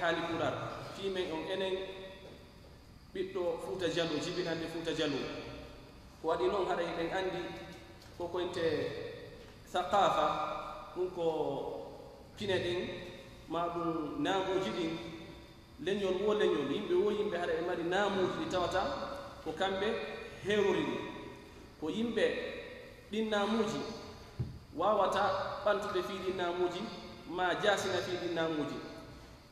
haali kurar fimen on enen ɓiɗɗo Fuuta Jallo jibinande Fuuta Jallo ko waɗi noon haɗa eɗen anndi ko koynte thaqafa ɗum ko pine ɗin ma ɗum naamuji ɗin leñol wo leñol yimɓe haɗa e mari naamuji ɗi tawata ko kamɓe heerori ɗum ko yimɓe ɗin naamuji wawata ɓantude fii ɗin naamuji ma jasina fii ɗin naamuji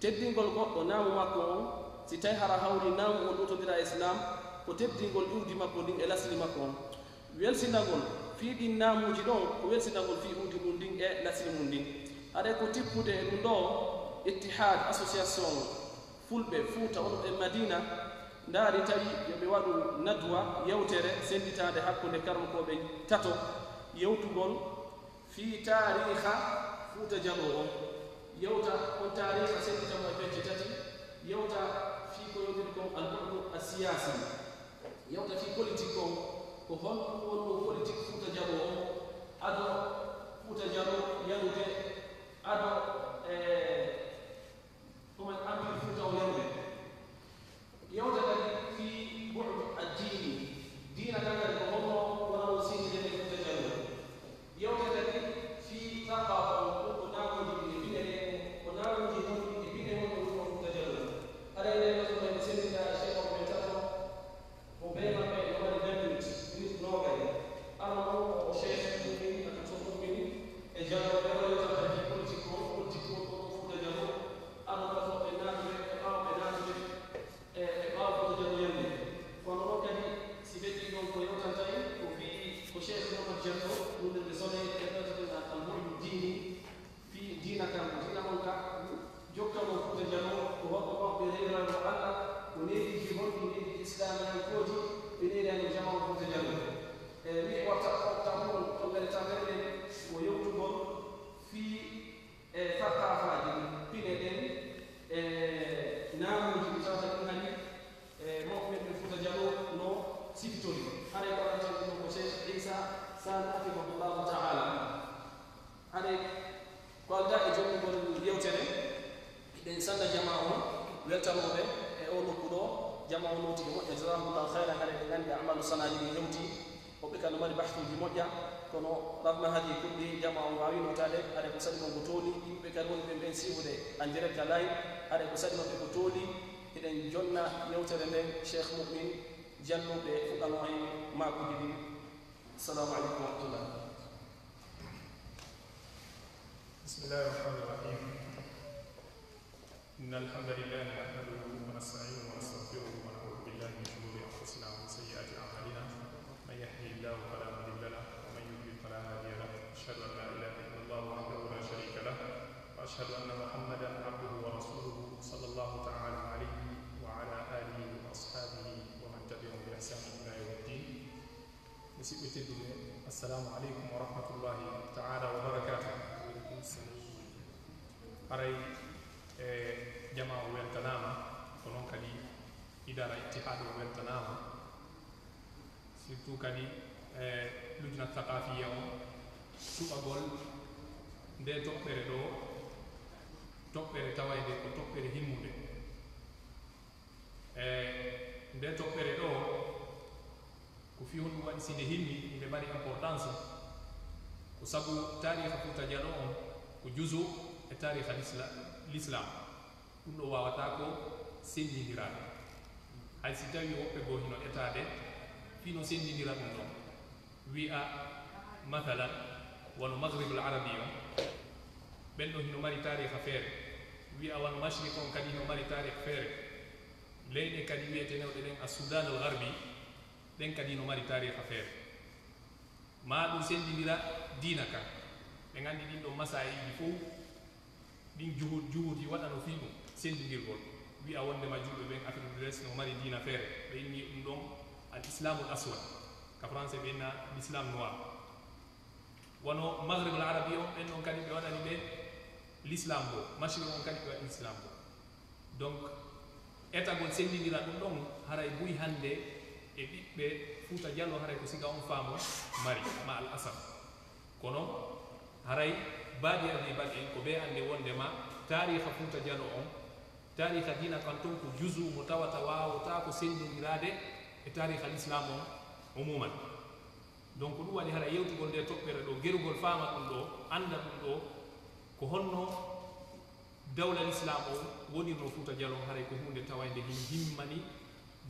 teddingol goɗɗo naamu makko on si tawi hara hawri naamu on ɗutodira islam ko teddingol iwdi makko ndin e lasli makko on welsinagol fii ɗin naamuji ɗon ko welsinagol fii iwdi mum ndin e lasli mum ndin aɗa ko tippude e ɗum ɗo ittihad association fulɓe Fuuta wonɓe Madina ndaari tawi yoɓe waɗu nadwa yewtere senditade hakkunde karmakoɓe tato yewtugol fii tariha Fuuta Jallo on yewta on tariha senditamo e pecce tati yewta fii ko yowtiri kon albu'du assiyasi yewta fii politique on ko honɗum wonno politique Fuuta Jallo on ado Fuuta Jallo yarude ado ɗumen empire Fuuta o yarude yewta kadi fii bu'du addini diina tan kadi ko honno wonano sindidede Fuuta Jallo yewta kadi fii thaqafa on ɗum ko naamuji ɗi bine ɗe ko naamuji honɗi e bine honno wonno Fuuta Jallo aɗa ene ɗo ɓe sendita cheikh o ɓe tato ko ɓe maɓɓe no waɗi 20 minutes minute nogay ana ɗon o cheikh ɗumin aka to ɗumin e Jallo ɓe waɗata kadi politique on Fuuta Jallo ana ɗo ɓe naatude e ɓaawo ɓe naatude e ɓaawo Fuuta Jallo yande kono ɗo kadi si ɓeddi ɗon ko yewtantayi ko wii ko cheikh Mamad Diallo ɗum nde sone e ɗotaten almu'min diini fii diina kam diina on ka jokkamo Fuuta Jallo ko woɓɓe maɓɓe reyrano Allah ko neediji honɗi neediji islamiyankoji ɓe neerani jamanu Fuuta Jallo e wi watta mon toɓɓere tamerɗen ko yewtugol fii e thaqafaji pine ɗen e naamuji ɗi tawata ɗum hani e mawɓe ɓe Fuuta Jallo no sifitori haɗa e waɗatan ɗum ko cheikh Isa Sani hafidahullahu taala haɗa ko alda e jommugol yewtere eɗen sanda jama on weltanoɓe e o nokku ɗo jama o notigi moƴƴa jasahullahu hayran haɗa ɓe gandi amalu sanaji ɗi hewti hoɓɓe kadi no mari bahtuji moƴƴa kono rafma haji kuɗɗi jama on wawi notade haɗa ko saɗi mon ko tooli yimɓe kadi woni ɓe ɓen siwude en direct live haɗa ko saɗi maɓɓe ko tooli eɗen jonna yewtere nden cheikh Mu'min Jallo ɓe fuɗɗano en makuji ɗi assalamu aleykum wa rahmatullah bismillahi rahmani rahim inna alhamdulillahi nahmaduhu wa nasta'inuhu wa nastaghfiruhu wa na'udhu billahi min shururi anfusina wa min sayyiati a'malina man yahdihillahu fala mudilla lahu wa man yudlil fala hadiya lahu ashhadu an la ilaha illallah wahdahu la sharika lahu wa ashhadu anna muhammadan abduhu wa rasuluhu sallallahu ta'ala alayhi wa ala alihi wa ashabihi wa man tabi'ahum bi ihsan ila yawmiddin musidɓe tedduɓe assalamu aleykum wa rahmatullahi ta'ala wa barakatuh haray e jama o weltanama ko noon kadi idara ittihad o weltanama surtout kadi e lujna thaqafiya o suɓagol nde toɓɓere ɗo toɓɓere tawayde ko toɓɓere himmude e nde toɓɓere ɗo ko fi honɗum waɗi sinde himmi yimɓe mari importance ko sabu tariha Fuuta Jallo on ko juso e tariha l'islam ɗum ɗo wawata ko sendidiraɓe hay si tawi woɓɓe goo hino etade fino sendidira ɗum ɗon wi'a mathalan wono maghribul arabi on ɓen ɗo hino mari tariha feere wi'a wono mashriq on kadi hino mari tariha feere leyɗe kadi wiyetenewɗe ɗen a Sudan al Gharbi ɗen kadi no mari tariha feere ma ɗum sendidira diina kan ɓe gandi ɗin ɗon masayiji fof ɗin juhuji waɗano fi ɗum sendidirgol wi'a wondema julɓe ɓen Afrique de l'Est no mari diina feere ɓe inni ɗum ɗon al islamul aswad ka français ɓe inna l'islam noir wono maghrib al arabi on ɓen ɗon kadi ɓe waɗani ɓe l'islam bo mashriq on kadi ɓe waɗi l'islam bo donc etagol sendidira ɗum ɗon haray buy hande e ɓiɓɓe Fuuta Jallo haray ko siga on faamo mari ma al asad kono haray baadi ardi baɗ en ko ɓe ande wondema tariha Fuuta Jallo on tariha dina kan ton ko juzu mo tawata wawata ko sendodirade e tariha l'islam o umuman donc ɗum waɗi hara yewtugol nde toɓɓere ɗo gerugol faama ɗum ɗo anda ɗum ɗo ko honno dawla l'islam o wonirno Fouta Djallon haray ko hunde tawayde hin himmani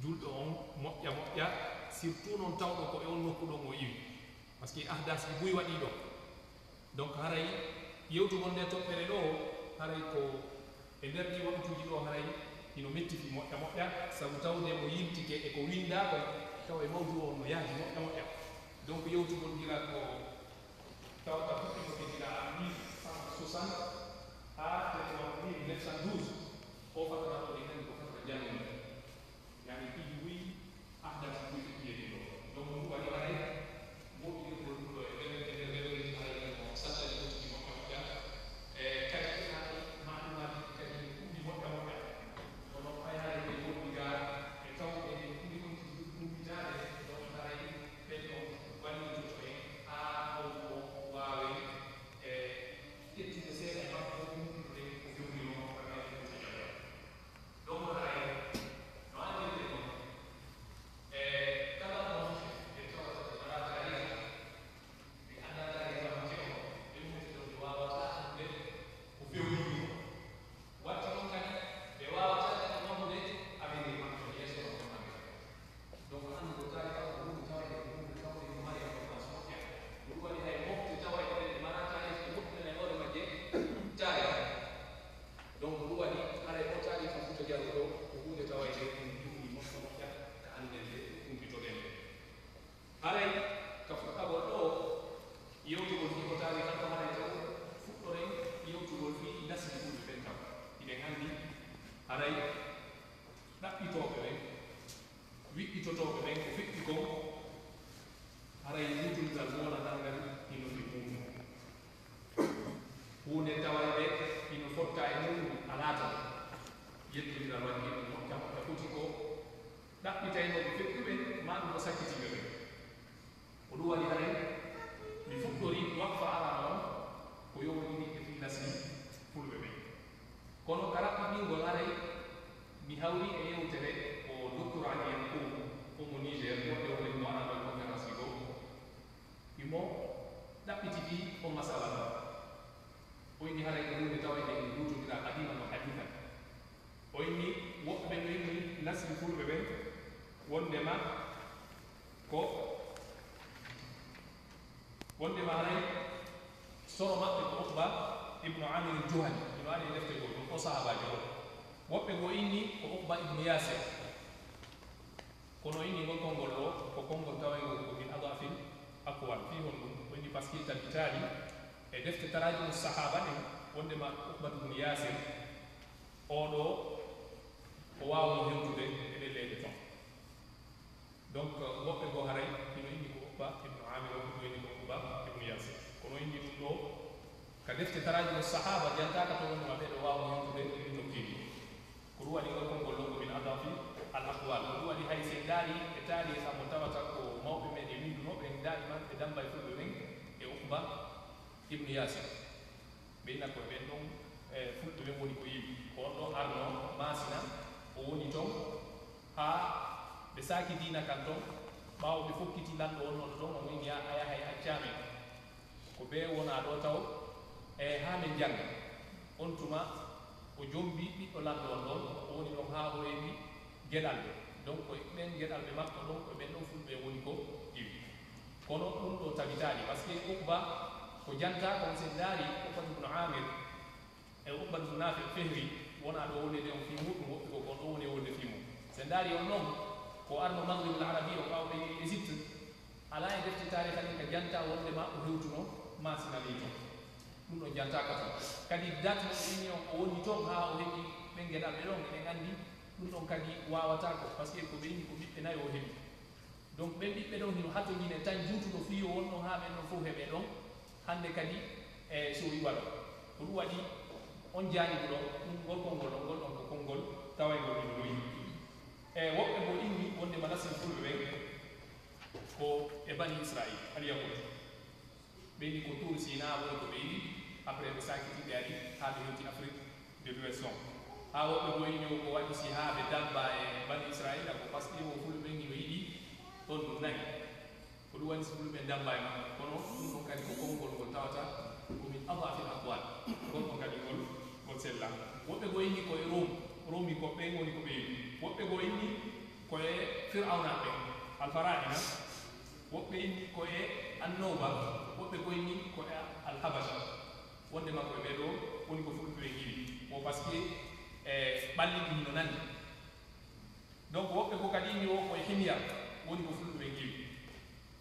julɗo on moƴƴa moƴƴa surtout noon tawɗo ko e on nokku ɗon o iwi par ce que ahdas ɗi buy waɗi ɗo donc haray yewtugol nde toɓɓere ɗo haray ko e nder ɗi waɓtuji ɗo haray ino mettifi moƴƴa moƴƴa sabu tawde mo yimtike e ko winda ko tawa e mawdu o no yaaji moƴƴa moƴƴa donc yewtugol gila ko tawata fuɗɗi ko gila 1160 ha 1912 o fatata ɗo ɗi nani ko fatata jannude yani ɗiɗi wi ahdas buy ɗiɗi ɗo donc ɗum waɗi haray moƴƴirgol ɗum ɗo e reweji haray ko sattani fotuji moƴƴa moƴƴa e kadi hay maɗumaji kadi ɗuɗi moƴƴa moƴƴa kono hay haray ɓe woɗɗiga e tawɓe ɗuɗi on ɗuɗitade donc haray ɓen ɗo wallitoto en ha holko wawe e ƴettude seeɗa e makko ɗumɗuɗe ko jomniro kamɓe Fouta Djallon donc haray no andirde ɗon e kala ɗon ɓe tawata ɓe mbaɗa tariha ɓe anda tariha maɓɓe o ɓe mumtiɗon ɓe wawata andude ko fewniri watti ɗon kadi ɓe wawata kadi mamude avenir maɓɓe yeeso maɓɓe maɓɓe donc andugo tariha ko hunde tawde ko hunde tawde ko mari importance moƴƴa ɗum waɗi hay mofte tawayɗe ɗe mbaɗa tariha ɓe moƴƴinana e hoore majje tariha donc ɗum waɗi haray o tariha Fouta Djallon ɗo ko hunde tawayde ɗum jumɗi moƴƴa moƴƴa ka andende humpitoɗen nde haray ka fuɗɗagol ɗo yewtugol fi ko tariha ɗo haray taw fuɗɗoren yewtugol fi nasdi ɓurɓe ɓen taw iɗen anndi haray ɗaɓɓitoɓe ɓen wiɗɗitotoɓe ɓen ko feƴƴi ko haray wutulgal molanal ngal ino fi muɗum hunde tawayde ino fotta e muɗum alata yettodiral waɗi ɗum moƴƴa moƴƴa foti ko ɗaɓɓitaynoɓe feƴƴuɓe ma ɗum o sakkitiɓe ɓen ko ɗum waɗi haray mi fuɗɗori wakfa arana on ko yowɗini e fi nasdi fulɓe ɓen kono ka raɓɓiɗingol haray mi hawri e yewtere ko docteur Ali en omo Niger woɗɗe woni mo waɗaɗo conférence ɗi goo imo ɗaɓɓititi o masala ɗo o inni haray ko hunde tawayde en dutodira qadima no hadithan o inni woɓɓe ɓen ɓe inni nasri fulɓe ɓen wondema ko wondema haray soro maɓɓe ko Uqba ibnu Amir al-Juhani ino waɗi defte gol ɗum o sahabaji o woɓɓe go inni ko Uqba ibnu Yasir kono inni ngol konngol ɗo ko konngol tawayngol ko min adafil aqwal fi hon ɗum o inni par ce que tabitali e defte tarajimu sahaba ɗen wondema Uqbatu ibnu Yasir oɗo o wawa hewtude e ɗelleɗe ton donc woɓɓe go haray ino inni ko Uqba ibnu Amir o ɗo inni ko Uqba ibnu Yasir kono inni ɗum ɗo ka defte tarajimu sahaba jantaka to wondema ɓeɗo wawa hewtude e nokkiɗi ko ɗum waɗi ngol konngol ɗon ko min adafi al aqwal ko ɗum waɗi hay sen daari e tariha mo tawata ko mawɓe men e windunoɓe en daari man ɓe damba e fulɓe ɓen e Uqba ibnu Yasir ɓe ina koye ɓen ɗon fulɓe ɓen woni ko yiwi ko on ɗon arno masina o woni ton ha ɓe saaki dina kan ton ɓaawo ɓe fokkiti lanɗo wonnoɗo ton on wini a yahay accame ko ɓe wona ɗo taw e ha men janga on tuma o jombi ɓiɗɗo lanɗo on ɗon o woni ɗon ha o rewi geɗal ɓe donc ɓen geɗal ɓe makko ɗon koye ɓen ɗon fulɓe woni ko iwi kono ɗum ɗo tabitali par ce que Uqba ko janta kon sen daari Uqbatu ibnu Amir e Uqbatu ibnu Nafi Fihri wona ɗo wonde on fi muɗum woɓɓe ko kon ɗo woni wonde fi mum sen daari on noon ko arno maghrib al arabi o ɓawɓe Égypte ala e defte tariha ɗin ka janta wondema o hewtuno masinali ton ɗum ɗon jantaka ton kadi date no inni on o woni ton ha o heɓi ɓen geɗal ɓe ɗon eɗen andi ɗum ɗon kadi wawata ko par ce que ko ɓe inni ko ɓiɓɓe nayi o heɓi donc ɓen ɓiɓɓe ɗon hino hattoñine tan juutuɗo fiyo wonɗon ha ɓen ɗon fof heɓe ɗon hande kadi e so wi waɗo ko ɗum waɗi on jaanigu ɗon ɗum ngol konngol ɗon ngol ɗon ko konngol tawaygol ino noyi e woɓɓe mo inni wondema nasri fulɓe ɓen ko e bani Israil al-Yahud ɓe inni ko Tour Sina woni ko ɓe yiɗi après ɓe sakitiɓe ari ha ɓe hewti Afrique de l'Ouest ha woɓɓe goyni o ko waɗi si ha ɓe damba e bani israila ko par ce que o fulɓe ɓen ino yiɗi ɗon ɗum nagi ko ɗum waɗi so fulɓe damba e makko kono ɗum ɗon kadi ko konngol ngol tawata komin adafil aqwal gonɗon kadi ngol sella woɓɓe goyni koye romi ko ɓen woni ko ɓeewi woɓɓe goyni koye fir'auna ɓen alfaraina woɓɓe inni koye annoba woɓɓe goyni koye alhabasha wonde makko e ɓeɗo woni ko fulɓe ɓe giɗi o par ce que ɓalli ɗum no nandi donc woɓɓe ko kadi inni o koye himya woni ko fulɓe ɓe giɗi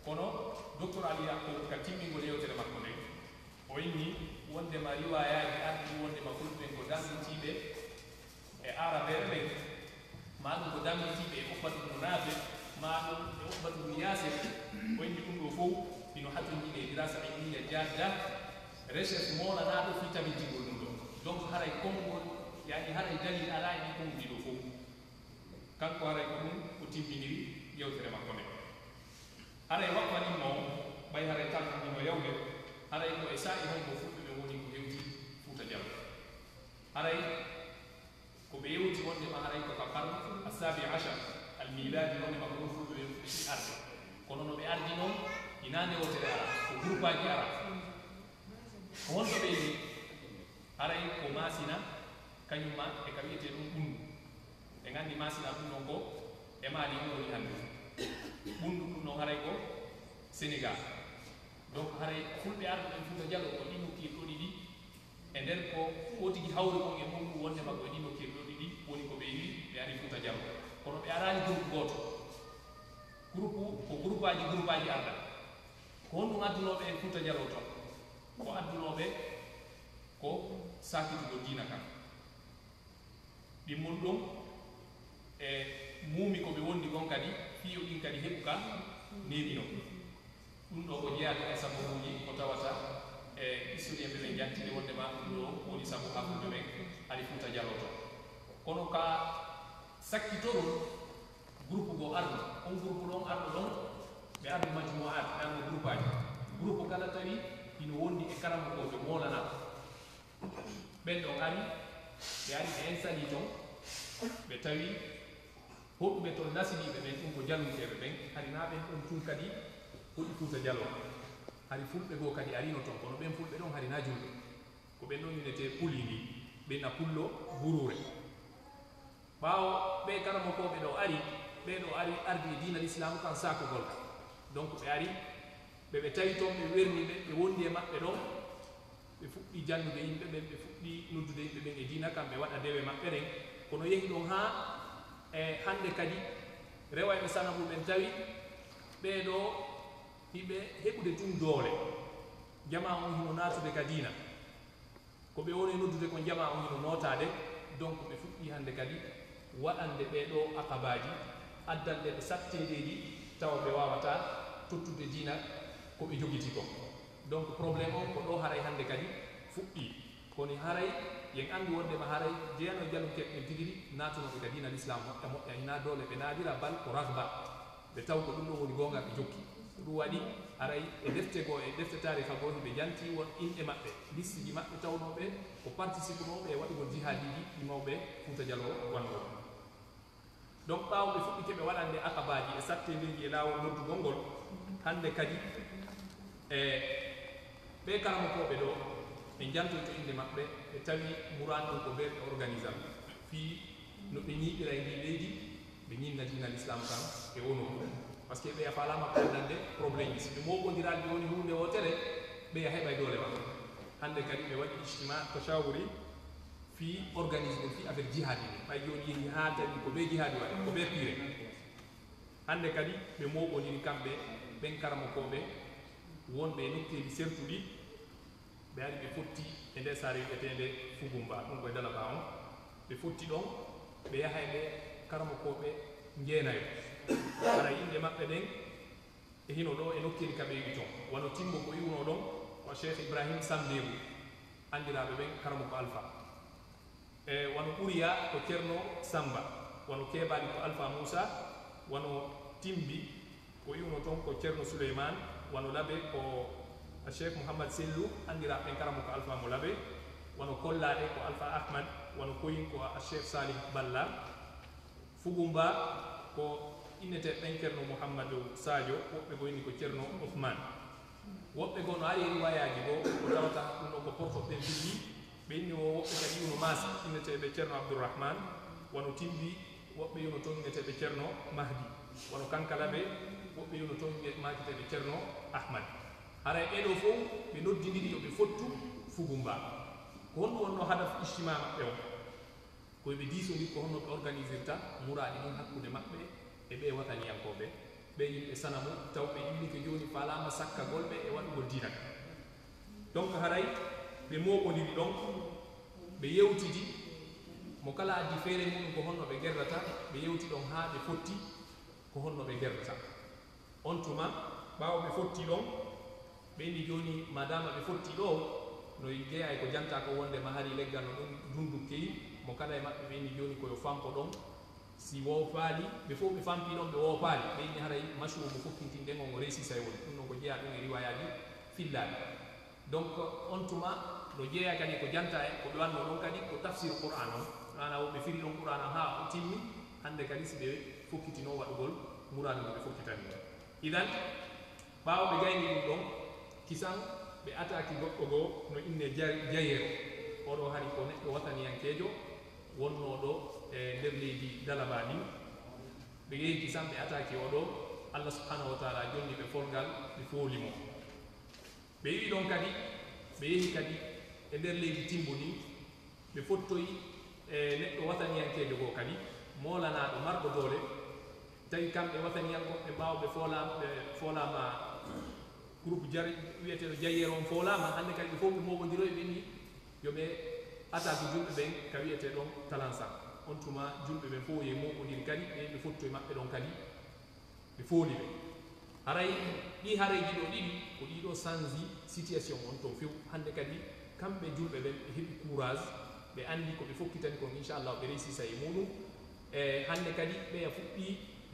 kono docteur ali yakko ka timmingol yewtere makko nden o inni wondema riwayaji ardi wondema fulɓe ko damɗitiɓe e arabere ɓen maɗum ko damɗitiɓe e oɓɓatu ɗum naafe maɗum e oɓɓatu ɗum yaase o inni ɗum ɗo fof ino hatojini e dirasa ilmiya jadda recherche molanaɗo fi tabitigol ɗum ɗo donc haray konngol yani haray dalil ala e ɗi konngudi ɗo fof kanko haray ko ɗum o timminiri yewtere makko nde haray wakkanimmo ɓay haray talnanimo yawde haray ko e sa'i hon ko fulɓe ɓe woni ko hewti Fuuta Jallo haray ko ɓe yewti wondema haray ko ka qarne asabi achar almiladi wondema ko ɗum fulɓe ɓe fuɗɗi arde kono no ɓe ardi noon ina ndewotere ara ko groupe aji ara ko wonɗo ɓe ni haray ko masina kañumma e ka wiyete ɗum ɓundu ɓe gandi masina ɗum ɗon ko e maali ɗum woni hannde ɓundu ɗum ɗon haray ko Sénégal donc haray fulɓe arɓe ɓen Fuuta Jallo ko ɗino kirɗo ɗiɗi e nder ko otigi hawri on e mum wonde makko e ɗino kirɗo ɗiɗi woni ko ɓe wi ɓe ari Fuuta Jallo kono ɓe arani groupe goto groupe aji arda ko honɗum addunoɓe en Fuuta Jallo ton ko addunoɓe ko sakitugo diina kan ɗimmol ɗum e muumi ko ɓe wondi gon kadi fiyo ɗin kadi heɓu ka neɓino ɗum ɗo ko jeeyade e sababuji ko tawata e historien ɓe ɓen jattide wondema ɗum ɗo woni sabu hakkude ɓen ari Fuuta Jallo to kono ka sakkitorol groupe go arɗo on groupe ɗon arɗo ɗon ɓe ardi majmuat ɓe arno groupe aji groupe kala tawi ino wondi e karama koɓe molana ɓen ɗon ari ɓe ari ɓe instali ton ɓe tawi hoɗuɓe toon lasiniɓe ɓen ɗum ko jalluteɓe ɓen hari na ɓen ɗon tun kadi hoɗi Fuuta Jallo hari fulɓe goo kadi arino toon kono ɓen fulɓe ɗon hari na julɓe ko ɓen ɗon inete puli ndi ɓenna pullo burure ɓaawo ɓe karamo koɓe ɗo ari ɓeɗo ari ardi e diina l'islam kan sakogol ka donc ɓe ari ɓe tawi toon ɓe werniɓe ɓe wondi e maɓɓe ɗon ɓe fuɗɗi jannude yimɓe ɓen ɓe fuɗɗi noddude yimɓe ɓen e diina kam ɓe waɗa dewe maɓɓe ɗen kono yehi ɗon ha e hande kadi rewayɓe sanabu ɓen tawi ɓeɗo hiɓe heɓude tun doole jama on hino natude ka diina ko ɓe woni noddude ko jama on hino notade donc ɓe fuɗɗi hande kadi waɗande ɓeɗo akabaji addande ɓe sattedeji tawa ɓe wawata tottude diina ko ɓe jogiti ko donc probléme on ko ɗo haray hande kadi fuɗɗi koni haray yen andu wondema haray jeyano jallukeɓe ɓen tigiri natunoɓe ka diina l'islam moƴƴa moƴƴa hina dole ɓe naadira bal ko rahba ɓe taw ko ɗum ɗo woni gonga ɓe jokki ɗum waɗi aray e defte go e defte tariha go ɓe janti won inɗe maɓɓe liste ji maɓɓe tawnoɓe ko participe noɓe e waɗugol jihadiji ɗi mawɓe Fuuta Jallo wanɗo donc ɓaawo ɓe fuɗɗi keɓe waɗande akabaji e sattedeji e laawol noddugol ngol hande kadi e ɓe karama koɓe ɗo ɓe jantoy to inde maɓɓe ɓe tawi muran ɗum ko ɓeɓe organisal fii no ɓe ñiiɓira e ndi leydi ɓe ñinna diina l'islam kan e wono par ce que ɓeya falama ko addande probléme ji si ɓe moɓodiral ɓe woni hunde o tere ɓeya heɓay doole maɓɓe hande kadi ɓe waɗi ijtima tachawuri fi organisme fi affaire jihadi ni ɓay joni yehi ha tawi ko ɓe jihadi waɗi ko ɓe pire hande kadi ɓe moɓodiri kamɓe ɓen karama koɓe wonɓe nokkeji sertuɗi ɓe ari ɓe fotti e nder saare wi'etende Fugumba ɗum koye Dalaba on ɓe fotti ɗon ɓe yahay ɓe karama koɓe jeenayo ara yimɓe maɓɓe ɗen e hino ɗo e nokkeli kaɓe wi ton wano timmo ko iwno ɗon ko Cheikh Ibrahim Samdebu andiraɓe ɓen karama ko Alpha e wano ɓuriya ko Ceerno Samba wano keɓaɗi ko Alpha Moussa wano timbi ko iwno toon ko Ceerno Souleymane wano laaɓe ko Cheikh Mouhamad Sellou andiraɓe ɓen karama ko Alpha mo laaɓe wano kollaɗe ko Alpha Ahmad wono koyin ko Cheikh Salih Balla Fugumba ko innete ɓen ceerno Mouhamadou Sadio woɓɓe go inni ko ceerno Ousmane woɓɓe go no ari riwayaji go ko tawata ɗum ɗo ko portoɓe billi ɓe inni o woɓɓe kadi yuno maasi inneteɓe ceerno Abdourahmane wono timbi woɓɓe yuno toon inneteɓe ceerno Mahdi wono kankala ɓe woɓɓe yuno toon makiteɓe ceerno Ahmad haray ɓeɗo fof ɓe noddidiri yoɓe fottu Fugumba ko honɗum wonno hadaf ijtima maɓɓe o koyeɓe diisodir ko honno ɓe organisirta muraɗi ɗum hakkude maɓɓe e ɓe wataniyankoɓe ɓe yimɓe sanamu taw ɓe immike joni falama sakkagol ɓe e waɗugol dinak donc haray ɓe moɓodiri ɗon ɓe yewtidi mo kala addi feere muɗum ko honno ɓe gerdata ɓe yewti ɗon ha ɓe fotti ko honno ɓe gerdata on tuma ɓawo ɓe fotti ɗon ɓe indi joni madama ɓe fotti ɗo no jeeya ko janta ko wonde ma hari leggal no ɗum dundu keyi mo kala e maɓɓe ɓe indi joni koyo fampo ɗon si wofaali ɓe fof ɓe fampi ɗon ɓe wofaali ɓe inni haray machine mo fokkintin ngo réussisa e woni ɗum ɗon ko jeeya ɗum e riwayaji fillaɗi donc on tuma no jeeya kadi ko janta e ko ɓe wanno ɗon kadi ko tafsir Qur'an on mana woɓe firi ɗon Qur'an ha o timmi hande kadi si ɓe fokkitino waɗugol muradu no ɓe fokkitani idan ɓawo ɓe gayni ɗum ɗon kisan ɓe ataki goɗɗo goo no inne jayero oɗo hari ko neɗɗo wataniyankejo wonnoɗo e nder leydi Dalaba ni ɓe yehi kisan ɓe ataki oɗo Allah subhanahu wa taala jonni ɓe folgal ɓe foolimo ɓe wi ɗon kadi ɓe yehi kadi e nder leydi Timbo ni ɓe fottoyi e neɗɗo wataniyankejo goo kadi molanaɗo marɗo doole tawi kamɓe wataniyankoɓe ɓawo ɓe folama groupe jari wiyeteɗo jayero on folama hande kadi ɓe fof ɓe moɓodiroy ɓe ni yoɓe attaque julɓe ɓen ka wiyete ɗon talansa on tuma julɓe ɓen fof ye moɓodiri kadi ɓe fottoye maɓɓe ɗon kadi ɓe fooli ɓe haray ɗi hareji ɗo ɗiɗi ko ɗiɗo changi situation on ton few hande kadi kamɓe julɓe ɓen ɓe heeɓi courage ɓe andi ko ɓe fokkitani kon inchallah ɓe réussisa e muɗum e hande kadi ɓeya fuɗɗi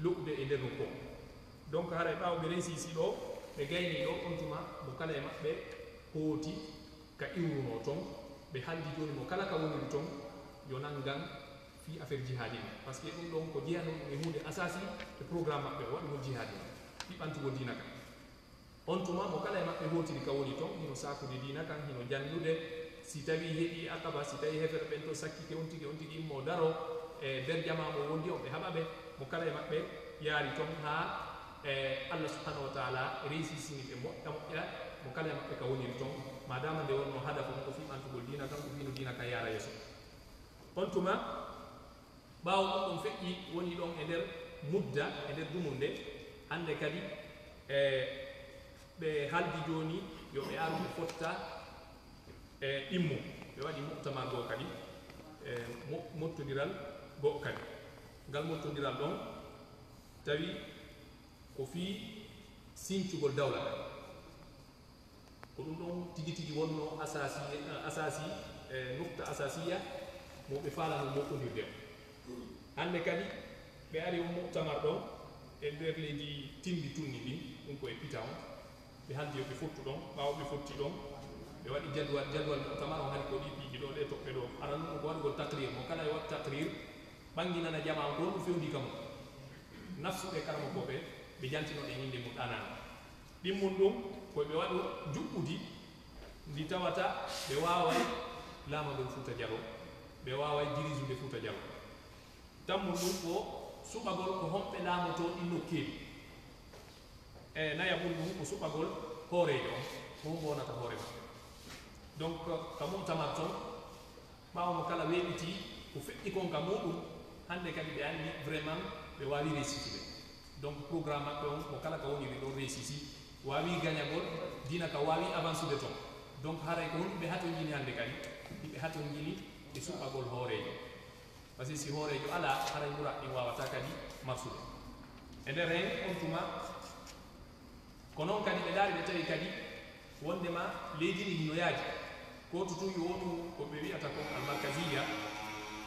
loɓude e nder nokko donc haray ɓawo ɓe réussisi ɗo ɓe gayni ɗo on tuma mo kala e maɓɓe hooti ka iwruno toon ɓe haldi joni mo kala ka woniri toon yo nangan fi affaire jihadi ni par ce que ɗum ɗon ko jeyano ɗum e hunde asasi e programme maɓɓe o waɗugol jihadi ni ɗiɓantugol dina kan on tuma mo kala e maɓɓe hootiri ka woni toon hino sakude dina kan hino jannude si tawi heeɓi akaba si tawi hefere ɓen to sakkike on tigi immo daro e nder jama mo wondi on ɓe haɓaɓe mo kala e maɓɓe yaari toon ha Allah subhanahu wa taala réussisini ɓe moƴƴa mo kala e maɓɓe ka woniri toon madama nde wonno hadafu ko fiɓantugol dina kan ko fino dina kan yaara yeeso on tuma ɓawo ɗum ɗum feƴƴi woni ɗon e nder mudda e nder dumu nde hande kadi ɓe haldi joni yo ɓe aru ɓe fotta e ɗimmo ɓe waɗi muktamar goo kadi mottodiral goo kadi ngal mottodiral ɗon tawi ko fii sincugol dawla kadi ko ɗum ɗon tigi tigi wonno asasi nukta asasiya mo ɓe falano mokkodirde hande kadi ɓe ari on muktamar ɗon e nder leydi Timbi tunni ɗin ɗum koye pita on ɓe haldi yo ɓe fottu ɗon ɓawo ɓe fotti ɗon ɓe waɗi jadwal muktamar on hari ko ɗi piiji ɗo ɗe toɓɓe ɗo aran ɗum ko waɗugol taqrir mo kala e waɗ taqrir ɓanginana jama on ko ɗum fewndi kam nafsuɓe karama koɓe ɓe jantinoɗe inde mum ɗanani ɗimmum ɗum koye ɓe waɗu juɓɓudi ndi tawata ɓe waway laamagol Fuuta Jallo ɓe waway dirisude Fuuta Jallo tammum ɗum ko suɓagol ko homɓe laamoto ɗi nokkeeli e nayaɓum ɗum ko suɓagol hoorejo on ko hombo wonata hoore maɓɓe donc ka mumtamar toon ɓawo mo kala weeɓiti ko feƴƴi kon ka muɗum hande kadi ɓe andi vraiment ɓe wawi réussitude donc programme maɓɓe on mo kala ka woniri ɗon réussiti wawi gagnagol dina ka wawi avancude toon donc haray ko honɗuɓe haton jini hande kadi ɗiɓe haton jini e suɓɓagol hoorejo par ce que si hoorejo ala haray ɓura ɗin wawata kadi marsude e nder hen on tuma ko noon kadi ɓe daari ɓe tawi kadi wondema leydi ndi hino yaaji goto tun yo wonu ko ɓe wiyata kon almarkasiya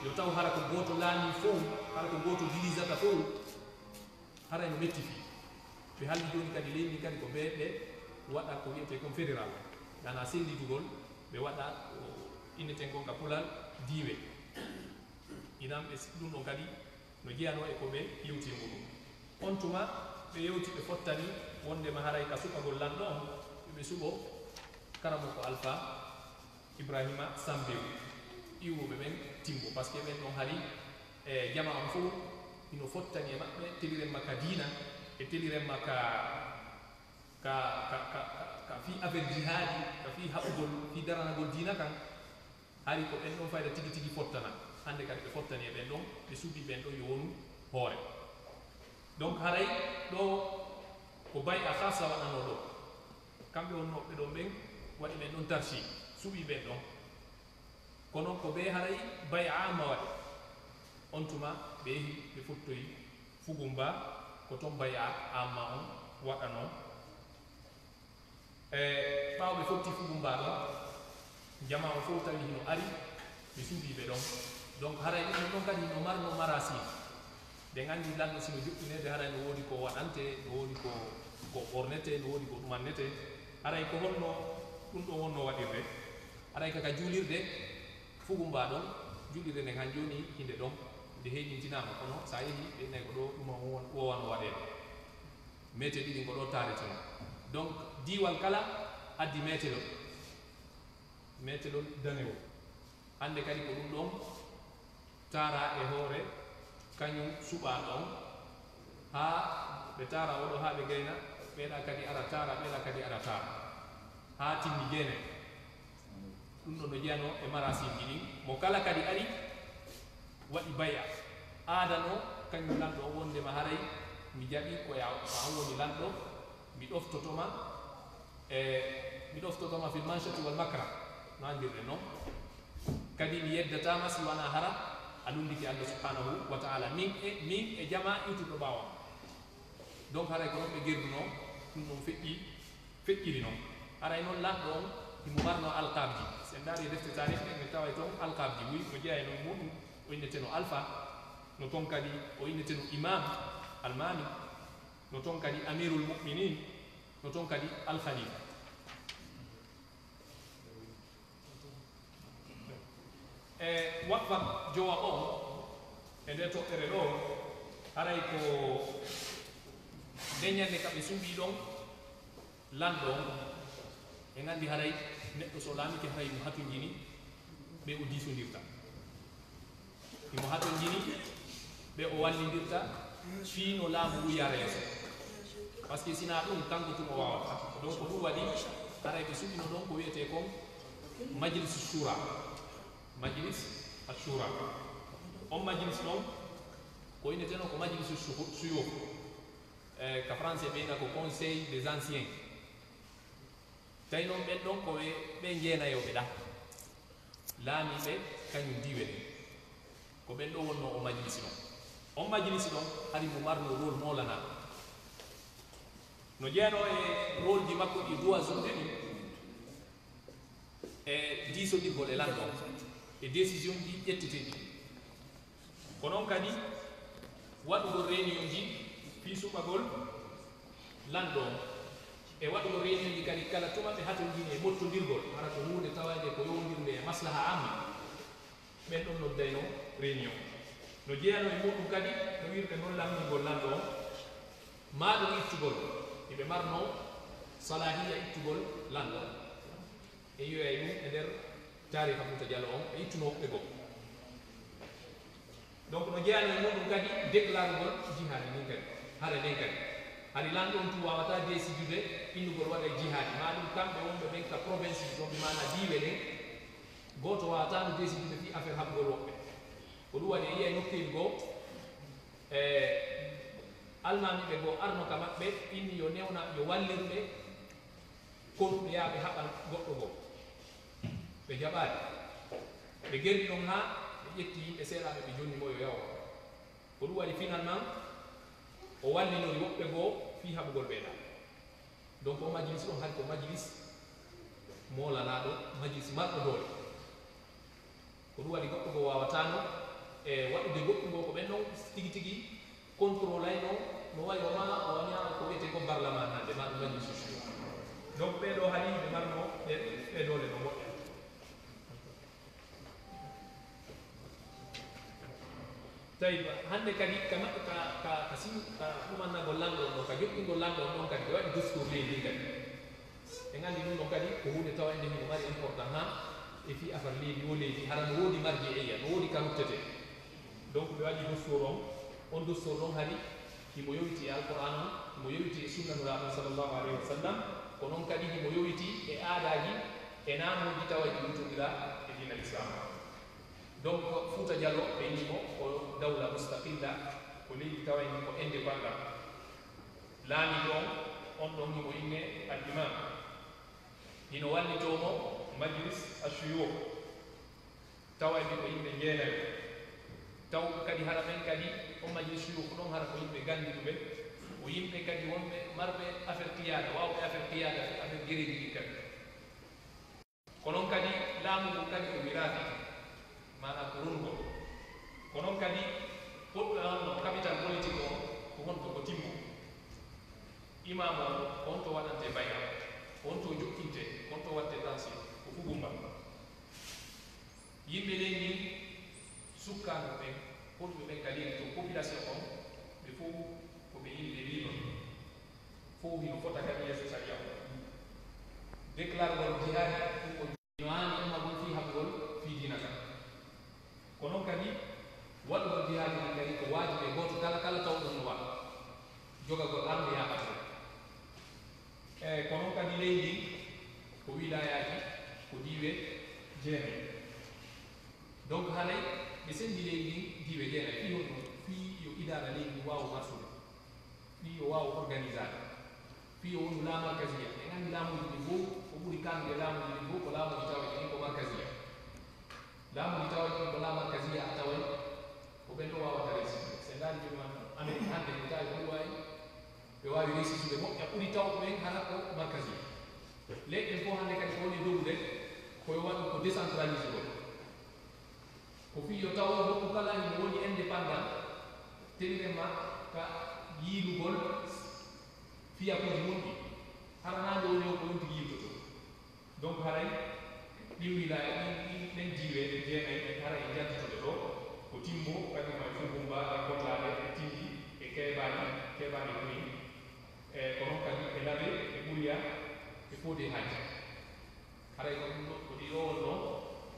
yo taw hara ko goto laami fof hara ko goto dirisata fof hara no metti fi ɓe haldi joni kadi leydi kadi ko ɓe waɗa ko wiyete kon fédéral dana senditugol ɓe waɗa inneten kon ka pulal diiwe inam ɓe ɗum ɗon kadi no jeyano e ko ɓe yewtingo ɗum on tuma ɓe yewti ɓe fottani wondema haray ka suɓagol lanɗo on ɓe suɓo karamo ko alpha ibrahima sambew iwoɓe ɓen timbo par ce que ɓen ɗon hari e jama on fof ino fottani e maɓɓe telirenma ka dina e telirenma ka fi affaire jihadi ka fi haɓugol fi daranagol dina kan hari ko ɓen ɗon fayda tigi tigi fottana hande kadi ɓe fottani e ɓen ɗon ɓe suuɓi ɓen ɗon yo wonu hoore donc haray ɗo ko bay a hasa waɗano ɗo kamɓe wonnoɓe ɗon ɓen waɗi ɓen ɗon tarchi suuɓi ɓen ɗon kono ko ɓe haray bay ama waɗi on tuma ɓe yehi ɓe fottoyi fugumba ko toon bay a amma on waɗano ɓawo ɓe fotti fugumba ɗon jama o fof tawi hino ari ɓe suuɓiɓe ɗon donc haray ɗum ɗon kadi no marno marasi ɓe gandi lanɗo sino joƴƴinede haray no woodi ko waɗante no woodi ko ɓornete no woodi ko ɗumannete haray ko honno ɗum ɗon wonno waɗirde haray kaka juulirde fugumba ɗon juulirde nden han joni hinde ɗon nde heeƴintinama kono sa yeehi ɓe nayi ko ɗo ɗuma wowano waɗede mete ɗiɗi ko ɗo tareteno donc diwal kala addi metelol danewol hande kadi ko ɗum ɗon tara e hoore kañum suɓa ɗon ha ɓe tara oɗo ha ɓe gayna ɓeeɗa kadi ara tara ɓeeɗa kadi ara tara ha timmi jeene ɗum ɗon no jeyano e marasinji ɗin mo kala kadi ari waɗi baya aadano kañum lanɗo o wondema haray mi jaɓi koye an woni lanɗo mi ɗoftotoma mi ɗoftotoma fil manchati wal makra no andirɗe noon kadi mi yeddatama si wona hara a lundiki allah subhanahu wa taala min e jama ituɗo ɓawa donc haray ko noon ɓe gerduno ɗum ɗon feƴƴiri noon haray noon lanɗo on imo marno alkabji sen daari defte tarih ɗe taway toon alkabji wi no jeeya noon muɗum o inneteno alpha no toon kadi o inneteno imam almami no toon kadi amirul muminin no toon kadi alkhalifa e waɓɓam jowa on e nder toɓɓere ɗo haray ko deñande kaɓe suuɓi ɗon lanɗo on e gandi haray neɗɗo so laamike haray mo hatojini ɓe o disodirta imo hatojini ɓe o wallidirta fiino laamu wuyara yeeso par ce que sina ɗum kanko tuma wawata donc ɗum waɗi haray ɓe suɓino ɗon ko wiyete kon majlis shura majlis ashura on majlis ɗon ko inneteno ko majlis suyo ka français ɓeyga ko conseil des anciens tawi noon ɓen ɗon ko ɓe jeenayoɓe ɗa laamiɓe kañum diwe ɗen ko ɓen ɗo wonno o majlis ɗon on majlis ɗon hari mo marno rôle molanaɗo no jeeyano e rôle ji makko ɗi dois ɗum ɗe ɗum e disodirgol e lanɗo e décision ji ƴettiteɗi ko noon kadi waɗugol réunion ji fi suɓagol lanɗo e waɗugol réunion ji kadi kala tuma ɓe hatojini e ɓottodirgol hara ko hunde tawade ko yowdirde e maslaha amma ɓen ɗon noddayno réunion no jeeyano e muɗum kadi no wirɓe noon lamnigol lanɗo on maɗum ittugol eɓe marno salahiya ittugol lanɗo e yiyoya ɗum e nder tariha Fouta Diallo on e ittuno woɓɓe goo donc no jeeyano e muɗum kadi déclarugol jihadi nin kadi hara nden kadi hari lanɗo on tu wawata décidude innugol waɗa jihadi maɗum kamɓe wonɓe ɓen ka province ji ɗon mana diwe ɗen goto wawata no décidude fi affaire haɓugol woɓɓe ko ɗum waɗi e yiya nokkuji goo e almamiɓe goo arno ka maɓɓe inni yo newna yo wallirɓe konɗuɓe yaaɓe haɓan goɗɗo goo ɓe jaɓaani ɓe gerdi ɗon ha ɓe ƴetti yimɓe seeɗaɓe ɓe jonni mo yo yawa ko ɗum waɗi finalement o wallinori woɓɓe goo fi haɓugol ɓeeɗa donc o majlis ɗon hari ko majlis molanaɗo majlis marɗo doole ko ɗum waɗi goɗɗo goo wawatano e waɗude goɗɗum goo ko ɓen ɗon tigi tigi contrôle ayno no wayi o wañama ko wiyete ko parlement hande ma ɗum majlis susu donc ɓeɗo haali ɓe marno ɓe doole no moƴƴa طيب هande kadi kama ka sim ka umanna gollando no ka jokki gollando non kadi wadi discours le ndi kadi e ngandi non kadi ko hunde tawa ende mi mari important ha e fi afar le wole di haran wodi marji'iyya wodi karuttete donc be wadi discours on discours on hari ki mo yowiti alquran mo yowiti sunna rasul sallallahu alaihi wasallam ko non kadi mo yowiti e aadaji e namu di tawaji wutudira e dina l'islam donc Fouta Diallo ɓe yimo ko dawla mustaqilla ko leydi tawani ko indépendant laami ɗon on ɗon himo inne al imam hino wallitomo majlis ashuyur tawani ko yimɓe jeenayo taw kadi hara men kadi o majlis shuyur ko ɗon hara ko yimɓe gandiɗuɓe o yimɓe kadi wonɓe marɓe affaire qiyada wawɓe affaire qiyada affaire guereji ɗi kadi ko noon kadi laamu ngu kadi ko wirati mana ko rungo ko noon kadi poɗɗo no capital politique o ko honto ko timmo imam o honto waɗante baya honto jokkinte honto watte tansi ko fugumba yimɓe len ni sukkano ɓen honɓe ɓen kadi to population on ɓe fof koɓe yimɓe libre fof hino fota kadi yeeso saria o déclargol jihadi ɗum ko no hani ummagol fi haɓgol fi dina kan ko noon kadi waɗugol jihadi ɗi kadi ko wajiɓe goto kala tawɗon no waɗa jogagol arde yaɓata e ko noon kadi leydi ko wilayaji ko diwe jeenayi donc hanay ɓe sendi leydi diwe jeenayi fi honno fi yo idara leydi wawa marsude fi yo wawa organisade fi yo wondu la markasia e gandi laamuji ɗi fof ko ɓuri kamde laamuji ɗi fof ko laamuji tawaji ko markasia laamuji tawaji ko la markasia a taway ko ɓen ɗo wawata resitude se ngaari jomima amérique hande ko tawi ɗum wawi ɓe wawi resitude moƴƴa ɓuri tawɓe ɓen hana ko markasia leɗɗen fof hande kadi ko woni dogude koye waɗu ko décentralisé o ko fi yo taw hokku kala himo woni indépendant tenirema ka yiilugol fiyakuji wonɗi haranade woni o ko wonti yiltoto donc haray ɗin wilaya ɗen jiwe jeenayi ɓen haray jantitoɗe ɗo ko timmo kadi ma fugumba e gollade e tindi e keɓani koyi e ko noon kadi e lawe e ɓuriya e fode haji haray ko ɗum ɗo ko ɗi ɗo wonno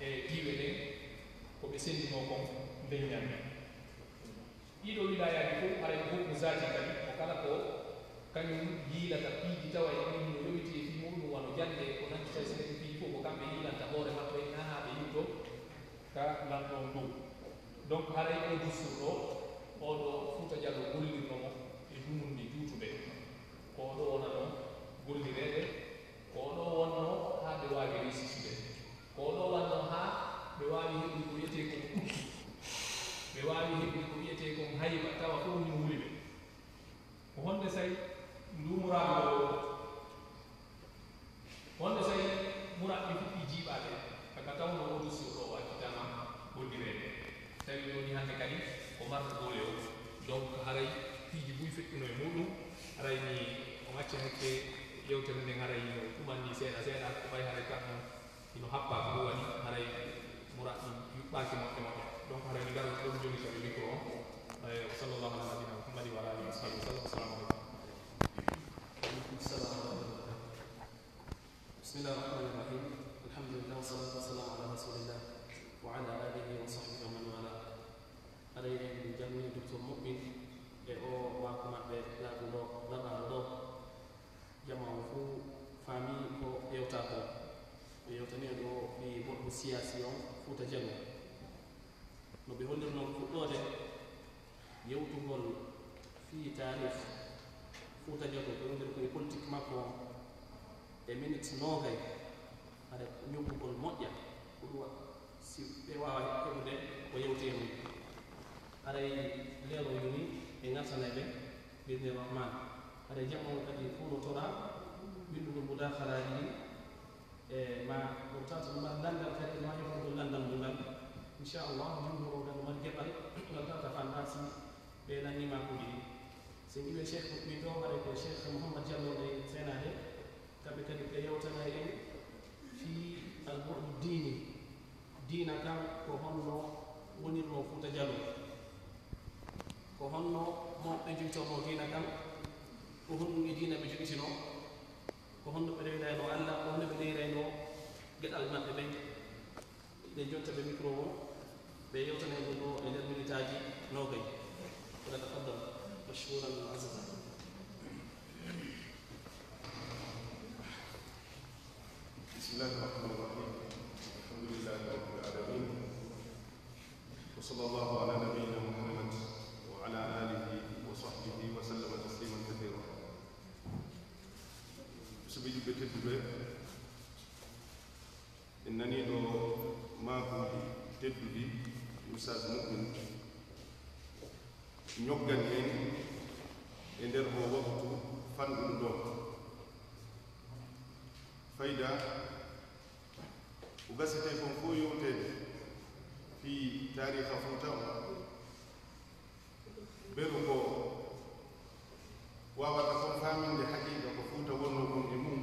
e jiwe ɗen koɓe sendino kon leññande ɗiɗo wilayaji fof haray ko hukmu zati kadi ko kala ko kañum yiilata piiji tawa e ɗum no yowiti e fi muɗum wano jande ko nanti tawi so neɗɗo piiji fof ko kamɓe yiilanta hoore maɓɓe nahaɓe yimɗo ka lanɗon dow donc haray o dustur ɗo oɗo Fouta Diallo gollirnomo e dumundi juutuɓe ko ɗo wona ɗon gollireɓe ko ɗo wonno ha ɓe wawi resitude ko ɗo wanno ha ɓe wawi heɓude ko wiyete kon ukki ɓe wawi heɓude ko wiyete kon hayba tawa fof hino wuliɓe ko honde sayi ndumuraɗo wonde so muraɓɓe fuɗɗi jiiɓaɓe kaka tawno o dustur ɗo wakkitama gollireɓe tawi ɗoni hande kadi ko marta dole o donc haray piiji buy feƴƴuno e muɗum haray ni o acci hakke yewtere nden haray no ɗumanni seeɗa seeɗa ko ɓay haray kan ino happa ko waɗi haray muraɓɓe yuɓɓaki moƴƴe moƴƴe donc haray mi garat ɗon joni soɓe micro o wa sallallahu ala nabina muhammadi wa ala alihi wa sahbihi wa sallam assalamu aleykum بسم الله الرحمن الرحيم الحمد لله والصلاة والسلام على رسول الله وعلى آله وصحبه ومن والاه عليه جميع دكتور مؤمن او واكما لاغو لابا جماعة فو فامي كو يوتاكو يوتاني دو في بوكو سياسيون Fouta Diallo no ɓe hollirno fuɗɗode yewtugol fi tarih Fouta Diallo ɓe wondir koye politique makko e minute nogay haɗa ñoggugol moƴƴa ko ɗum si ɓe wawa heɓude ko yewte mum haɗay leero yoni e gartaneɓe ɓirde rahman haɗa jammo kadi fuunotora windugo mudahalaji ɗi e ma ɗum tata ɗuma landal kadi ma heɓugol landal mugal inchallah jumɗo gan waɗi geɓal ngal tata fandasi ɓe nannima kuji ɗi so ƴiwe cheikh min ɗo haɗa ko cheikh Mouhammad Diallo ɗe senade kamɓe kadi ɓe yewtana en fi albu'du dina kam ko honno wonirno Fouta Diallo jeytorno diina kan ko honɗum e diina ɓe jogitino ko honno ɓe rewnayno Allah ko honno ɓe rewnayno geɗal maɓɓe ɓen ɓe jonta ɓe micro o ɓe yewtane ɗum ɗo e nder minute aji nogay wala taqaddam mashkuran mu'azzazan. Bismillahir Rahmanir Rahim. Alhamdulillahi Rabbil Alamin. Wa sallallahu ala nabiyyina Muhammad wa ala alihi wa sahbihi wa sallama tasliman kathira. Subi jubbe tedduɓe en nani ɗo maakuuji tedduɗi Oustaz Mu'min ñoggan en e nder o waktu fanɗuɗo ɗo fayda ko gasete kon fof yewtede fi tariha Fouta o ɓeɗo ko wawata kon faminde haqiqa ko Fouta wonno kon e mum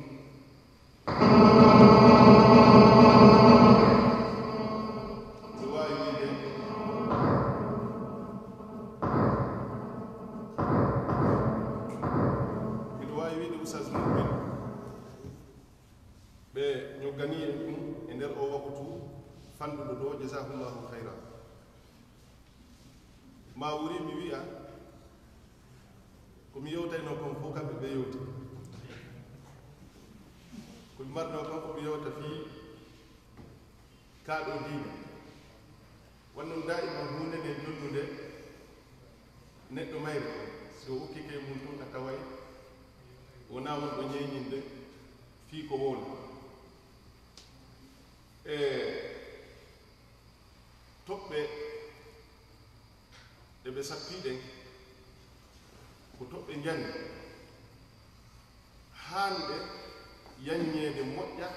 so wawi wiide miɗo wawi wiide Oustaz Mu'min ɓe ñoggani en ɗum e nder o waktu fanɗuɗo ɗo jasahullahu hayra ma wuri mi wi'a komi yewtayno kon fof kamɓe ɓe yewti komi marno kon komi yewta fi kaaɗo diina wonnon daima hunde nde jonnude neɗɗo mayre o so ukkike mum tun a taway wona wonɗo ñeñinde fii ko wowla e toɓɓe ɗeɓe sappiɗen ko toɓɓe jande hande yaññede moƴƴa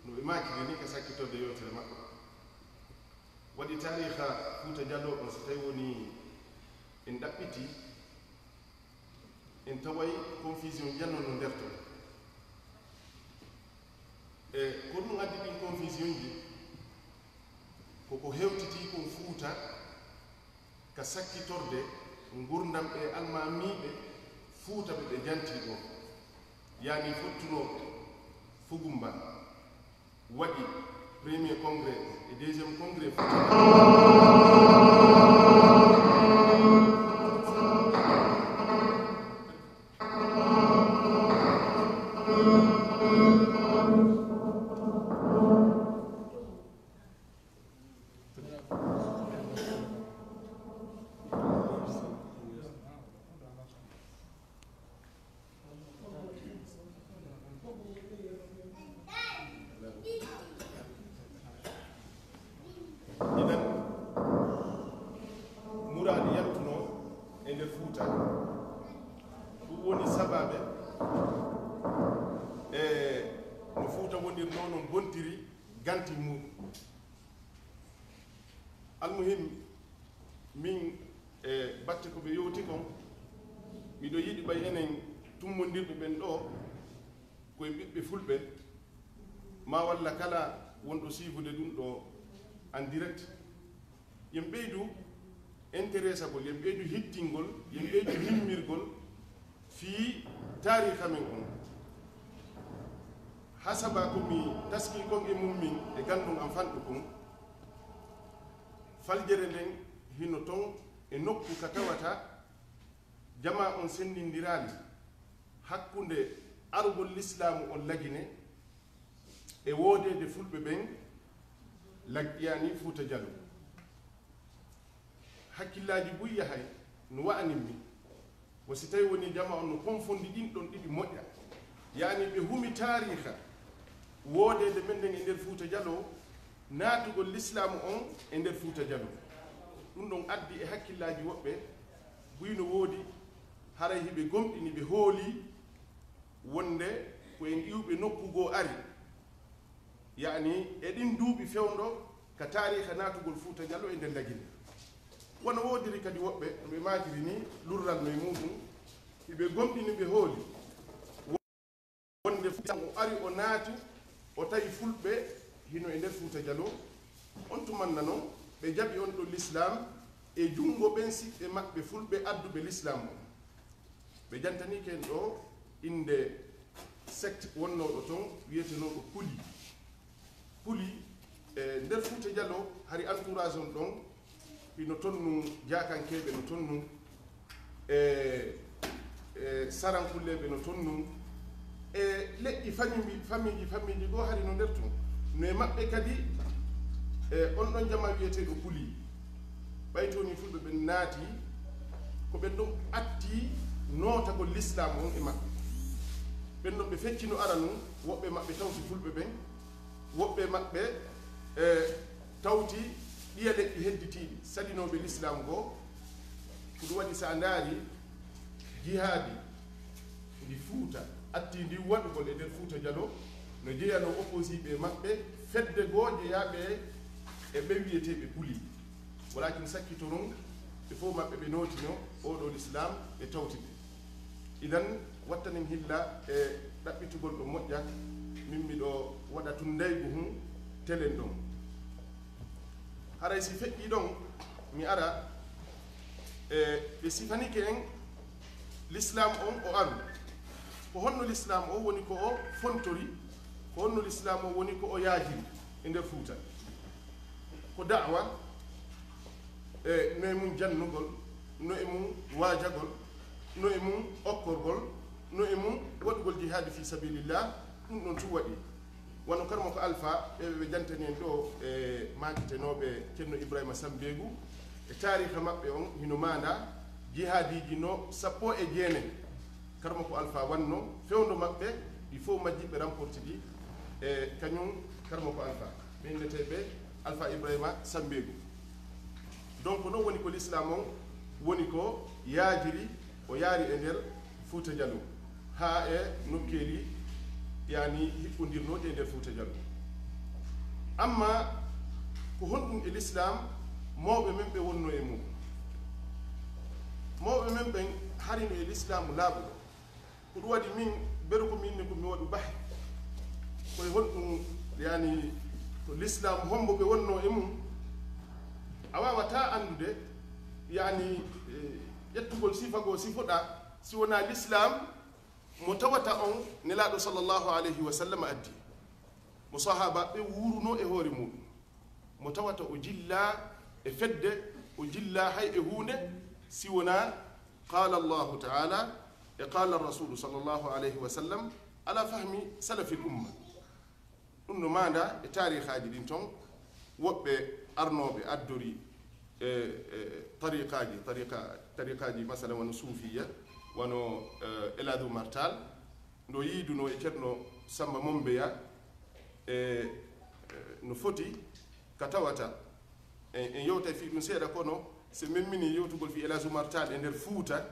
no ɓe makiri ni ka sakkitorde yewtere maɓɓe waɗi tariha Fouta Diallo on so tawi woni en ɗaɓɓiti en taway confusion janno no nder ton e ko ɗum addi ɗin confusion ji koko hewtiti kon Fouta ka sakkitorde gurdam e almamiɓe Fouta ɓe ɓe janti ɗo yani fottunoɓe Fugumba waɗi premier congrès et deuxième congrès ganti mu almuhim min batte ko ɓe yewti kon miɗo yiɗi ɓay enen tummodirɓe ɓen ɗo koye ɓiɓɓe fulɓe ma walla kala wonɗo sifude ɗum ɗo en direct yen ɓeydu intéressagol yen ɓeydu hittingol yen ɓeydu himmirgol fii tariha men on hasaba ko mi taski kon e mum min e gandum am fanɗu kon faljere nden hino ton e nokku ka tawata jama on sendindirali hakkunde arugol l'islamu on lagine e woodede fulɓe ɓen yani Fouta Diallo hakkillaji buyya hay no wa'aninmi wasi tawi woni jama on no konfondi ɗin ɗon ɗiɗi moƴƴa yani ɓe humi tariha woodede men nden e nder Fouta Diallo naatugol l'islamu on e nder Fouta Diallo ɗum ɗon addi e hakkillaji woɓɓe buyno woodi haray hiɓe gomɗini ɓe hooli wonde ko en iwɓe nokkugo ari yani e ɗin duuɓi fewndo ka tariha naatugol Fouta Diallo e nder lagine wono woodiri kadi woɓɓe no ɓe maakiri ni lurral no e muɗum hiɓe gomɗini ɓe hooli wonde o ari o naati o tawi fulɓe hino e nder Fouta Diallo on tumanna noon ɓe jaɓi on ɗo l'islam e jungo ɓen siɓɓe maɓɓe fulɓe adduɓe l'islam o ɓe jantani ken ɗo inde secte wonnoɗo toon wiyetenoɗo puli e nder Fouta Diallo hari entourage on ɗon ino tonnu jakankeɓe no tonnu sarankulleɓe no tonnu e leƴƴi famille goo hari no nder toon no e maɓɓe kadi on ɗon jama wiyeteɗo puli ɓaytoni fulɓe ɓe naati ko ɓen ɗon atti nootagol l'islam on e maɓɓe ɓen ɗon ɓe feccino ara nun woɓɓe maɓɓe tawti fulɓe ɓen woɓɓe maɓɓe tawti ɗiya leƴƴi hedditiɗi salinoɓe l'islam goo ko ɗum waɗi sa ndaari jihadi ndi Fouta atti ndi waɗugol e nder Fouta Diallo no jeyano opposiɓe maɓɓe fedde goo jeyaɓe e ɓe wiyeteɓe puli walakin sakkito noon ɓe fof maɓɓe ɓe nootino oɗo l'islam ɓe tawti ɓe idan wattanen hilla e ɗaɓɓitugol ɗo moƴƴa min miɗo waɗa tundaygu hum telen ɗon haray si feƴƴi ɗon mi ara ɓe sifanike en l'islam on o aru ko honno l'islam o woni ko o fontori ko honno l'islam o woni ko o yaajiri e nder Fouta ko da'wa no e mum jannugol no e mum waajagol no e mum okkorgol no e mum waɗugol jihadi fi sabilillah ɗum ɗon tu waɗi wano karmo ko alpha ɓe jantani en ɗo e makitenoɓe ceerno Ibrahima Sambegu e tariha maɓɓe on hino manda jihadiji no 19 karmo ko alpha wanno fewndo maɓɓe ɗi fof majjiɓe remporti ɗi e kañum karmo ko alpha ɓe inneteɓe alpha Ibrahima Sambegu donc noon woni ko l'islam on woni ko yaajiri o yaari e nder Fouta Diallo ha e nokkeeli yani hiɓɓodirnoɗi e nder Fouta Diallo amma ko honɗum e l'islam mawɓe men ɓe wonno e mum mawɓe men ɓen harino e l'islam laaɓuɗo ko ɗum waɗi min beru ko minne komi waɗu bahe koye honɗum yani to l'islam hombo ɓe wonno e mum a wawata andude yani ƴettugol sifa goo sifoɗa si wona l'islam mo tawata on nelaɗo sallllahu alayhi wa sallam addi mo sahaba ɓe wuruno e hoore muɗum mo tawata o jilla e fedde o jilla hay e hunde si wona qala allahu taala e qala rasulu sallllahu alayhi wa sallam ala fahmi salafi l umma ɗum no manda e tarihaji ɗin ton woɓɓe arnoɓe addori tariqaji masala wono suufiya wono Eladu Martal ndo yiiduno e ceerno Samba Mombeya no foti ka tawata en yewta fi ɗum seeɗa kono so memmini yewtugol fi Eladu Martal e nder Fouta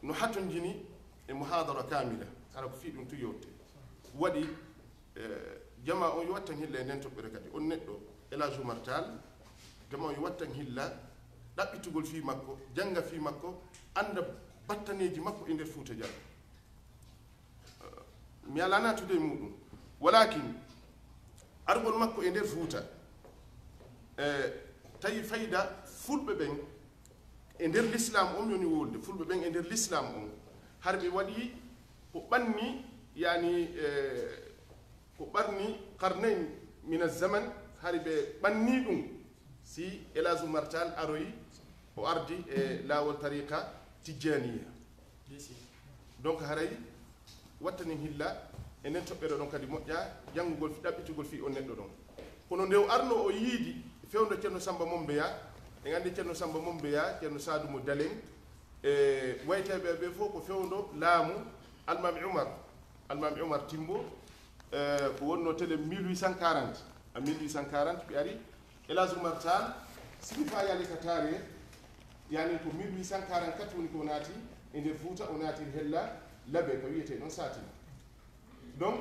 no hattonjini e muhadara kamila ara ko fi ɗum tu yewte waɗi jama on yo wattan hilla e nden toɓɓere kadi on neɗɗo Eladu Martal jama on yo wattan hilla ɗaɓɓitugol fi makko janga fi makko anda battaneji makko e nder Fouta Diallo mi ala natude e muɗum walakin argol makko e nder Fouta tawi fayda fulɓe ɓen e nder l'islam on yoni wolde fulɓe ɓen e nder l'islam on har ɓe waɗi ko ɓanni yani ko ɓarni qarnayn min zaman hari ɓe ɓanni ɗum si Eladu Martal aroyi o ardi e laawol tariqa tijjaniya donc haray wattanin hilla enen toɓɓere ɗon kadi moƴƴa janngugol ɗaɓɓitugol fi on neɗɗo ɗon kono nde o arno o yiidi fewndo ceerno Samba Mombeya en anndi ceerno Samba Mombeya ceerno Sadou mo Dalen e wayteɓe ɓe fof ko fewndo laamu almami Oumar Timbo ko wonno télé 1840 a 1840 ɓe ari Eladu Martal sigi fa yaali ka taare yani ko 1844 woni ko naati e nder Fouta o naati hella labe ko wiyete ɗon satina donc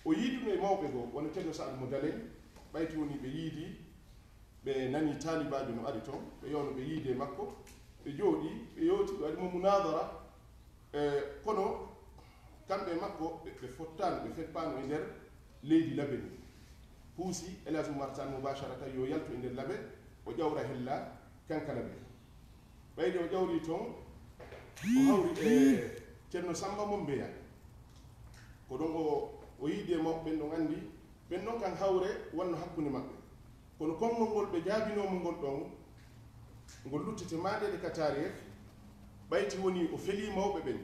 o yiiɗino e mawɓe goo wono ceerno Sadou mo Dalen ɓayti woni ɓe yiidi ɓe nani talibajo no ari toon ɓe yewno ɓe yiide makko ɓe jooɗi ɓe yewti ɓe waɗimo munadara kono kamɓe makko ɓe fottano ɓe feppano e nder leydi labe ni huusi Eladu Martal mubacharata yo yaltu e nder labe o ƴawra hella kankana ɓe ɓayde o ƴawri toon o hawri e ceerno Samba mo mbeya ko ɗon o yiide mawɓe ɓen ɗon anndi ɓen ɗon kan hawre wonno hakkunde maɓɓe kono konngol ngol ɓe jaabinomo ngol ɗon ngol luttete maɗede ka tarih ɓayti woni o feli mawɓe ɓen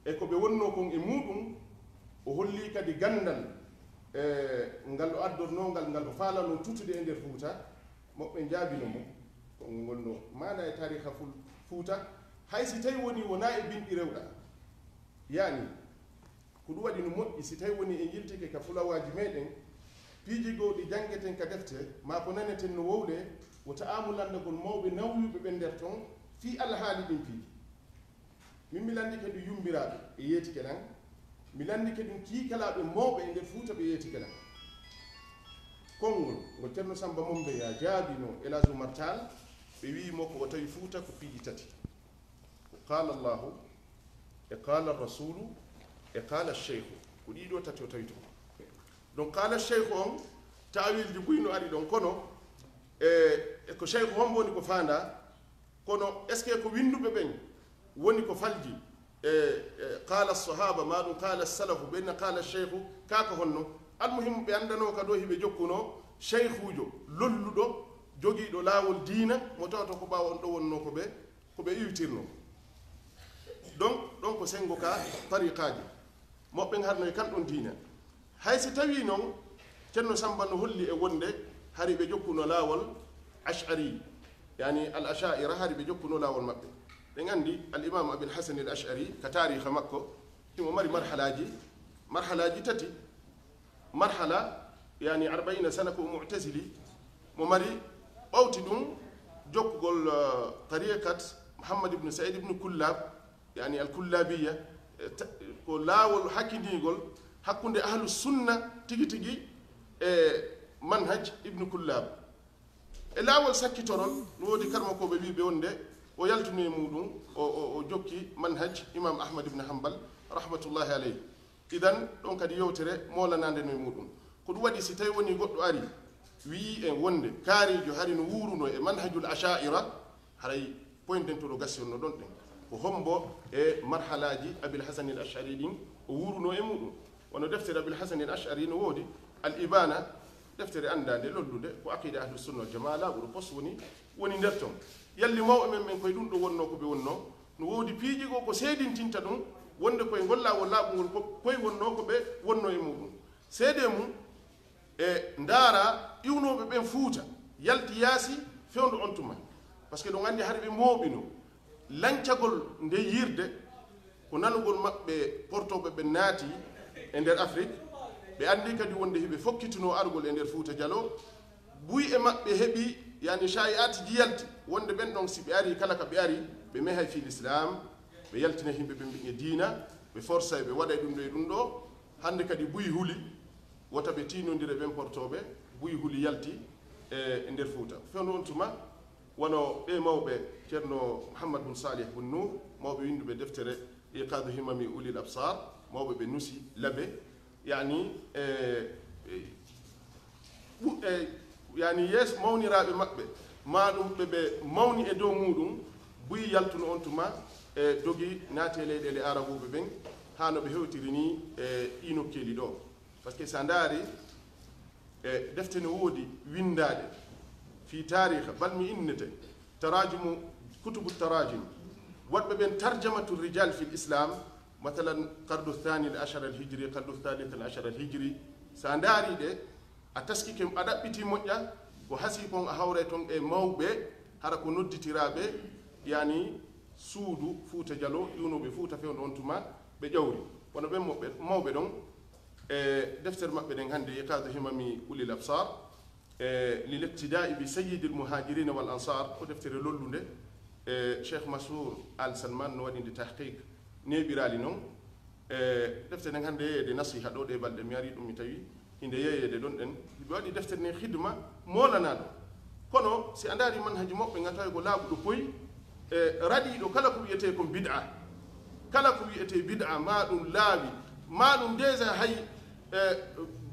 e ko ɓe wonno kon e muɗum o holli kadi gandal ngal o addornongal ngal o faalano tutude e nder Fuuta moɓɓe jaabino mo ko gonno maana e tariha Fuuta hay si tawi woni wona e binɗi rewɗa yani ko ɗum waɗi no moƴƴi si tawi woni e yiltike ka fulawaji meɗen piiji goo ɗi janggeten ka defte ma ko naneten no wowle wota amulandagol mawɓe nawyuɓe ɓe nder toon fi alhaali ɗin piiji min mi landi ke ɗum yumbiraɓe e yeetike ɗan mi landi ke ɗum kiikalaɓe mawɓe e nder Fuuta ɓe yeetike ɗan konngol ngo ceerno Samba Mombeya jaabino Elhadji Oumar Tall ɓe wiimo ko o tawi Fuuta ko piiji tati qala Allahu e qala rasulu e qala cheikhu ko ɗiɗo tati o tawi to donc qala cheikhu on taawilji buyno ari ɗon kono e ko cheikhu hombo woni ko faanda kono est ce que ko winduɓe ɓen woni ko falji qala sahaba ma ɗum qala salafu ɓenna qala cheikhu kaka honno almuhimu ɓe andano ka ɗo hiɓe jokkuno cheikhujo lolluɗo jogiiɗo laawol diina mo tawata ko ɓaawa on ɗo wonno ko ɓe iwtirno donc ɗon ko sengo ka tariqaji moɓɓen harno e kanɗon diina hay si tawi noon ceerno Samba no holli e wonde hari ɓe jokkuno laawol ash'ari yani al asha'ira hari ɓe jokkuno laawol maɓɓe ɓen anndi al imam abil hasan al ash'ari ka tariha makko imo mari marhalaji tati marhala yani 40 sana ko mu'tazili mo mari ɓawti ɗum jokkugol tariqat Muhammad ibn Said ibn Kullab yani al kullabiya ko laawol hakkindigol hakkunde ahlu sunna tigi tigi e manhaj ibn Kullab e laawol sakkitorol no woodi karmakoɓe wiɓe wonde o yaltuni muɗum o jokki manhaj imam Ahmad ibn Hanbal rahmatullahi alayhi idan ɗon kadi yewtere molanande no e muɗum ko ɗum waɗi si tawi woni goɗɗo ari wii en wonde kaarijo hari no wuruno e manhajul asha'ira haray pointentoɗo gassionno ɗon ɗen ko hombo e marhalaji abil hasan al ash'ari ɗin o wuruno e muɗum wono deftere abil hasan al ash'ari no woodi al ibana deftere andade lollude ko aqida ahlu sunna wal jamaa laaɓuɗo pos woni nder ton yalli mawɓe men ɓen koye ɗum ɗo wonno ko ɓe wonno no woodi piiji go ko seedintinta ɗum wonde koye gollawol laaɓugol koye wonno ko ɓe wonno e muɗum seede mum e ndaara iwnoɓe ɓen Fuuta yalti yaasi fewndo on tuma par ce que ɗon anndi hade ɓe mooɓino lancagol nde yirde ko nanugol maɓɓe portoɓe ɓe naati e nder Afrique ɓe anndi kadi wonde heɓe fokkitino argol e nder Fuuta Jallo buy e maɓɓe heɓi yani shayi'at ji yalti wonde ɓen ɗon si ɓe ari kala ka ɓe ari ɓe mehay fi l'islam ɓe yaltina yimɓe ɓe mbiƴe diina ɓe forsa ɓe waɗa ɗum ɗo e ɗum ɗo hannde kadi buy huli wota ɓe tinodire ɓen portoɓe buy huli yalti e nder Fuuta fewndo on tuma wono ɓe mawɓe ceerno Mouhammad bun Salih bun Nour mawɓe winduɓe deftere iqadu himami ulil absar mawɓe ɓe nusi labe yani yani yes mawniraɓe maɓɓe ma ɗum ɓe mawni e dow muɗum buy yaltuno on tuma e dogi naate leyɗele arabuɓe ɓen ha no ɓe hewtiri ni e inokkeli ɗo par ce que sa ndaari e defte no woodi windade fi tariha bal mi innete tarajumu kutubu tarajim waɗɓe ɓen tarjamatu rijal fi l'islam mathalan qardu thani l ashara al hijri qardu thalith al ashara al hijri sa ndaari ɗe a taskike a ɗaɓɓiti moƴƴa ko hasi kon a hawre ton e mawɓe hara ko nodditiraɓe yani suudu Fuuta Jallo iwnoɓe Fuuta fewndo on tuma ɓe ƴawri wono ɓen mawɓe ɗon e deftere maɓɓe ɗen hannde iqadu himami ulil absar lil iqtidai bi sayyidi l muhajirina wal ansar ko deftere lollunde e cheikh Massour al Salman no waɗinde tahqiq neɓirali noon e deftere nden hannde yeyede nasiha ɗo ɗe balɗe mi ari ɗum mi tawi inde yeyede ɗon ɗen ɓe waɗi deftere nden hidma molanaɗo kono si a ndaari manhaji moɓɓe ngatawi ko laaɓuɗo poyi e raɗiɗo kala ko wiyete ko bid'a kala ko wiyete bid'a ma ɗum laaɓi ma ɗum déjà hay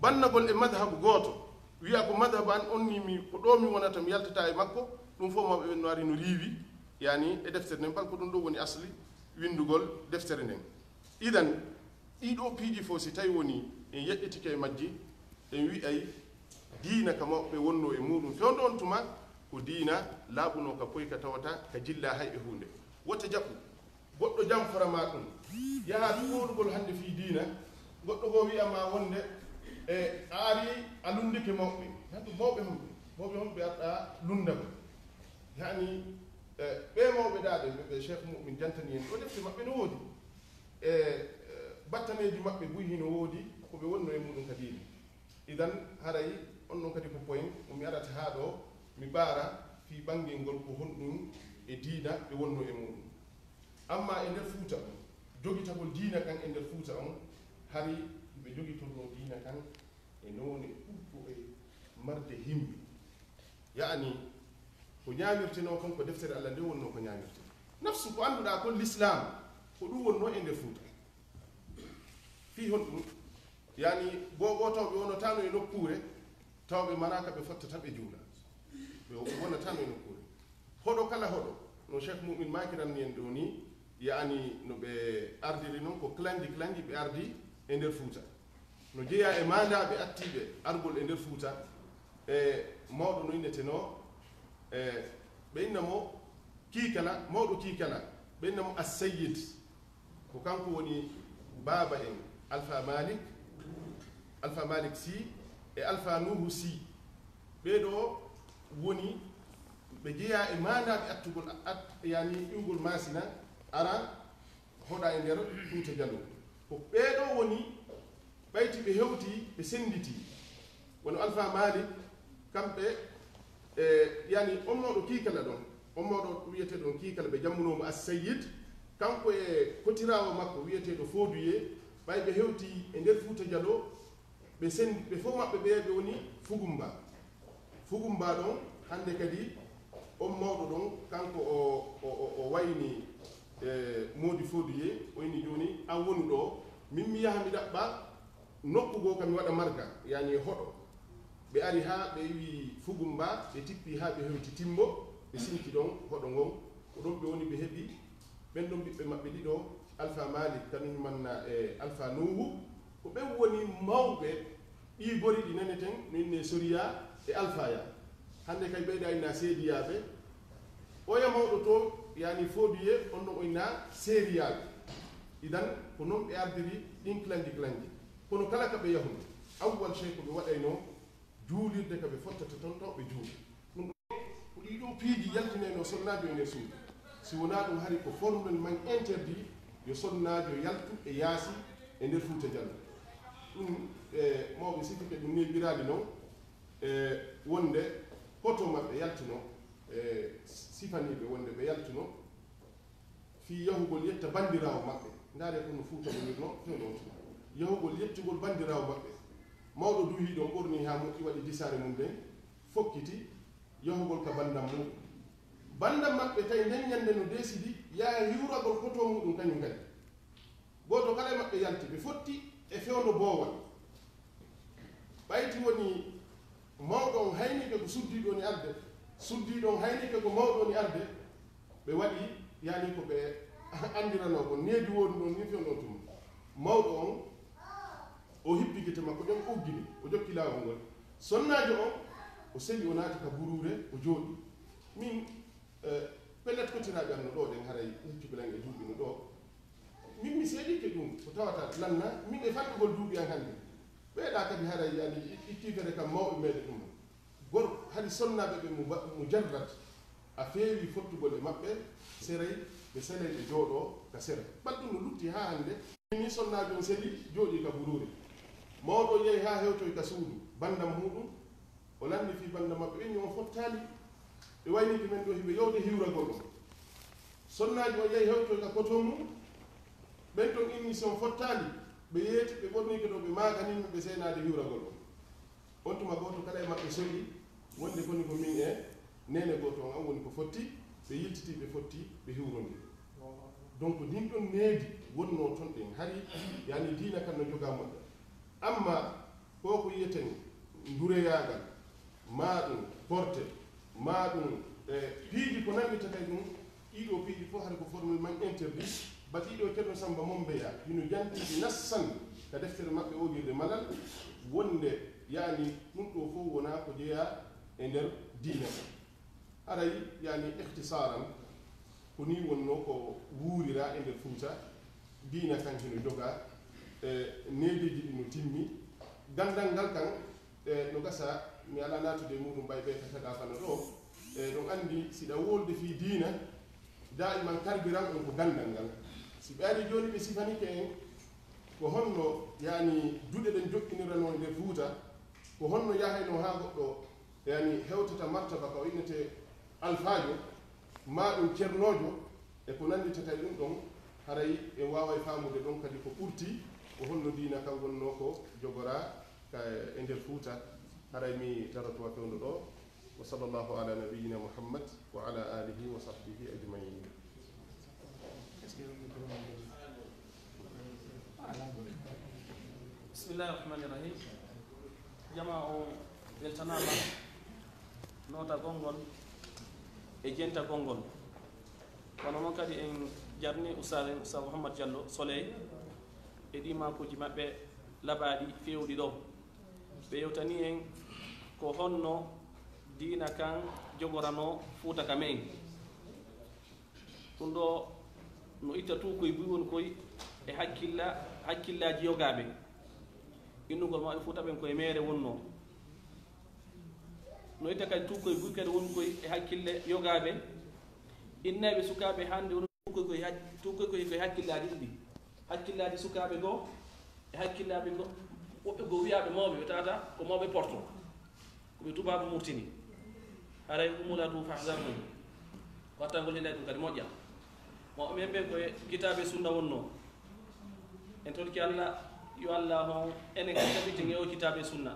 bannagol e madhabu gooto wiya ko madhab an on ni mi ko ɗo mi wonata mi yaltata e makko ɗum fof mawɓe ɓen no ari no riiwi yani e deftere nden par ko ɗum ɗo woni asli windugol deftere nden idan ɗiɗo piiji fof si tawi woni en yeƴƴitike e majji en wi'ay diina ka mawɓe wonno e muɗum fewndo on tuma ko diina laaɓuno ka poy ka tawata ka jilla hay e hunde wotta jaɓɓu goɗɗo jam farama ɗum yaha ɗuɗugol hannde fi diina goɗɗo go wiyama wonde e a ari a lundike mawɓe hanɗum mawɓe honɓe arɗa lundama yani ɓe mawɓe ɗaɗe ɓe cheikh mumin jantani en ɗo defte maɓɓe no woodi e battaneji maɓɓe buyi no woodi koɓe wonno e muɗum kadi idan haray on ɗon kadi ko point omi arata haa ɗo mi ɓaara fi ɓangel ngol ko honɗum e diina ɓe wonno e muɗum amma e nder fuuta on jogitagol diina kan e nder fuuta on hari ɓe jogitorno diina kan e nowone ɓurɗo e marde himɓe yani ko ñaamirteno kon ko deftere allah nde wonno ko ñaamirte nafsu ko annduɗa ko l'islam ko ɗum wonno e nder fuuta fi hon ɗum yani gogo tawɓe wonotano e nokkure tawɓe manaka ɓe fottata ɓe juula ɓe wonatano e nokkure hoɗo kala hoɗo no cheikh mumin makiranni en ɗo ni yani no ɓe ardiri noon ko clanji ɓe ardi e nder fuuta no jeeya e mandaɓe attiɓe argol e nder fuuta e mawɗo no inneteno ɓe innamo kiikala mawɗo kiikala ɓe innamo assayid ko kanko woni baaba en alpha malik si e alpha nuhu si ɓeɗo woni ɓe jeeya e mandaɓe attugol yani ƴiwgol masina ara hoɗa e nder fuuta jallo ko ɓeɗo woni ɓayti ɓe hewti ɓe senditi wono alpha malik kamɓe yani on mawɗo kiikala ɗon on mawɗo wiyeteɗon kiikala ɓe jammunomo assayid kanko e kotirawo makko wiyeteɗo fooduye ɓay ɓe hewti e nder fuuta jallo ɓe sendi ɓe fof maɓɓe ɓe woni fugumba ɗon hande kadi on mawɗo ɗon kanko o wayni modi fooduye o inni joni an woni ɗo min mi yaha mi ɗaɓɓa nokku goo kam mi waɗa marga yani hoɗo ɓe ari ha ɓe wi fugumba ɓe tippi ha ɓe hewti timmo ɓe sinki ɗon hoɗo ngon ko ɗon ɓe woni ɓe heeɓi ɓen ɗon ɓiɓɓe maɓɓe ɗiɗo alpha malik kañum manna e alpha nuhu ko ɓen woni mawɓe ɗi gori ɗi naneten no inne soriya e alpha ya hande kay ɓeyɗa inna seediyaɓe oya mawɗo to yani fooduye on ɗon o inna seriyaɓe idan ko noon ɓe ardiri ɗin clanji kono kala ka ɓe yahude awwal chey ko ɓe waɗayno juulirde ka ɓe fottata toon taw ɓe juuli ɗum ko ɗiɗo piiji yaltineno sonnajo e nder suudu si wona ɗum hari ko formel man interdit yo sonnajo yaltu e yaasi e nder fuuta jallo ɗum mawɓe sifike ɗum neɓirade noon wonde hoto maɓɓe yaltino sifaniɓe wonde ɓe yaltino fi yahugol yetta bandirawo maɓɓe ndaare kono fuuta wonirno fewɗon tuma yahugol yettugol bandirawo maɓɓe mawɗo duhi ɗon ɓorni ha moƴƴi waɗi disare mum nden fokkiti yahugol ka bandam muɗum bandam maɓɓe tawi nden ñande no desidi yaha hiwragol koto muɗum kañum kadi goto kala maɓɓe yalti ɓe fotti e fewndo boowal ɓayti woni mawɗon haynike ko suddiɗo ni arde suddiɗon haynike ko mawɗo ni arde ɓe waɗi yani ko ɓe andirano ko needi woodi ɗon ni fewndon tuma mawɗo on o hippi gite makko ɗen uggini o jokki laawol ngol sonnajo on o seli o naati ka burure o jooɗi min pellet kotiraɓe anno ɗo ɗen haray heccuɓelan e duuɓi no ɗo min mi seeɗike ɗum ko tawata lanna min e fanɗugol duuɓi an hannde ɓeeɗa kadi haray yani ittifere kam mawɓe meɗe ɗum gor hadi sonnaɓe ɓe mo jarrat a feewi fottugol e maɓɓe seray ɓe seley ɓe jooɗo ka sere ɓaɗɗum no lutti ha hannde ni sonnajo on seli jooɗi ka burure mawɗo yehi ha hewtoy ka suudu bandam muɗum o landi fi bandam maɓɓe ɓenni on fottali ɓe wayniki men ɗo hiɓe yewde hiwragol ɗum sonnaji o yehi hewtoy ka koto mum ɓen ton inni si on fottali ɓe yeeti ɓe ɓorniki ɗo ɓe maganimɓe ɓe seynade hiwragol ɗum on tuma goto kala e maɓɓe soyi wonde koni ko min e nene goto on an woni ko fotti ɓe yiltiti ɓe fotti ɓe hiwrondi donc ɗin ɗon needi wonno toon ɗen hari yani diina kan no joga moƴƴa amma koko yiyeten ndureyagal ma ɗum porte ma ɗum piiji ko nandita kay ɗum ɗiɗo piiji fof hade ko formule man interdit batiɗo ceerno Samba Mombeya hino jantiɗi nassan ka deftere maɓɓe ogirde malal wonde yani ɗum ɗo fof wona ko jeeya e nder diina aray yani ihtisaran ko ni wonno ko wuurira e nder Fuuta diina kan hino joga neediji ɗi no timmi gandal ngal kan no gasa mi ala natude muɗum ɓay ɓe tataɗa fana ɗo ɗon andi siɗa wolde fi diina daiman karbiran on ko gandal ngal si ɓe ari joni ɓe sifanike en ko honno yani duɗe ɗen joƴƴinirano e nder Fuuta ko honno yahayno ha goɗɗo yani hewtata martaba ko innete alfajo ma ɗum ceernojo e ko nanditata ɗum ɗon haray e wawa famude ɗon kadi ko ɓurti ko honno diina kan wonno ko jogora ka e nder Fuuta haray mi tarotowa fewndo ɗo wa sallallahu ala nabiyina Muhammad wa ala alihi wa sahbihi ajmain. bismillahi rahmani rahim. Jama o weltanama nota gongol e jenta gongol kono noon kadi en jarni Oustaz Mouhammad Diallo Soleil e ɗi makuji maɓɓe laɓaɗi fewɗi ɗo ɓe yewtani en ko honno diina kan jogorano Fuuta ka men ɗum ɗo no itta tukoye buy woni koye e hakkillaji yogaɓe innugol maɓe Fuuta ɓen koye mere wonno no itta kadi tukoye buy kadi woni koye e hakkille yogaɓe innaɓe sukaɓe hande woni tukoye koye hakkillaji ɗiɗi hakkillaji sukaɓe goo e hakkillaɓe go woɓɓe goo wiyaɓe mawɓe ɓe tata ko mawɓe porto koɓe tubaɓe murtini haray umulatu fahzarhum wattangol hiɗay ɗum kadi moƴƴa mawɓe men ɓen koye kitabe sunna wonno en tolki Allah yo Allah on enen kadi tabiti e o kitabe sunna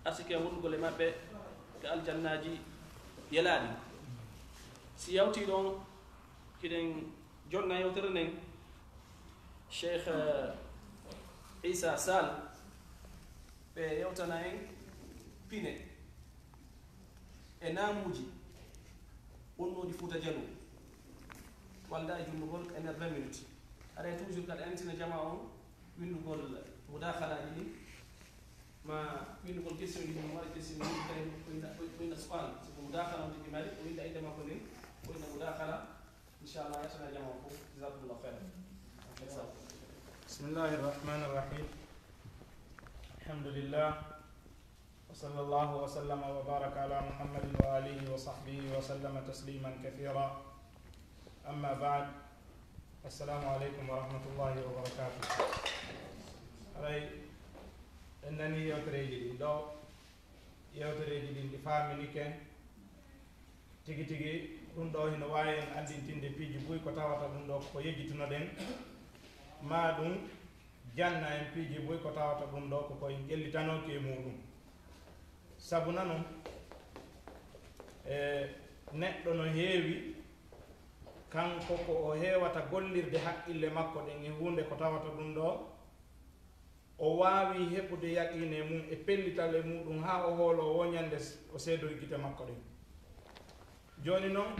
asike wonɗugol e maɓɓe ko aljannaji yelaɗi si yawti ɗon kiɗen jonna yewtere nden Cheikh Issa Sall ɓe yewtana en pine e namuji wonnoɗi Fuuta Jallo walda e junnugol e nder 20 minutes aɗa toujours kadi antina jama on windugol mudakhalaji ɗi ma windugol question ji mum waɗa question ji kay koyna sual siko mudakhala on tigi mari o winda inde makko nden koyna mudakhala inchallah yetana jama o fof jasakumullah khairan. بسم الله الرحمن الرحيم الحمد لله وصلى الله وسلم وبارك على محمد وآله وصحبه وسلم تسليما كثيرا أما بعد السلام عليكم ورحمة الله وبركاته. أي أنني يوتريجي دو يوتريجي دي فامي كن تيجي تيجي ɗum ɗo hino wawi en andintinde piiji buy ko tawata ɗum ɗo ko yejjituno ɗen ma ɗum janna en piiji boy ko tawata ɗum ɗo ko koye ƴellitanoke e muɗum sabu nano neɗɗo no heewi kanko ko o heewata gollirde haqqille makko ɗen e hunde ko tawata ɗum ɗo o waawi heɓude yaqine mum e pellital e muɗum ha o hoolo o woñande o seedoy gite makko ɗen joni noon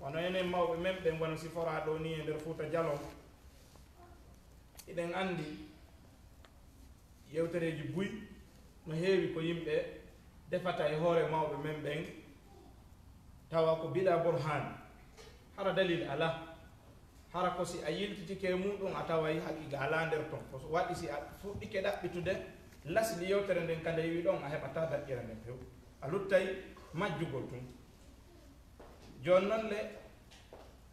wono enen mawɓe men ɓen wona sifora ɗo ni e nder Fuuta Jallo eɗen andi yewtereji buy no heewi ko yimɓe defata e hoore mawɓe men ɓen tawa ko bila burhan hara dalil ala hara ko si a yiltitike muɗum a taway haqiqa ala nder ton ko waɗi si a fuɗɗike ɗaɓɓitude lasli yewtere nden ka ndewi ɗon a heɓata daƴƴira nden few a luttay majjugol tun joni noon le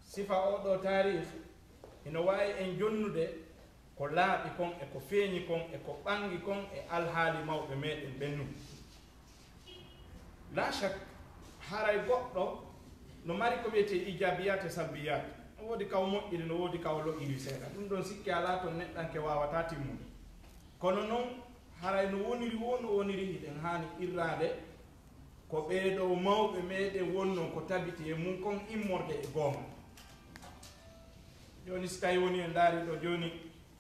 sifa oɗo tarih ino wawi en jonnude ko laaɓi kon e ko feeñi kon e ko ɓangi kon e alhaali mawɓe meɗen ɓennu la chak haray goɗɗo no mari ko wiyete ijabiyat e salbiyat no woodi kaw moƴƴiri no woodi kaw loƴƴiri seeɗa ɗum ɗon sikki ala to neɗɗanke wawata timmude kono noon haray no woniri hiɗen hani irrade ko ɓeeɗo mawɓe meɗen wonno ko tabiti e mum kon immorde e goonga joni so tawi woni en daari ɗo joni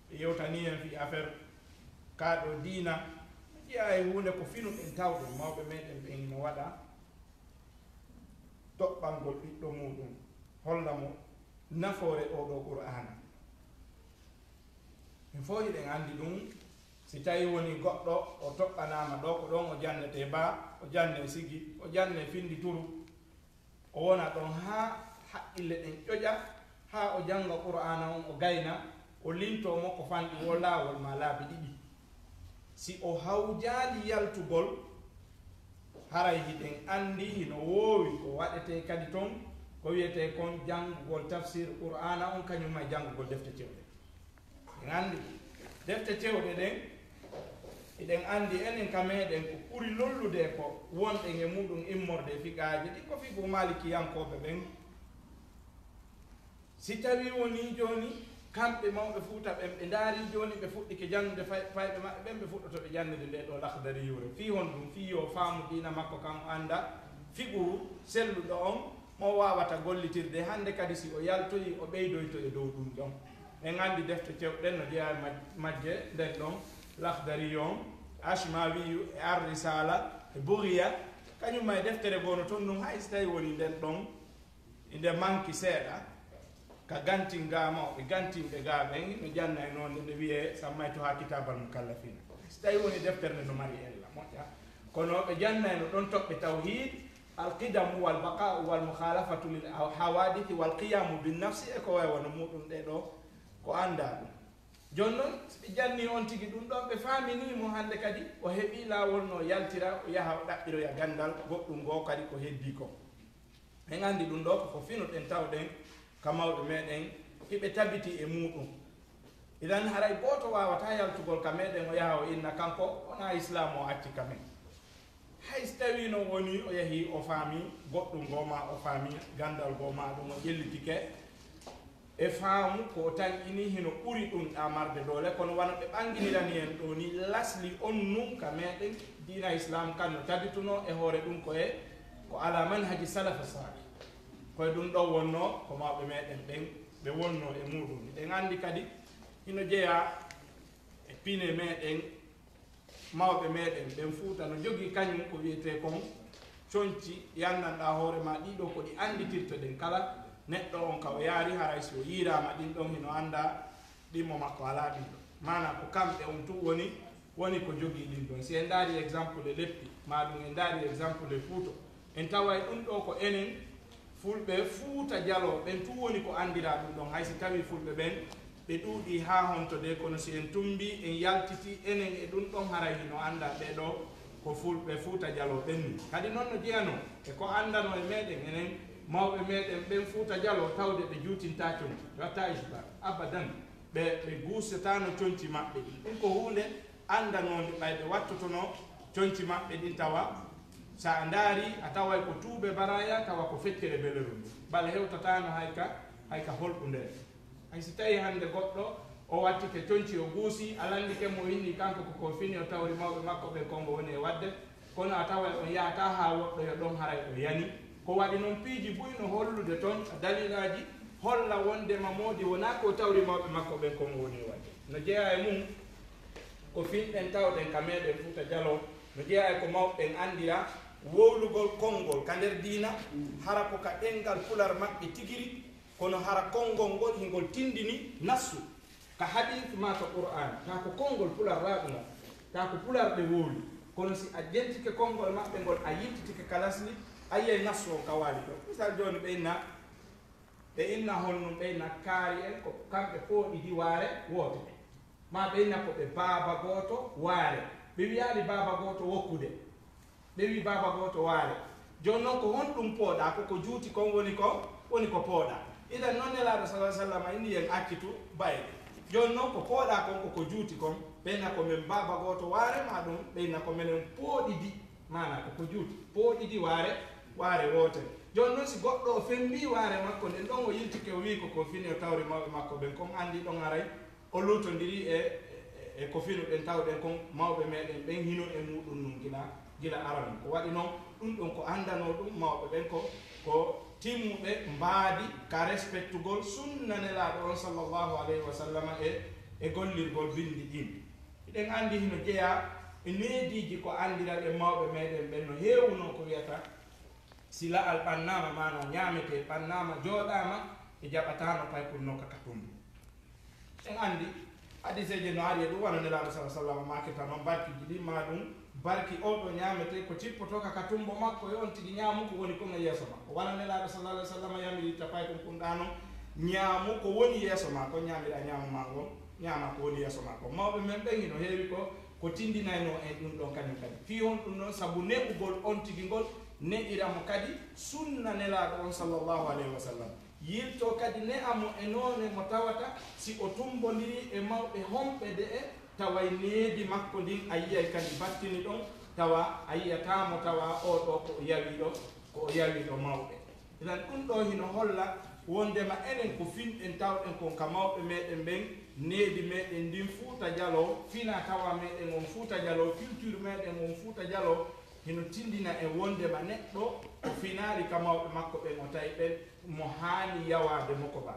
ɓe yewtani en fi affaire kaɗo diina ƴeewa e hunde ko finuɗen tawɗen mawɓe meɗen ɓe no waɗa toɓɓangol ɓiɗɗo muɗum holla mo nafoore oɗo qur'ana min fof hiɗen andi ɗum si tawi woni goɗɗo o toɓɓanama ɗo ko ɗon o jannete ba o janne sigi o janne findi turu o wona ɗon ha haqqille ɗen ƴoƴa ha o janga qur'ana on o gayna o linto mo ko fanɗi wo laawol ma laabi ɗiɗi si o hawjaali yaltugol haray hiɗen andi hino woowi ko waɗete kadi toon ko wiyete kon janngugol tafsir qur'ana on kañum e janngugol defte cewɗe en andi defte cewɗe ɗen eɗen andi enen ka meɗen ko ɓuri lollude ko wonɗen e muɗum immorde fiqaaji ɗi ko figu malikiyankoɓe ɓen si tawi woni joni kamɓe mawɓe fuuta ɓen ɓe ndaari joni ɓe fuɗɗike jannude fayɓe maɓɓe ɓen ɓe fuɗɗoto ɓe jannude nde ɗo lahdari yure fi hon ɗum fi yo faamu dina makko kan anda figu selluɗo on mo wawata gollitirde hande kadi si o yaltoyi o ɓeydoyto e dow ɗum ɗon en andi defte cewɗen no jeeya majje nden ɗon lahdari on ashmawiyu e arrisala e bouriya kañum e deftere gono toon ɗum hay so tawi woni nden ɗon inde manki seeɗa ka gantingama ɓe gantimɓe ga ɓen no janna e noon nde wiye sammay to ha kitabal mukallafina so tawi woni deftere nde no mari ella moƴƴa kono ɓe janna e no ɗon toɓɓe tawhid alqidamu walbaqa'u walmukhalafatu lil hawadithi walqiyamu binnafsi e ko way wono muɗum ɗe ɗo ko anda ɗum joni noon ɓe janni on tigi ɗum ɗon ɓe faminimo hande kadi o heeɓi lawol no yaltira o yaha o ɗaɓɓiroya gandal goɗɗum ngo kadi ko heddi ko en andi ɗum ɗo koko finuɗen tawɗen ka mawɓe meɗen hiɓe tabiti e muɗum idan haray goto wawata yaltugol ka meɗen o yaha o inna kanko wona islam o acci kamen hay so tawi no woni o yeehi o faami goɗɗum ngo ma o faami gandal ngo ma ɗum o ƴellitike e faamu ko tanƴini hino ɓuri ɗum ɗamarde doole kono wano ɓe ɓanginirani en ɗo ni lasli on num ka meɗen dina islam kan no tabituno e hoore ɗum koye ko ala manhaji salafa sali koye ɗum ɗo wonno ko mawɓe meɗen ɓen ɓe wonno e muɗum ɗen andi kadi hino jeeya e pine meɗen mawɓe meɗen ɓen fuuta no jogii kañum ko wiyete kon coñci yandanɗa hoore ma ɗiɗo ko ɗi anditirta ɗen kala neɗɗo on ka o yaari haray so yiirama ɗin ɗon hino anda ɗimmo makko ala ɗiɗo mana ko kamɓe on tun woni ko jogii ɗin ɗon si en daari exemple e leppi ma ɗum en daari exemple e fuuto en taway ɗum ɗo ko enen fulɓe fuuta jalo ɓen tun woni ko andira ɗum ɗon haysi tawi fulɓe ɓen ɓe ɗuuɗi ha hontode kono si en tumbi en yaltiti enen e ɗum ɗon haray hino anda ɓeɗo ko fulɓe fuuta jalo ɓen ni kadi noon no jeyano e ko andano e meɗen enen mawɓe meɗen ɓen fuuta jalo tawde ɓe juutinta coñci watta isbar abadan ɓe guusetano coñci maɓɓe ɗin ɗum ko hunde andanode ɓayɓe wattotono coñci maɓɓe ɗin tawa sa a ndaari a taway ko tuuɓe baraya tawa ko feccere beleru ndu bala hewtatano hayka holɓu nder hay si tawi hande goɗɗo o wattike coñci o guusi alandike mo winni kanko koko fini o tawri mawɓe makko ɓe kongo woni e wadde kono a taway on yahata ha woɗɗoyo ɗon haray o yani ko waɗi noon piiji buyno hollude toon dalilaji holla wondema moodi wona ko tawri mawɓe makko ɓen kongo woni e wadde no jeeya e mum ko finɗen tawɗen ka meɗen fuuta jalo no jeeya e ko mawɓen andira wowlugol konngol ka nder diina hara ko ka ɗengal pular maɓɓe tigiri kono hara konngol ngol hingol tindini nassu ka hadith ma ka qur'an ta ko konngol pular raɓuno ta ko pular ɓe wowli kono si a jentike konngol maɓɓe ngol a yittitike kalasli a yiyay nassu o ka waali ɗo misal joni ɓe inna honnum ɓeyna kaari en ko kamɓe pooɗiɗi waare woote ɓe ma ɓeyna ko ɓe baaba gooto waare ɓe wiyaali baaba gooto wokkude ɓe wi baaba gooto waare joni noon ko honɗum pooɗa koko juuti kon woni ko pooɗa idan noon nelaaɗo sa sallam inni en accitu bayde joni noon ko pooɗa kon koko juuti kon ɓeyna ko min baaba gooto waare ma ɗum ɓeyna ko minen pooɗiɗi mana koko juuti pooɗiɗi waare wootere joni noon si goɗɗo o fembi waare makko nden ɗon o yiltike o wi koko fini o tawri mawɓe makko ɓen kon andi ɗon haray o lutodiri e ko finuɗen tawɗen kon mawɓe meɗen ɓen hino e muɗum num gila aran ko waɗi noon ɗum ɗon ko andano ɗum mawɓe ɓen ko timmuɓe mbaadi ka respectugol sunnanelaɗo on sallllahu alayhi wa sallam e gollirgol bindi ɗin eɗen andi hino jeeya e neediji ko andiraɓe mawɓe meɗen ɓen no heewuno ko wiyata sila al ɓannama mano ñamete ɓannama jooɗama e jaɓatano pay pour nokka katumbu en andi hadiseje no ari e ɗum wano nelaɗo sa sallam maketa noon barkiji ɗi ma ɗum barki oɗo ñamete ko cippoto ka katumbo makko e on tigui ñaamu ko woni kon e yeeso makko wala nelaɗo sallallah alih sallam yamiritta pay kon kumɗano ñaamu ko woni yeeso ma ko ñamira ñaamu ma ngon ñaama ko woni yeeso ma ko mawɓe men ɓen hino heewi ko tindinayno en ɗum ɗon kañum kadi fi on ɗum ɗon saabu neɓugol on tigui ngol neɗiramo kadi sunna nelaɗo on sallllahu alayhi wa sallam yirto kadi ne amo e noone mo tawata si o tumbodiri e mawɓe homɓe de e tawa needi makko ndin a yiyay kadi battini ɗon tawa a yiyatamo tawa oɗo ko o yawiɗo mawɓe inan ɗum ɗo hino holla wondema enen ko finɗen tawɗen kon ka mawɓe meɗen ɓen needi meɗen ndin Fuuta Jallo fina tawa meɗen on Fuuta Jallo culture meɗen on Fuuta Jallo hino tindina e wondema neɗɗo o finaari ka mawɓe makko ɓen o tawi ɓen mo haani yawade moko ba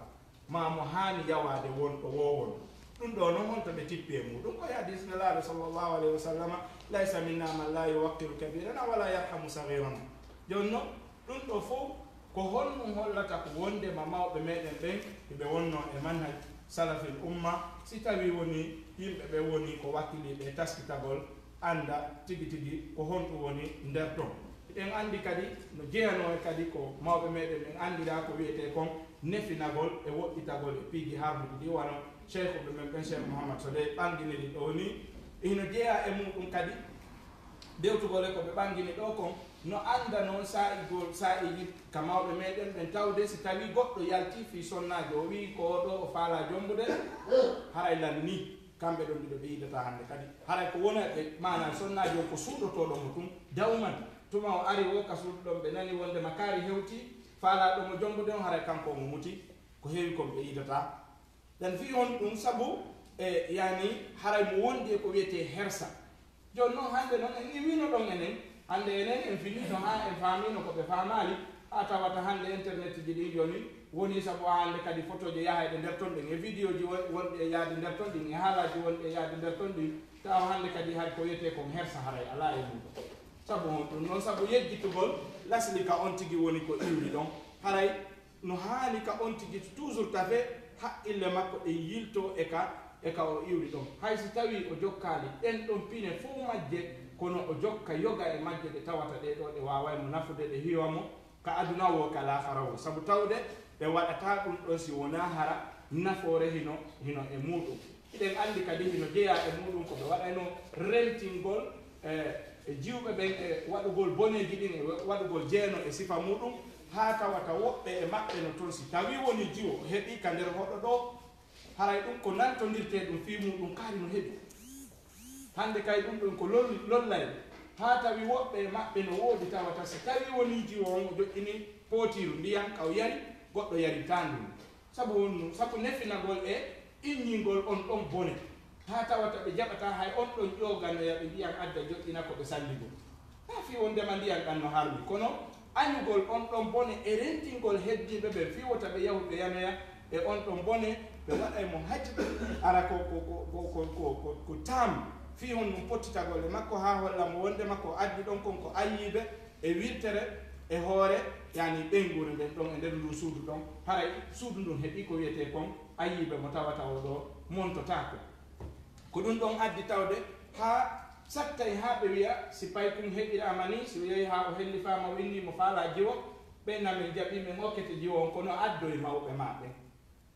ma mo haani yawade wonɗo wowon ɗum ɗo noon honto ɓe tippi e muɗum koye hadis nelaɗo sallllahu alayhi wa sallam laysa minna man la yuwakkiru kabirana wala yarhamu sagirana joni noon ɗum ɗo fof ko honɗum hollata ko wondema mawɓe meɗen ɓen eɓe wonno e manhaj salafil umma si tawi woni yimɓe ɓe woni ko wakkiliɓe taskitagol anda tigi tigi ko honɗum woni nder ton en andi kadi no jeyano e kadi ko mawɓe meɗen ɓen andira ko wiyete kon nefinagol e woɗɗitagol e piiji hardude ɗi wano cheikhuɓe men ɓen cheikh mouhammad so de ɓangguiniri ɗo ni hino jeeya e muɗum kadi dewtugol e ko ɓe ɓanguini ɗo kon no anda noon sa'iji ka mawɓe meɗen ɓen tawde si tawi goɗɗo yalti fi sonnaji o wi ko ɗo o faala jombude haray lan ni kamɓe ɗon ɗiɗo ɓe yidata hande kadi haray ko wona ɓe manan sonnaji o ko suuɗotoɗomo tum dawman tuma o ari wo ka suuɗoɗon ɓe nani wonde makari hewti faalaɗomo jombude on haray kanko mo muti ko heewi kon ɓe yidata dan fi on ɗum saabu e yani haray mo wondi e ko wiyete hersa joni noon hande noon en iwino ɗon enen hande enen en fini to ha en faamino ko ɓe faamali ha tawata hande internet ji ɗi joni woni saabu hande kadi photo je yahayɗe nder ton ɗin e vidéo ji wonɗi e yaade nder ton ɗin e haalaji wonɗi e yaade nder ton ɗin tawa hande kadi hay ko wiyete kon hersa haray ala e muɗum saabu on ɗum noon saabu yejjitugol lasli ka on tigui woni ko iwri ɗon haray no haali ka on tigui toujours tafe haqqille makko ɗe yilto e ka o iwri ɗon hay so tawi o jokkali ɗen ɗon pine fof majje kono o jokka yoga e majje ɗe tawata ɗe ɗo ɗe wawaymo nafude ɗe hiwamo ka aduna wo ka lafara o saabu tawde ɓe waɗata ɗum ɗon si wona hara nafoore hino e muɗum iɗen andi kadi hino jeeya e muɗum ko ɓe waɗayno rentingol e jiwɓe ɓen e waɗugol boneji ɗin e waɗugol jeeno e sifa muɗum ha tawata woɓɓe e maɓɓe no toon si tawi woni jiwo heeɓi ka nder hoɗo ɗo haray ɗum ko nantodirte ɗum fi muɗum kaari no heeɓi hande kay ɗum ɗon ko lollay ha tawi woɓɓe e maɓɓe no woodi tawata si tawi woni jiwo on o joƴƴini pootiru ndiyam kaw yari goɗɗo yari tandum sabu nefinagol e inningol on ɗon bone ha tawata ɓe jaɓata hay on ɗon ƴoganoya ɓe ndiyam adda joƴƴina ko ɓe salligol ha fi wondema ndiyam ɗan no harmi kono añugol on ɗon bone e rentingol heddiɓe ɓe fi wota ɓe yahuɓe yanoya e on ɗon bone ɓe waɗay mo haji ara ko tam fi hon ɗum pottitagol e makko ha holla mo wonde makko addi ɗon kon ko ayiɓe e wirtere e hoore yani ɓeygure nden ɗon e nder ndu suudu ɗon haray suudu ndun heeɓi ko wiyete kon ayiɓe mo tawata o ɗo montotako ko ɗum ɗon addi tawde ha sattay ha ɓe wiya si pay kum heɓirama ni si yeehi ha o hellifama winni mo faala jiwo ɓe namin jaɓi min hokkete jiwo on kono addoye mawɓe maɓe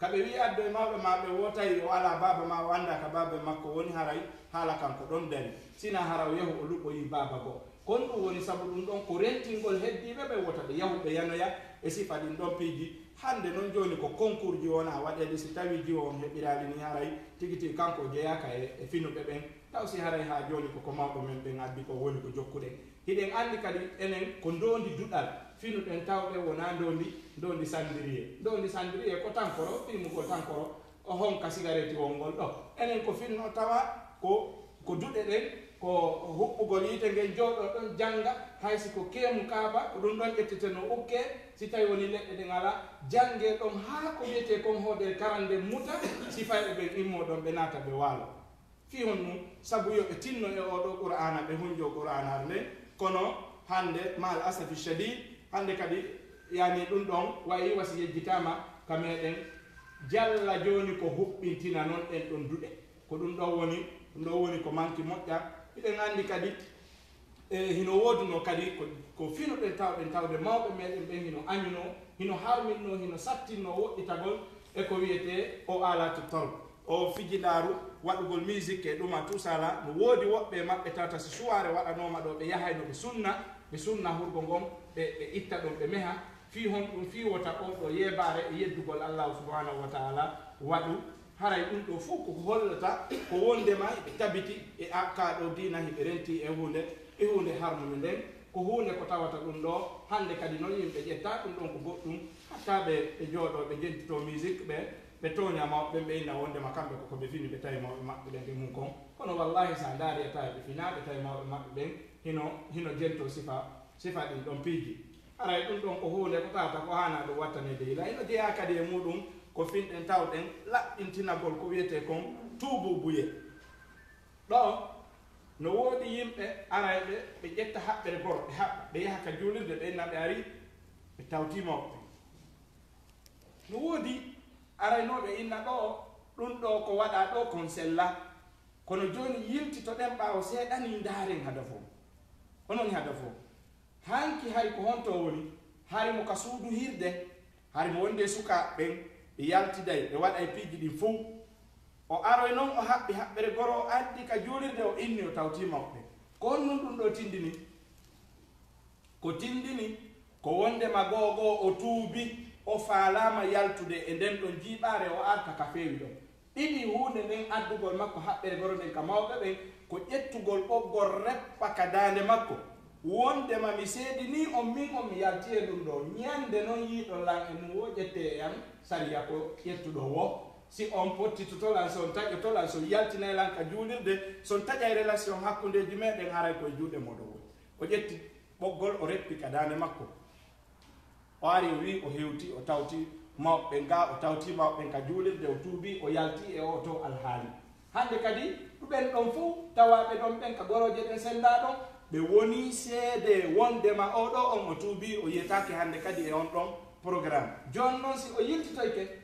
kaɓe wi addoye mawɓe maɓe wotayi o ala baba ma o anda ka baba makko woni haray haala kanko ɗon dari sina hara o yahu o luɓɓoyi baba goo kon ɗum woni saabu ɗum ɗon ko rentingol heddiɓe ɓe wota ɓe yahuɓe yanoya e sifa ɗin ɗon piiji hande noon joni ko concours ji wona waɗede si tawi jiwo on heɓirali ni haray tigi tigi kanko jeeyaka e finuɓe ɓen taw si haray ha joni koko mawɓe men ɓen addi ko woni ko jokkuɗen hiɗen andi kadi enen ko ndondi duɗal finuɗen tawɓe wona ndondi sandiriye ko tankoro fimugol tankoro o honka cigarette wongol ɗo enen ko finno tawa ko duɗe ɗen ko huɓɓugol yite ngel jooɗo ɗon janga haysi ko keemu kaaba ko ɗum ɗon ƴettete no ukke si tawi woni leɗɗe ɗen ala jange ɗon ha ko wiyete kon hoɗe karande muta si fayɓe ɓen immo ɗon ɓe naata ɓe waalo fi hon mum sabu yo ɓe tinno e oɗo qur'ana ɓe hunjo qur'anare nde kono hande mal asafi shadid hande kadi yani ɗum ɗon wayi wasi yejjitama ka meɗen jalla joni ko huɓɓintina noon ɗen ɗon duɗe ko ɗum ɗo woni ko manki moƴƴa iɗen andi kadi hino woduno kadi ko finuɗen tawɗen tawde mawɓe meɗen ɓen hino añuno hino harminno hino sattinno woɗɗitagol e ko wiyete o alatu tol o fijidaru waɗugol musique e ɗuma tout ça là no woodi woɓɓe maɓɓe tawta so suware waɗanoma ɗo ɓe yahayno ɓe sunna hurgo ngon ɓe itta ɗum ɓe meha fi hon ɗum fi wota on ɗo yebare e yeddugol allahu subhanahu wa taala waɗu haray ɗum ɗo fof ko hollata ko wondema ɓe tabiti e kaɗo dina hiɓe renti e hunde harmude nden ko hunde ko tawata ɗum ɗo hande kadi noon yimɓe ƴetta ɗum ɗon ko goɗɗum hatta ɓe jooɗo ɓe jentito musique ɓe toña mawɓe ɓe inna wondema kamɓe koko ɓe fini ɓe tawi mawɓe maɓɓe ɓen ɓe mum kon kono wallahi sa daari e tawi ɓe fina ɓe tawi mawɓe maɓɓe ɓen hino jento sifa ɗin ɗon piiji aray ɗum ɗon ko hunde ko tawata ko hana ɗum wattanede hila hino jeeya kadi e muɗum ko finɗen tawɗen laɓɓintinagol ko wiyete kon tuububuye ɗo no woodi yimɓe arayɓe ɓe ƴetta haɓɓere goro ɓe haɓɓa ɓe yaha ka juulirde ɓe inna ɓe ari ɓe tawtimaɓe no woodi araynoɓe inna ɗo ɗum ɗo ko waɗa ɗo kon sella kono joni yiltitoɗen ɓaawo seeɗani ndaaren hada fo onon hada fo hanki hay ko honto woni hari mo ka suudu hirde hari mo wonde suka ɓen ɓe yaltiday ɓe waɗay piiji ɗin fof o aroy noon o haɓɓi haɓɓere goro o addi ka juulirde o inni o tawtimaɓɓe ko honnun ɗum ɗo tindini ko wondema gogo o tuubi o faalama yaltude e nden ɗon jiiɓare o arta ka feewi ɗon ɗiɗi hunde nden addugol makko haɓɓere goro nden ka mawɓe ɓen ko ƴettugol ɓoggol reppa ka dande makko wondema mi seedi ni on mi yalti e ɗum ɗo ñande noon yiiɗo lan e mum wo ƴette e am sariya ko ƴettuɗo wo si on pottito tolan son taƴo tolan so yaltinay lan ka juulirde son taƴay relation hakkundeji meɗen haray koye juuɗe moɗo woni o ƴetti ɓoggol o reppi ka dande makko o ari o wi o hewti o tawti mawɓe nga o tawti mawɓen ka juulirde o tuubi o yalti e o to alhaali hande kadi ɗuɓen ɗon fof tawaɓe ɗon ɓen ka goroje ɗen senda ɗon ɓe woni seede wondema oɗo on o tuubi o yiyetake hande kadi e on ɗon programme joni noon si o yiltitoyke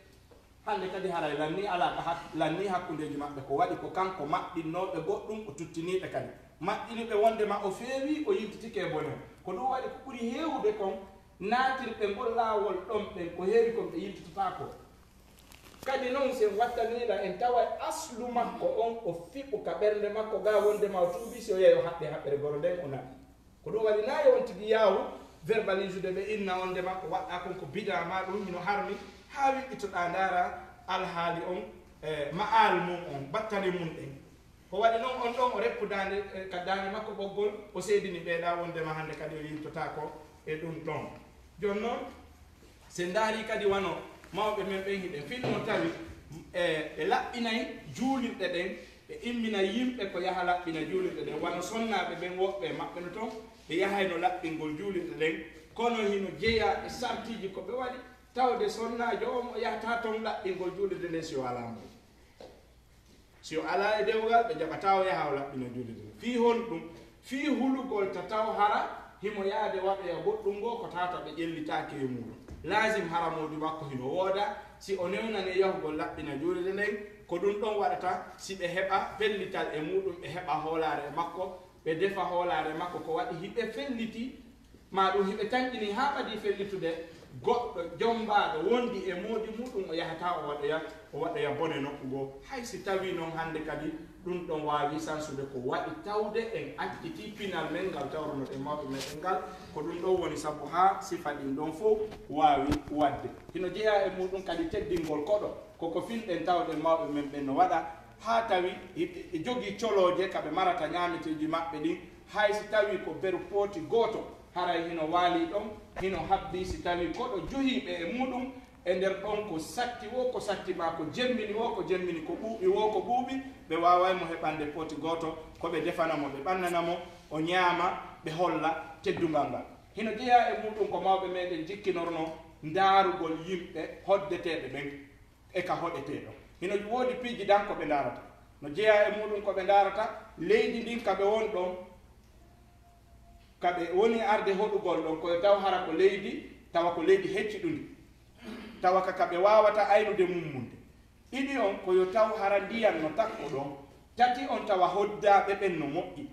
hande kadi haray lanni alaka lanni hakkundeji maɓɓe ko waɗi ko kanko maɓɓinnoɓe goɗɗum o tuttiniɓe kadi maɓɓiniɓe wondema o feewi o yiltitike e bonen ko ɗum waɗi ko ɓuuri hewde kon naatirɓe ngol laawol ɗon ɓen ko heewi kon ɓe yiltitotako kadi noon sen wattaniɗa en tawa aslu makko on o fiɓu ka ɓernde makko ga wondema o tuubi si o yeeyo haɓɓe haɓɓere goro nden o naɓi ko ɗum waɗi nayi on tigi yaawu verbalisé de ɓe inna on ndema ko waɗɗa kon ko bida ma ɗum hino harmi ha wiɓɓitoɗa ndaara alhaali on ma'al mum on battane mum ɗen ko waɗi noon on ɗon o reppudande ka dande makko ɓoggol o seedini ɓeeɗa wondema hande kadi o yiltotako e ɗum ɗon joni noon se ndaari kadi wano mawɓe men ɓen hiɗen finno tawi ɓe laɓɓinayi juulirɗe ɗen ɓe immina yimɓe ko yaha laɓɓina juulirɗe ɗen wano sonnaɓe ɓen woɓɓe maɓɓe no toon ɓe yahayno laɓɓingol juulirɗe ɗen kono hino jeeya e sartiji ko ɓe waɗi tawde sonnajo on o yahata toon laɓɓingol juulirde nden si o ala mo si o ala e dewgal ɓe jaɓata o yaha o laɓɓina juulirde nden fi hon ɗum fi hulugol ta taw hara himo yaade waɗoya goɗɗum ngo ko tata ɓe ƴellitake e muɗum lasim haramodu makko hino wooda si o newnane yahugol laɓɓina juulirde nden ko ɗum ɗon waɗata si ɓe heɓa pellital e muɗum ɓe heɓa hoolare makko ɓe defa hoolare makko ko waɗi hiɓe felliti ma ɗum hiɓe tanƴini ha ɓadi fellitude goɗɗo jombaɗo wondi e moodi muɗum o yahata o waɗoya bone nokku ngo hay si tawi noon hande kadi ɗum ɗon wawi sansude ko waɗi tawde en acciti pinal men ngal tawruno ɗe mawɓe meɗen ngal ko ɗum ɗon woni saabu ha sifa ɗin ɗon fof wawi wadde hino jeeya e muɗum kadi teddingol koɗo koko finɗen tawɗen mawɓe men ɓen no waɗa ha tawi e jogui coloje kaɓe marata ñameteji maɓɓe ɗin hay si tawi ko beru pooti goto haray hino waali ɗon hino habbi si tawi koɗo johiɓe e muɗum e nder ɗon ko satti wo ko satti ma ko jemmini wo ko jemmini ko ɓuuɓi wo ko ɓuuɓi ɓe wawaymo heɓande poti goto koɓe defanamo ɓe ɓannanamo o ñaama ɓe holla teddungal ngal hino jeeya e muɗum ko mawɓe meɗen jikkinorno ndaarugol yimɓe hoddeteɓe ɓen e ka hoɗeteɗo hino woodi piiji dan ko ɓe darata no jeeya e muɗum koɓe darata leydi ndin kaɓe won ɗon kaɓe woni arde hoɗugol ɗon koye taw hara ko leydi tawa ko leydi hecciɗundi tawa ka kaɓe wawata aynude mummunde ɗiɗi on koyo taw hara ndiyan no takko ɗon tati on tawa hoddaɓe ɓen no moƴƴi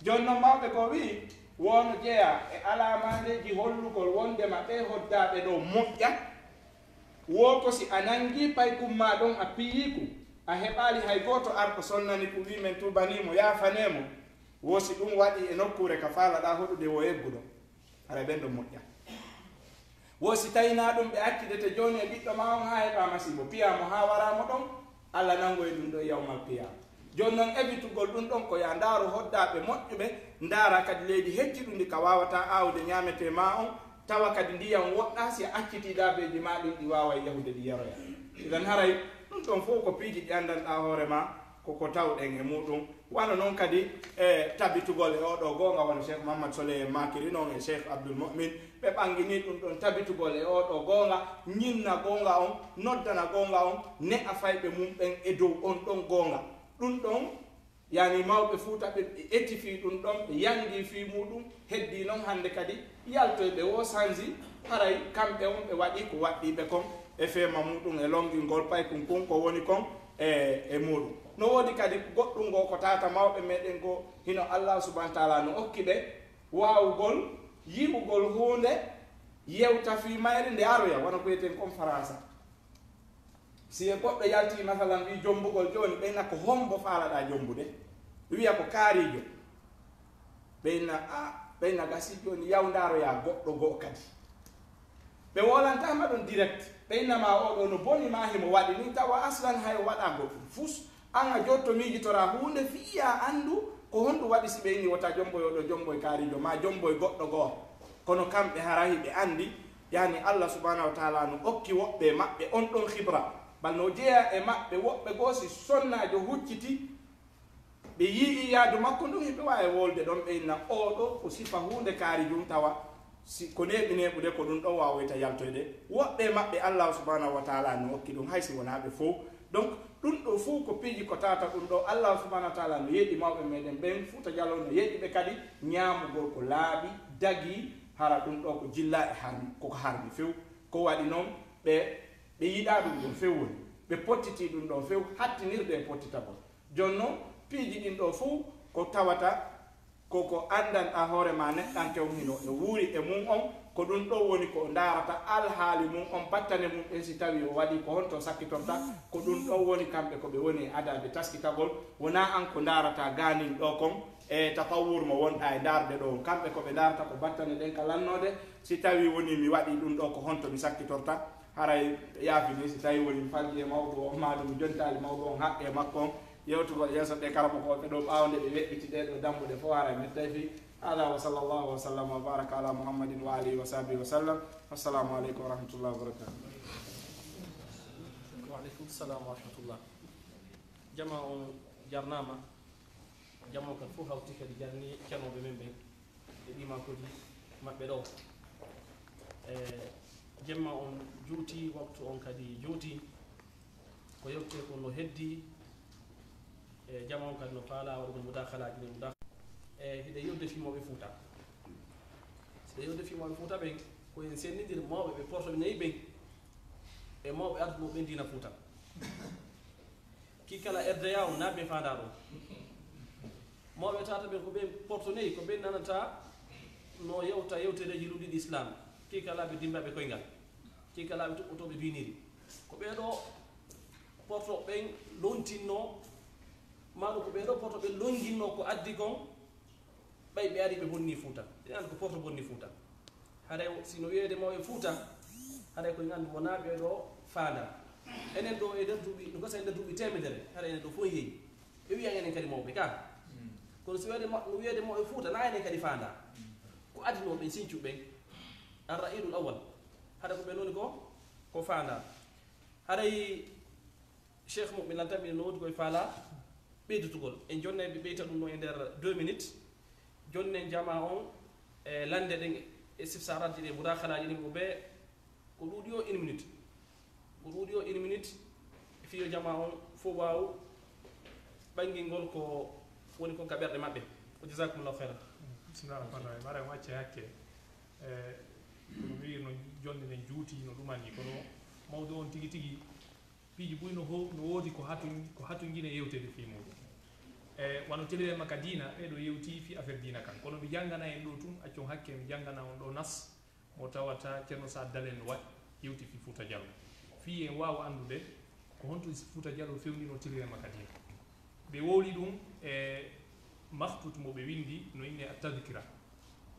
joni noon mawɓe ko wi wono jeeya e alamadeji hollugol wondema ɓe hoddaɓe ɗo moƴƴa wo ko si a nangi paykum ma ɗon a piyiku a heɓali hay goto arko sonnani ko wimen tubanimo yafanemo wosi ɗum waɗi e nokkure ka faalaɗa hoɗude wo egguɗo hara ɓen ɗo moƴƴa wosi tawina ɗum ɓe accidete joni e ɓiɗɗo ma on ha heɓa masibo piyamo ha waramo ɗon allah nangoye ɗum ɗo yawmal piyama joni noon evitugol ɗum ɗon ko ya ndaaru hoddaɓe moƴƴuɓe ndaara kadi leydi hecciɗundi ka wawata awde ñamete ma on tawa kadi ndiyam woɗɗa si a acciti dabeji ma ɗin ɗi wawa yahude ɗi yaroya idan haray ɗum ɗon fof ko piiji ɗi andanɗa hoore ma koko tawɗen e muɗum wano noon kadi e tabitugol e oɗo gonga wona cheikh mahamad soleh makiri noon e cheikh abdoul mumin ɓe ɓangini ɗum ɗon tabitugol e oɗo gonga ñinna gonga on noddana gonga on ne a fayɓe mum ɓen e dow on ɗon gonga ɗum ɗon yani mawɓe fuuta ɓe etifi ɗum ɗon ɓe yangi fi muɗum heddi noon hande kadi yaltoyɓe wo sangi haray kamɓe on ɓe waɗi ko waɗɗiɓe kon e fema muɗum e longingol paykum kun ko woni kon e muɗum no woodi kadi goɗɗum ngo ko tata mawɓe meɗen go hino allah subahana taala no okki ɓe wawugol yiɓugol hunde yewta fi mayre nde aroya wona ko wiyeten conférence si e goɗɗo yalti masalan wi jombugol joni ɓeyna ko hombo faalaɗa jombude wiya ko kaarijo ɓeyna ɓeyna gasi joni yawdaroya goɗɗo goo kadi ɓe wolantama ɗum direct ɓeynama oɗo no boni ma himo waɗi ni tawa aslan hay waɗa goɗɗum fus an a jotto miijitora hunde fiya andu ko honɗum waɗi si ɓeyni wota jomboy oɗo jomboy kaarijo ma jomboy goɗɗo goo kono kamɓe harahi ɓe andi yani allah subahanahu wa taala no okki woɓɓe maɓɓe on ɗon hibra balno jeeya e maɓɓe woɓɓe goo si sonnajo hucciti ɓe yii yaadu makko ɗum hiɓe wawi wolde ɗon ɓeyna oɗo ko sifa hunde kaari jum tawa si ko neɓi neɓude ko ɗum ɗon wawoyta yaltoyde woɓɓe maɓɓe allah subahanahu wa taala no okki ɗum haysi wonaɓe fof donc ɗum ɗo fof ko piiji ko tata ɗum ɗo allah subahanahu wa taala no yeeɗi mawɓe meɗen ɓen Fuuta Jallo no yeeɗiɓe kadi ñamugol ko laaɓi dagi hara ɗum ɗo ko jilla e harmi koko harmi few ko waɗi noon ɓe yiɗa ɗum ɗon few woni ɓe pottiti ɗum ɗon few hattinirde e pottitagol joni noon piiji ɗin ɗo fuu ko tawata koko andanɗa hoore ma neɗɗanke on hino e wuuri e mum on ko ɗum ɗo woni ko darata alhaali mum on battane mum ɗen si tawi o waɗi ko honto sakkitorta ko ɗum ɗo woni kamɓe koɓe woni adaɓe taskitagol wona an ko darata ganin ɗo kon e tafawur mo wonɗa e darde ɗo kamɓe koɓe darata ko battane ɗen ka lannode si tawi woni mi waɗi ɗum ɗo ko honto mi sakkitorta haray yaafini si tawi woni mi falƴi e mawɗo o maɗum mi jontali mawɗo on haqqe makko on yewtugol yeeso ɗe karama koɓe ɗo ɓawde ɓe weɓɓiti ɗeɗo dambuɗe fo haray mettay fi hada wa sallallahu wa sallam wa baraka ala muhammadin wa alihi wa sahbihi wa sallam assalamu aleykum wa rahmatullahi wa barakatuh. wa aleykum salam wa rahmatullah. jama on jarnama jama o kadi fof hawti kadi jarni cenoɓe men ɓen e ɗimakoji maɓɓe ɗo e jemma on juuti waktu on kadi juuti ko yewte ko no heddi e jama on kadi no faala waɗugol mudahalaji ɗe mudah e hiɗe yewde fimoɓe Fuuta siɗe yewde fimoɓe Fuuta ɓen koyen sennidir mawɓe ɓe portoɓe nayi ɓen e mawɓe arduno ɓen dina Fuuta ki kala RDA o naɓe fanda ɗon mawɓe tata ɓen ko ɓen portonayi ko ɓen nanata no yewta yewtereji luɗiɗi islam kikalaɓe dimbaɓe koyngal kikalaɓe tuɓɓotoɓe biniri ko ɓeɗo porto ɓen lontinno maɗum ko ɓeɗo porto ɓe longinno ko addi kon ɓay ɓe ari ɓe bonni Fuuta ɓe andi ko porto bonni Fuuta haɗay sino wiyede mawɓe Fuuta haɗay koye andi wona ɓeɗo fanda enen ɗo e nder duuɓi no gasa e nder duuɓi temedere haɗa enen ɗo fof heewi ɓe wiyan enen kadi mawɓe ka kono so no wiyede mawɓe Fuuta na enen kadi fanda ko adino ɓen sincu ɓen arra'ilul awal haɗa ko ɓe noni ko fanda haɗay cheikh mo ɓe lantanɓe no wodi koye faala ɓeydutugol en jonne ɓe ɓeyta ɗum no e nder 2 minutes jonne jama on e lande ɗen e sifsaraji ɗe mudahalaji ɗin ɓe ko ɗuuɗi o 1 minute ko ɗuuɗi o 1 minute fiyo jama on fof waw bangel ngol ko woni kon ka ɓerɗe maɓɓe o jasakumullahu khairan. Bismillah rahmani rahim. Mara wacce hakke kono wi no jonde ne juuti no ɗumani kono mawdo on tigi tigi piiji ɓuy no woodi ko hatungine yewtede fi muɗum wano telire makka dina ɓeɗo yewti fi affaire dina kan kono mi jangana en ɗo tun accon hakke mi jangana on ɗo nas mo tawata ceerno sa dalen no waɗi yewti fi Fouta Diallo fi en wawa andude ko honto Fouta Diallo fewnino telire makka dina ɓe wowli ɗum mahtut mo ɓe windi no inne a tadkira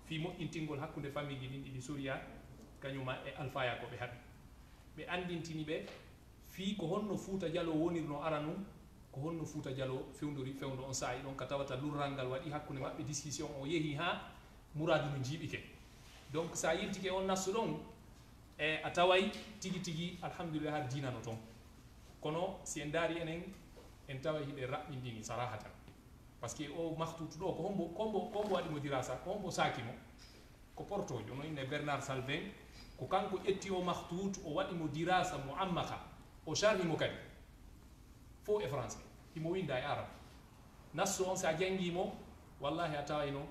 fi moƴƴintingol hakkude famille ji ɗin ɗiɗi Souria kañuma e alfaya ko ɓe haɓi ɓe andintini ɓe fi ko honno Fouta Diallo wonirno ara num ko honno Fouta Diallo fewndo on saayi ɗon ka tawata lurral ngal waɗi hakkude maɓɓe discussion o yeehi ha mouradu no jiiɓike donc sa yiltike on nasso ɗon a taway tigi tigi alhamdulillah har dinano toon kono si en daari enen en tawa hiɗe raɓɓindini sarahatan par ce que o mahtutu ɗo ko hombo waɗimo dirasa ko hombo saakimo ko portojo no inne Bernard Salvin ko kanko ƴetti o mahtutu o waɗimo dirasa mo ammaka o charhimo kadi fo e français imo winda e arabe nasso on sa jangimo wallahi a tawayno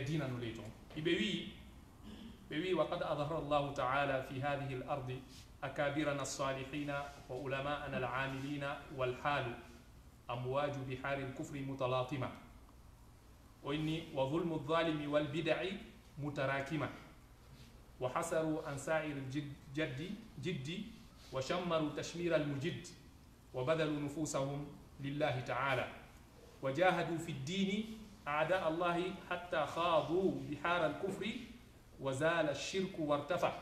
dina no ley toon ɓe wi wa qad adhara allahu taala fi hadihi l ardi akabirana alsalihina wa ulama'ana al'amilina walhalu أمواج بحار الكفر متلاطمة وظلم الظالم والبدع متراكمة وحسروا عن سائر الجد وشمروا تشمير المجد وبذلوا نفوسهم لله تعالى وجاهدوا في الدين أعداء الله حتى خاضوا بحار الكفر وزال الشرك وارتفع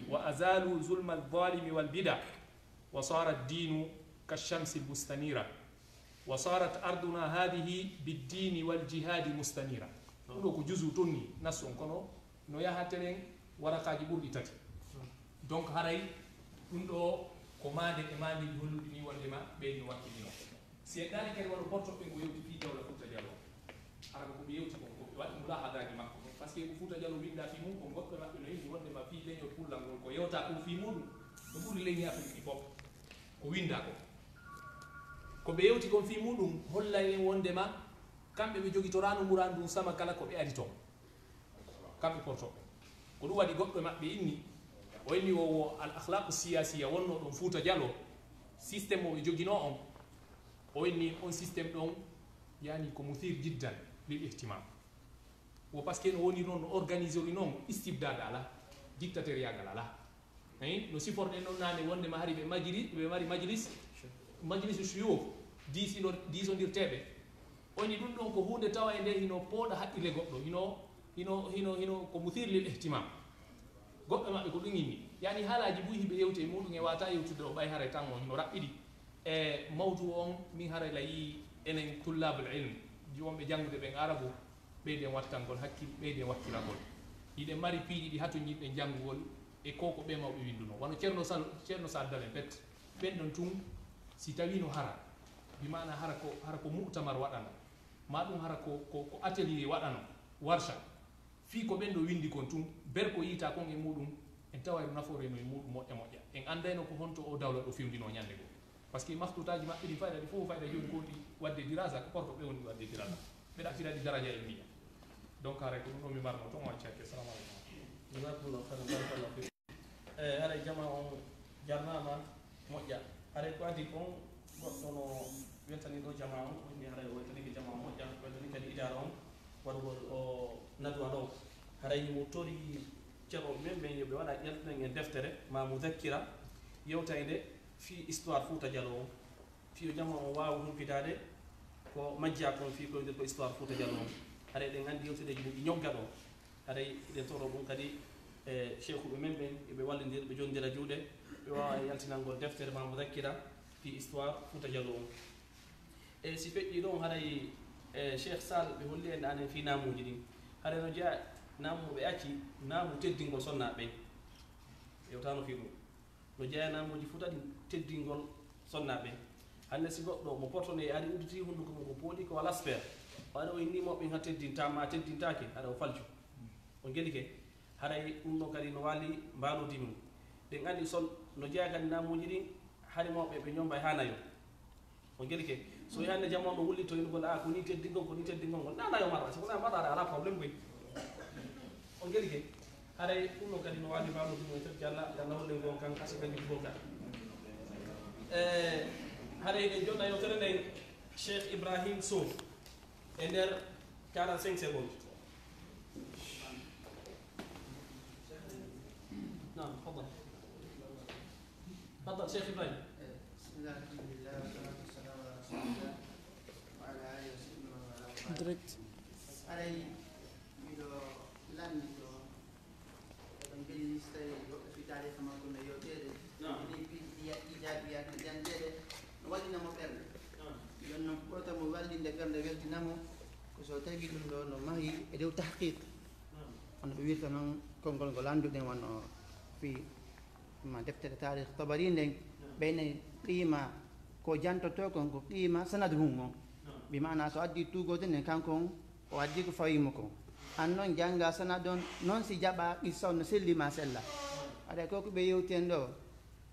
وأزالوا ظلم الظالم والبدع وصار الدين كالشمس المستنيرة وصارت أرضنا هذه بالدين والجهاد مستنيرة نقول جزء توني ناس كنو نويا هاتلين ورقة جبور إتاتي دونك هاي نقول كمان الإمام يقول لي ولا بين وكيلنا سيدنا كان ورا بورتو بينو يوتي في جولة Fouta Diallo أنا بقول بيوتي بقول وقت ملاحظة كي معكم بس كي Fouta Diallo بين دافي مو كم وقت ما بينو ولا ما في لين يقول لهم كويوتا كم في مود نقول لين يا في بوب كوين داكو ko ɓe yewti kon fi muɗum hollay en wondema kamɓe ɓe jogitorano murandu sama kala ko ɓe ari toon kamɓe portoɓe ko ɗum waɗi goɗɗo maɓɓe inni o inni o al akhlaqu siyasiya wonno ɗon Fouta Diallo systéme o ɓe jogino on o inni on systéme ɗon yani ko muthir jiddan lil ihtimam wo par ce que no woni noon no organisé ri noon istibdade ala dictatorial ala ayi no siforɗen noon nane wondema hari ɓe mari majlis shuyukh diisondirteɓe oni ɗum ɗon ko hunde tawa e nde hino pooɗa haqqille goɗɗo hino ko muthir lil ihtimam goɓɓe maɓɓe ko ɗum inni yani haalaji ɓuyi hiɓe yewte e muɗum e wata yewtude o ɓay haray tan on hino raɓɓiɗi e mawdu on min haray layi enen tullabul ilm wonɓe janngude ɓen arabu ɓeyden wattangol hakkil ɓeyden wakkilagol hiɗen mari piiɗi ɗi hato jiɗɗen janngugol e koko ɓe mawɓe winduno wano ceerno sa dalen pet ɓen ɗon tun si tawi no hara bimana hara ko mu'tamar waɗano ma ɗum hara ko atelier waɗano warsha fi ko ɓen ɗo windi kon tun ber ko yiita kon e muɗum en tawayno naforeno e muɗum moƴƴa moƴƴa en andayno ko honto o dawla ɗo fewndino ñande goo par ce que mahtutaji maɓɓe ɗi fayda ɗi fof fayda joni goɗɗi wadde dirasa ko porto ɓe woni wadde dirasa ɓe ɗaɓɓiraɗi daraja e miya donc haray ko ɗum ɗo mi marno toon waccake salamu aleykum jazakumullahu khairan barakallahu fik haray jama on jarnama moƴƴa haray ko adi kon goɗɗo no weltani ɗo jama on woni haray o weltanike jama on moƴƴa weltani kadi idara on waɗugol o nadwa ɗo haray mo tori ceerno men ɓen yoɓe waɗa ƴeltuɗen e deftere ma mudakkira yewtayde fi histoire Fouta Diallo on fi o jama on wawa humpitade ko majjiya kon fi koyde ko histoire Fouta Diallo on haray ɗen andi yewtudeji ɗum ɗi ñogga ɗo haray ɗen toro ɗum kadi e cheikhuɓe men ɓen yoɓe wallodir ɓe jondira juuɗe ɓe wawa yaltinalngol deftere ma mudakkira fi histoire Fouta Diallo on e si feƴƴi ɗon haray cheikh sall ɓe holli en anen fi namuji ɗin haray no jeeya namuɓe acci namu teddingol sonnaɓe yewtano fi ɗum no jeeya namuji fota ɗi teddingol sonnaɓe hande si goɗɗo mo portone e ari udditi hunduko mum ko pooɗi ko wala spére waɗa o innimoɓe ha teddintama teddintake haɗa o falju o gueɗi ke haray ɗum ɗo kadi no wali mbalodi mum ɗen andi sol no jeeya kadi namuji ɗin harimoɓe ɓe ñomba e ha nayo o gueɗi ke so hande jamon no wulli to en gol ko ni teddingol ko ni teddingol ngol nana yo marra so na marra ala problème koy on geli ke haray ɗum ɗo kadi no wawi fawno ɗum e tati allah yalla holle ngon kan kasi kañum fof kan haray en jonna yewtere nden cheikh ibrahim sow e nder 45 secondes نعم تفضل تفضل شيخ ابراهيم بسم الله الحمد لله والصلاه والسلام على رسول الله وعلى اله وصحبه ومن direct علي ميدو لاني دو دون بيلي ستاي في تاريخ ما كنا يوتيري نعم ni pi ijabiya ko jandede no wallinamo ɓerde yon noon ɓota mo wallinde ɓerde weltinamo ko so tawi ɗum ɗo no mahi e dow tahqiq on ɓe wirta noon konngol ngol annduɗen wonno fi ma deftere tarih tabari nden ɓeyne qima ko jantoto kon ko qima sanad hum on bimana so addi tugode nden kankon o addi ko fawimo kon an noon janga sanad on noon si jaɓa qissa on no sellima sella aɗa koko ɓe yewti en ɗo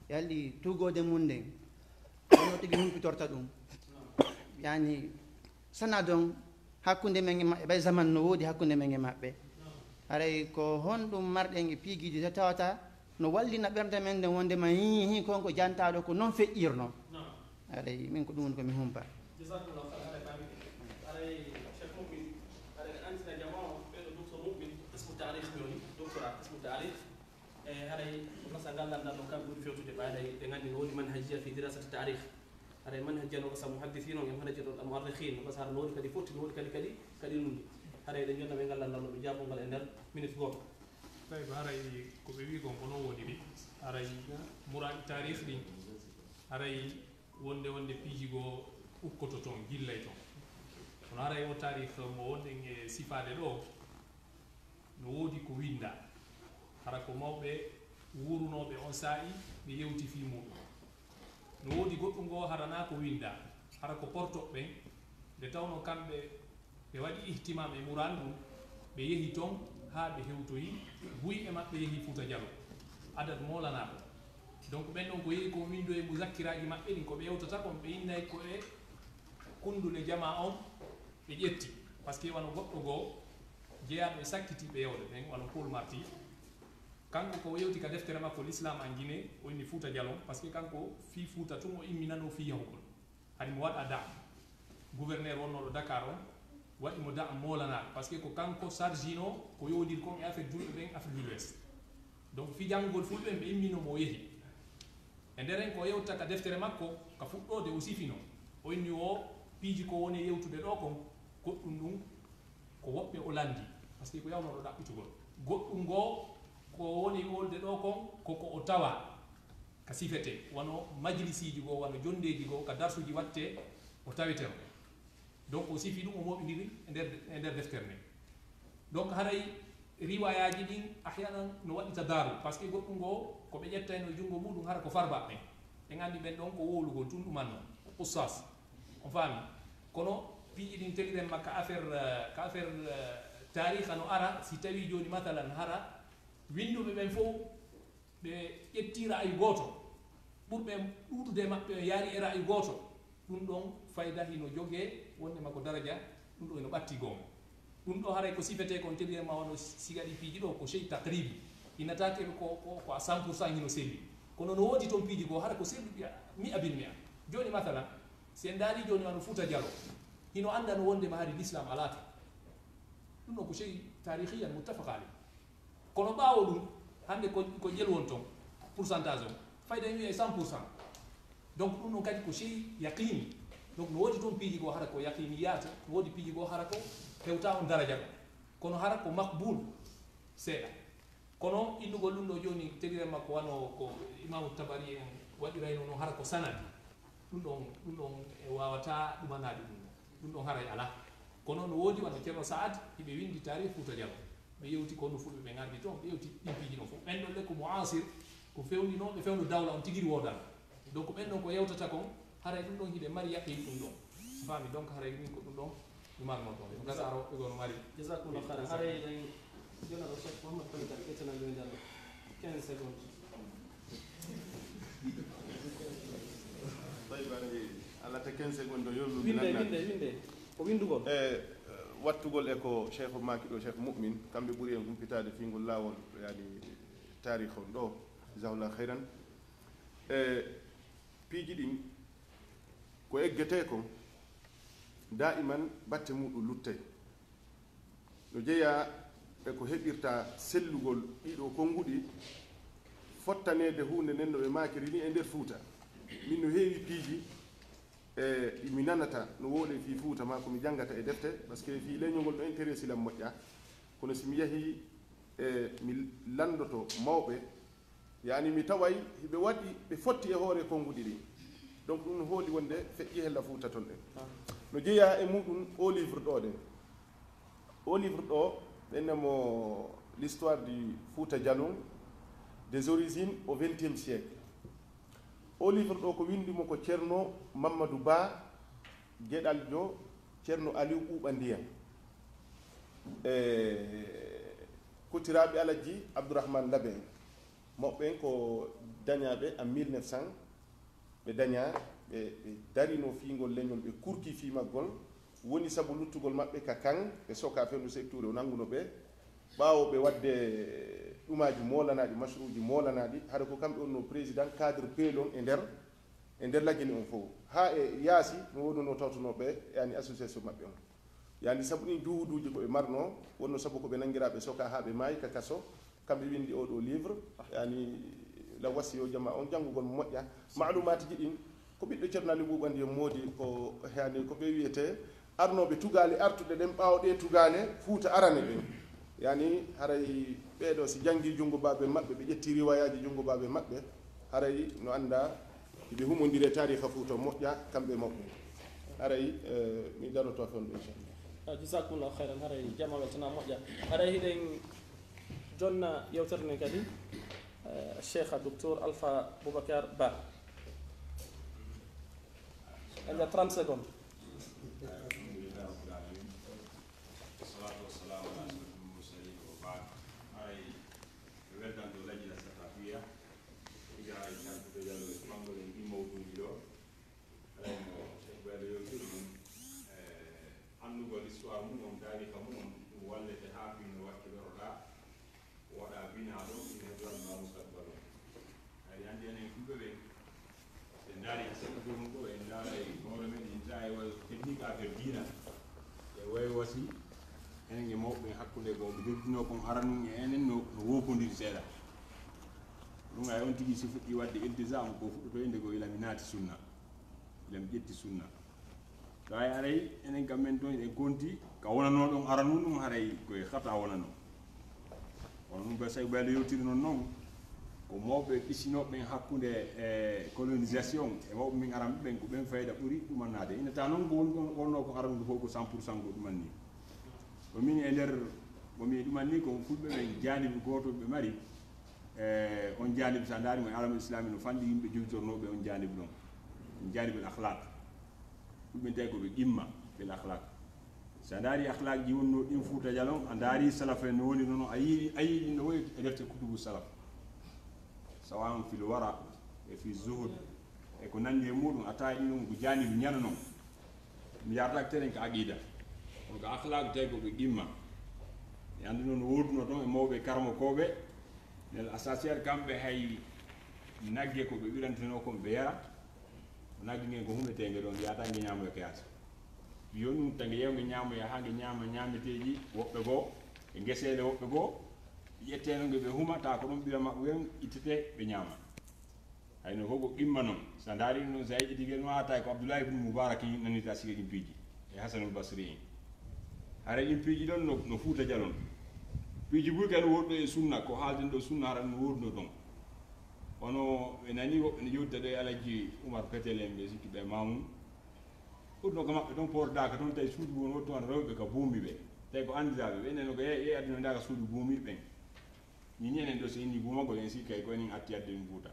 yalli tugode mum nden ono tigi humpitorta ɗum yani sanad on hakkude men e maɓɓe ɓay zaman no woodi hakkude men e maɓɓe aray ko honɗum marɗen e piiguiji so tawata no wallina ɓerde men nden wondema hi konko jantaɗo ko noon feƴƴirno aray min ko ɗum woni komi humpa jasakumllah khair haɗa fami aray cheikh mukmin aɗa antina jama o ɓeɗo docteur mukmin qismu tarih joni doctorat qismu tarih e haɗay nasa ngallanɗa ɗo kamɓe ɓuri fewtude ɓaɗay ɓe gandi no woni manhajia fi dirasati tarih aray manhajia no gasa muhaddithine on e manhajia ɗo almuarrihin no gasa hara no woni kadi fotti no woni kadi nunde haɗa eɗen jonna ɓe ngallanɗa ɗo ɓe jaabongal e nder minute goto tawi ko haray ko ɓe wi kon ko non woni ɗi haray muraɗi tarih ɗin haray wonde piiji goo ukkoto toon gillay toon kono haray o tarih mo wonɗen e sifade ɗo no woodi ko winda hara ko mawɓe wurunoɓe on saa'i ɓe yewti fi muɗum no woodi goɗɗum ngo harana ko winda hara ko portoɓe ɓen nde tawno kamɓe ɓe waɗi ihtimam e muran ɗum ɓe yehi toon ha ɓe hewtoyi buy e maɓɓe yehi Fouta Diallo adad molanaɓe donc ɓen ɗon ko yehi ko windo e muzakkiraji maɓɓe ɗin ko ɓe yewtata kon ɓe innay ko e kundule jama on ɓe ƴetti par ce que wano goɗɗo goo jeeyaɗo e sakkitiɓe yewde ɓen wano Paul Marty kanko ko yewti ka deftere makko l'islam en Guinée o inni Fouta Diallo par ce que kanko fi Fouta tun o imminano fi yahugol hadi mo waɗa da gouverneur wonnoɗo Dakar on waɗimo da molanaɓe par ce que ko kanko sargino ko yowdir kon e affaire julɓe ɓen Afrique de l'Ouest donc fi janngol fulɓe ɓe imminomo o yeehi e nderen ko yewta ka deftere makko ka fuɗɗode o sifino o inni o piiji ko woni yewtude ɗo kon goɗɗum ɗum ko woɓɓe o landi par ce que ko yawnoɗo ɗaɓɓitugol goɗɗum ngoo ko woni wolde ɗo kon koko o tawa ka sifete wono majlisiji goo wano jondeji goo ka darsuji watte o taweteno donc o sifi ɗum o moɓidiri e nder deftere nde donc haray riwayaji ɗin ahyanan no waɗita daru par ce que goɗɗum ngoo ko ɓe ƴettayno junngo muɗum hara ko farbaɓe ɓe gandi ɓen ɗon ko wowlugol tun ɗumanno ustas on faami kono piiji ɗin teɗiren makka affaire tariha no ara si tawi joni mathalan hara winduɓe ɓen fof ɓe ƴetti ra'ayu goto ɓurɓe ɗuɗude maɓɓe yaari e ra'ayu goto ɗum ɗon fayda hino jogue wondema ko daradia ɗum ɗo eno ɓatti gonga ɗum ɗo haray ko sifete kon teɗirema wano sigaɗi piiji ɗo ko chey taqribi inatakeɓe ko a 100% hino selli kono no woodi toon piiji goo hara ko selli mi'a bil mi'a joni mathalan si en daari joni wano Fouta Diallo hino anda no wondema haari l'islam alata ɗum ɗo ko chey tarihiyan muttafaq alay kono ɓaawo ɗum hande ko jel won toon pourcentage o fayda wiye 100%. donc ɗum ɗon kadi ko chey yaqini donc no woodi toon piiji goo hara ko yaqini yaata no woodi piiji goo hara ko hewta on daraja ɗo kono hara ko makboul seeɗa kono innugol ɗum ɗo joni teɗiren makko wano ko imamu tabari en waɗirayno no hara ko sanadi ɗum ɗon e wawata ɗumanade ɗum ɗon haray ala kono no woodi wano ceerno Saad hiɓe windi tarih Fouta Diallo ɓe yewti konno fulɓe ɓe gardi toon ɓe yewti ɗin piiji ɗon fof ɓen ɗon le ko moasir ko fewnino ɓe fewno dawla on tigiri wodano donc ɓen ɗon ko yewtata kon haray ɗum ɗon hiɓe mari yaqin ɗum ɗon faami donc haray min ko ɗum ɗon ɗumarno ɗon gasa ara woɓɓe gono mari jasakumllah khair haray ɗen jona ɗo cheikh Mouhammad Koyta ƴettanal yo nder 15 secondes طيب أنا ala te 15 secondes yollu winde ko windugol wattugol e ko cheikh maki ɗo cheikh mu'min kamɓe ɓuri en humpitade fingol laawol yani tarih on ɗo jahullah hayran piiji ɗin ko eggete kon daiman batte muɗum luttay no jeeya e ko heɓirta sellugol ɗiɗo konnguɗi fottanede hunde nden no ɓe makiri ni e nder Fuuta min no heewi piiji mi nanata no wooɗe fi Fuuta ma komi jangata e defte par ce que fi leñol ngol ɗo intéressé lam moƴƴa kono somi yeehi mi landoto mawɓe yani mi taway ɓe waɗi ɓe fotti e hoore konnguɗi ɗi donc ɗum no hooli wonde feƴƴi hella Fuuta toon ɗen no jeeya e muɗum o livre ɗo ɗen o livre ɗo ɗennemo l'histoire du Fouta Djallon des origines au XXe siècle o livre ɗo ko windimo ko ceerno Mamadou Ba Gueɗaljo ceerno Aliou Ɓuuɓa Ndiyam kotiraɓe Alaji Abdourahmane Labe en moɓɓen ko dañaɓe en 1900 ɓe daña ɓe darino fiingol leñol ɓe kurki fi maggol woni sabu luttugol maɓɓe ka kan ɓe soka fendu secteur o nanguno ɓe ɓaawo ɓe wadde ɗumaji molanaɗi mashruji molanaɗi haɗa ko kamɓe onno président cadre peelon e nder lagguini on fof ha e yaasi no wonno tawtonoɓe yani association maɓɓe on yani sabu ɗin duhuduji koɓe marno wonno sabu koɓe nanguiraɓe soka ha ɓe maayi ka kaso kamɓe windi oɗo livre yani la wasi o jama on janngugol mo moƴƴa maalumati ji ɗin ko ɓiɗɗo ceerno Ali Ɓuuɓa Ndiyam moodi ko yani ko ɓe wiyete arnoɓe tugale artuɗe ɗen ɓaawɗe tugale Fuuta arane ɓen yani haray ɓeɗo si janggi junngo baɓe maɓɓe ɓe ƴetti riwayaji junngo baɓe maɓɓe haray no anda ɓe humodire tariha Fuuta moƴƴa kamɓe mawɓe haray mi daroto toon ɗo inchallah jasakumullahu hayran haray jama weltana moƴƴa haray hiɗen jonna yewtere nden kadi cheikh docteur Alpha Boubacar Ba anda 30 secondes enen e mawɓe hakkude ko ɓe joddino kon aranum e enen no wopodiri seeɗa ɗum ay on tigi si fuɗɗi wadde iltisam ko fuɗɗoto inde ko ilami naati sunna ilami ƴetti sunna so ay aray enen kam men toon e gonti ka wonano ɗon aranum ɗum haray koye hata wonano kono ɗum ɓe sawi ɓeyde yewtiri noon noon ko mawɓe ɗissinoɓe hakkude e colonisation e mawɓe min aranɓe ɓen ko ɓen fayida ɓuuri ɗumannade ina ta noon ko wonno ko arandu fof ko 100% ko ɗumanni ko min e nder komi ɗumanni ko fulɓe ɓen janibi goto ɓe mari on janibi sa darimo e alamul islami no fanɗi yimɓe jowtornoɓe on janibi ɗon on janibil akhlaq fulɓe tawi koɓe qimma bil akhlaq sa daari akhlaq ji wonno ɗin Fouta Djallon a daari salaf en no woni noon a yiɗi no woyi e defte kutubu salaf sawan fil wara e fi zuhud e ko nandi e muɗum a tawi ɗin ɗum ko janibi ñana noon mi yartak teren ko aqida on ko akhlaq tawi koɓe qimma e andi noon no woduno toon e mawɓe karmokoɓe nel associére kamɓe hay nagge koɓe ɓirantino kon ɓe yara nagge ngen ko humetege ɗon yata gue ñamoyo ko yaata yoni ɗum tagge yewge ñamoya ha gue ñama ñameteji woɓɓe goo e guesele woɓɓe goo ƴetteno gue ɓe humata ko ɗum ɓiira mabɓe wen ittete ɓe ñama hayno koko qimma noon sa daari noon sa yiƴi tigui no hata ko Abdoulaye ibn Moubarak nanita siga ɗin piiji e Hasanul Basri en hara ɗin piiji ɗon no Fouta Djallon piiji ɓuuri kadi woɗɗo e sunna ko haalden ɗo sunna hara no woduno ɗon hono ɓe nani woɓɓe ne jewtida ɗo e Alaji Oumar Petel en ɓe sikki ɓe Mamoun ɓurno ko maɓɓe ɗon pordaka toon tawi suudu won wotto an rewɓe ka buumi ɓe tawi ko andiraɓe ɓe neno ko yeyi aduna ndaka suudu buumiɓe ɓen ñini enen ɗo so inni buumagol en sikkay ko enen atti adde en Fouta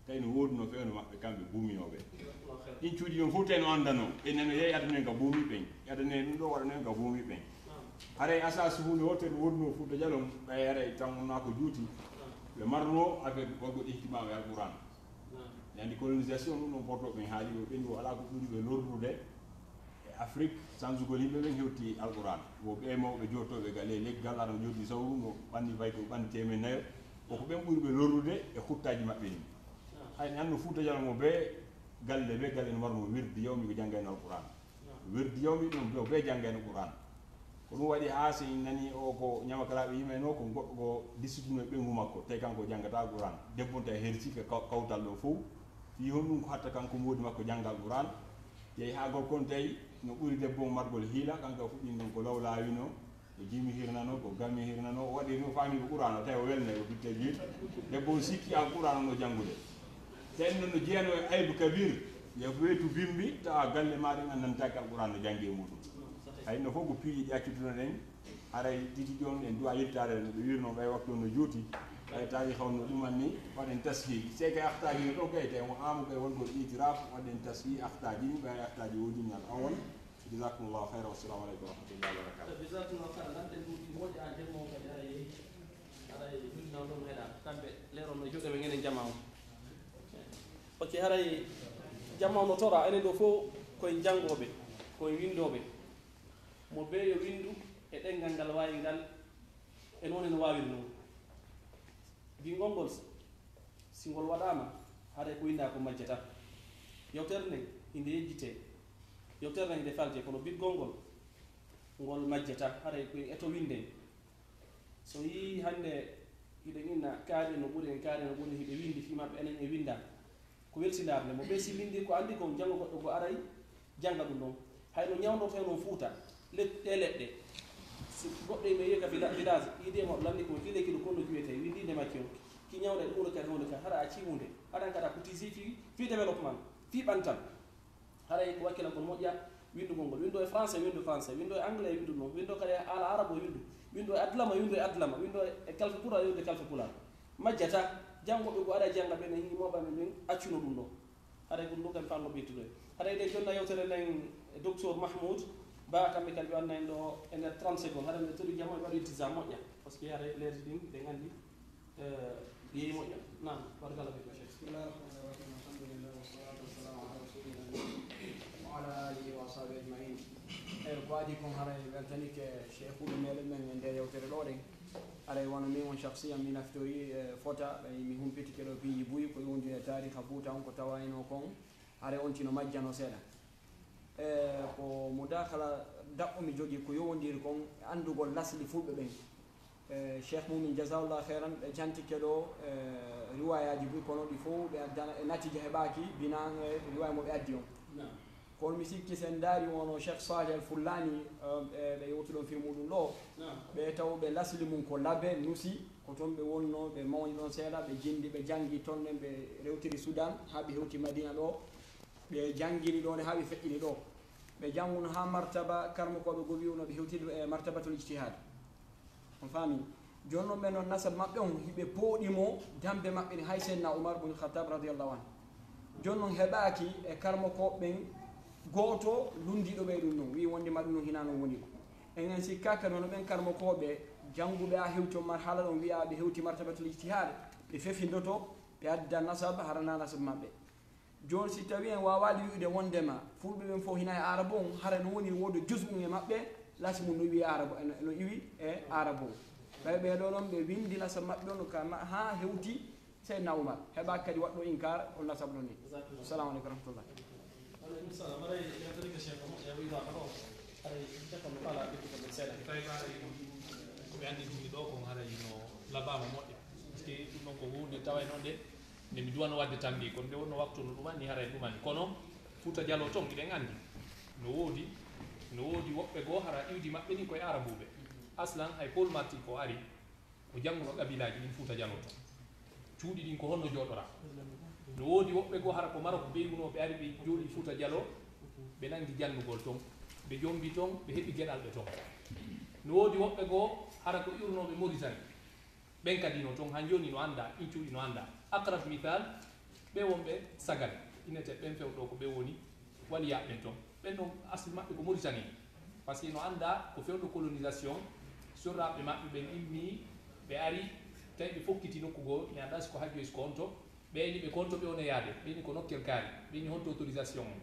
tawi no woduno fewno maɓɓe kamɓe buuminoɓe ɗin cuuɗi ɗon fof tawi no andano ɓe neno yeyi aduna en ka buumi ɓen adana en ɗum ɗo waɗano en ka buumi ɓen haray asasi hunde wotere woduno Fouta Djallon ɓay haray tan wonna ko juuti ɓe marno avec waɗgo ihtimam e alquran andi colonisation ɗum ɗon portoɓe haali o ɓendi o ala ko ɓuri ɓe lorrude e afrique sansugol yimɓe ɓen hewti alquran bo ɓe mawɓe jottoɓe gale leggal aɗa joddi sawru no ɓanni fay ko ɓanni temen nayo koko ɓen ɓuri ɓe lorrude e huttaji maɓɓe ni hayni anno Fouta Djalo mo ɓe galle no warno wirdi yawmi ko janggayno alquran wirdi yawmi ɗum ɓe janggayno quran ko ɗum waɗi ha so nani o ko ñamakalaɓe yimeno ko goɗɗo ko discipline ɓengu makko tawi kanko janggata alquran debbonta e herti ko kawtal ɗo fof fi hon ɗum ko hatta kanko modi makko jangga alquran yeehi ha gorkon tawi no ɓuri debbo margol hiila kanko fuɗɗin ɗon ko law laawino ko jimi hirnano ko gammi hirnano o waɗi no faami ko quran o tawi o welna o bitte jiir debbo o sikki an quran no janggude tawi noon no jeeyano e aybu kabir yo weetu bimbi tawa galle maɗen andantaki alquran no janggi e muɗum hayno fof ko piiji ɗi accituno ɗen haray titi jon en duwa yettade no ɓe wirno ɓay waktu no juuti ɓay tawi hawno ɗuman ni waɗen taski c'est que ahtaji no ɗo kay tawi mo amu kay wonko itiraf waɗen taski ahtaji ni ɓay ahtaji wodini al awon jazakumllahu khayra wassalamu aleykum wa rahmatullahi wa barakatuh jazakumllahu khayra dan den duuɗi moƴƴi an demmo kadi haray ɗuɗinaw ɗon heeɗa kamɓe leerono juuɗe ɓe ngenen jama o ok haray jama no tora enen ɗo fof koye janggoɓe koye windoɓe mo be yo windu e ɗengal ngal wawi ngal e noon en wawir noon gingol ngol si ngol waɗama haɗa ko winda ko majjata yewtere nden inde yejjite yewtere nden inde falte kono biggol ngol majjata haɗa ko eto winden so yi hande hiɗen inna kaari no ɓuri en kaari no ɓuri hiɓe windi fi maɓɓe enen e winda ko weltinarde mo ɓe si windi ko andi ko janggo goɗɗo go aray janga ɗum ɗon hayno ñawdoto hen on Fouta ɗe leɗɗe si goɗɗo yimɓe yiya ka village yiidema lanni ko kile kiɗo konno juwete windinde makki on ki ñawɗe ɗum kadi hunde kadi haɗa a cimunde haɗan kada ko tisi fi développement fi ɓantal haɗay ko wakkila kon moƴƴa windugol ngol windo e français windu français windo e anglais windu noon windo kadi ala arabo windo e adlama windo e adlama windo e kalfe pulaar windo e kalfe pulaar majjata janggoɓe ko aɗa jangga ɓen e himoɓaɓe ɓen accuno ɗum ɗo haɗay ko ɗum kam fanno ɓeytuɗo haɗay ɗe jonna yewtere nden docteur Mahmoud ba kamɓe kadi ɓe wanna en ɗo e nder 30 secondes haɗa ɓe toɗi jamo e waɗi iltisa moƴƴa par ce que haɗa leerde ɗin ɗe gandi yeeyi moƴƴa nam barkala ɓe bismillah rahmanirrahim alhamdulillah wassalatu wassalamu ala rasulillah wa ala alihi wa ashabihi ajmain eyyi ko adi kon haray weltanike cheikhuɓe meɗen men e nder yewtere ɗo ɗen aɗa wona min on chahsiyan mi naftori fota ɓay mi humpitike ɗo piiji buyi ko yowndi e tariha Fouta on ko tawayno kon haɗa on tino majjano seeɗa ko mudakala daɓɓo mi jogui ko yowodiri kon andugol lasli fulɓe ɓen cheikh Moumin jasaullah khairan ɓe jantike ɗo riwayaji buy kono ɗi fof ɓe addana e natija heɓaki binan riwaya mo ɓe addi on kono mi sikki sen daari wono cheikh Salih al Fullani ɓe yewti ɗon fi muɗum ɗo ɓe taw ɓe lasli mum ko laabe nusi ko toon ɓe wonno ɓe mawni ɗon seeɗa ɓe jindi ɓe janggi toon ɗen ɓe rewtiri Soudan ha ɓe hewti Madina ɗo ɓe jangguini ɗon ha ɓe feƴƴini ɗo ɓe janguno ha martaba karmo koɓe go wiwno ɓe hewtidi e martabatul ijtihad on faami joni noon ɓe noon nasab maɓɓe on hiɓe pooɗimo dambe maɓɓe ni hay senna Oumar bun Khattab radiallahu anhu joni noon heɓaki e karmo koɓɓen goto lundiɗo ɓe ɗum noon wi wondema ɗum noon hina noon woni ko enen sikkaka noon ɓen karmo koɓe janguɓe a hewti o marhala ɗon wiya ɓe hewti martabatul ijtihad ɓe fefindoto ɓe adda nasab harana nasab maɓɓe joni si tawi en wawali wiide wondema fulɓe ɓen fof hina e arabo on hara no woni wodo jus um e maɓɓe lasi mum no wiye arabo no iwi e arabo ɓay ɓeɗo noon ɓe windi nasab maɓɓe on ka ha hewti seydna Oumar heɓa kadi waɗɗo inkar on nasab ɗon ni assalamu aleykum rahmatullah aleykum salam aɗa yewtorike cheikh moƴƴa wiidama ɗo aɗa ƴetta no kala ɓettuko ɓen seeɗa tawi koɓe andi ɗumi ɗo kon haray no labama moƴƴa par ce que ɗum ɗon ko hunde tawa noon de nde mi duwano wadde tan ndi kono nde wonno waktu no ɗumani haray ɗumani kono Fouta Djalo toon iɗen andi no woodi woɓɓe goo hara iwdi maɓɓe ni koye arabuɓe aslan hay Paul Marty ko ari ko jannguno qabilaji ɗin Fouta Djalo toon cuuɗi ɗin ko honno jooɗora no woodi woɓɓe goo hara ko Marok ɓeyguno ɓe ari ɓe jooɗi Fouta Djalo ɓe nangi jannugol toon ɓe jombi toon ɓe heɓi geɗalɓe toon no woodi woɓɓe goo hara ko iwnoɓe Mauritanie ɓen kadi no toon han joni no anda in cuuɗi no anda akrab misal ɓe wonɓe sagal inete ɓen fewɗo ko ɓe woni waliya ɓen toon ɓen ɗon asli maɓɓe ko Mauritanie par ce que no anda ko fewɗo colonisation sorraɓe maɓɓe ɓen immi ɓe ari tawi ɓe fokkiti nokku goo mi anda siko hajjoy siko on to ɓeyni ɓe konto ɓe on e yaade ɓeyni ko nokkir kaari ɓeyni honto autorisation on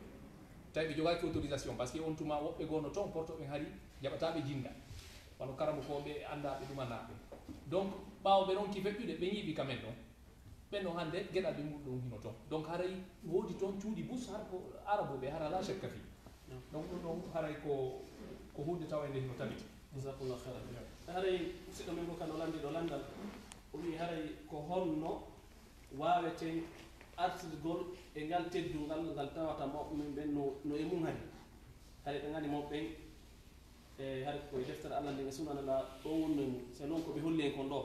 tawi ɓe jogaki autorisation par ce que on tuma woɓɓe gono toon portoɓe haari jaɓataɓe jinda wano karamo ko ɓe andaɓe ɗumanaɓe donc ɓawo ɓe ronki feƴƴude ɓe yiiɓi kamen ɗon ɓenno hannde geɗal ɓe muɗum hino toon donc haray woodi toon cuuɗi bus har ko araboɓe hara la chekka fi donc ɗum ɗon haray ko hunde tawende hino tabiti jasakumllah khairan haray musidɗo men ko kan o landi ɗo landal o wi haray ko honno wawete artirgol e ngal teddungal ngal tawata mawɓe men ɓen no e mum hari haray ɓe gandi mawɓe ɓen e haray koye deftere allah nde e sunanala ɗo wonno mum c'est noon koɓe holli en kon ɗo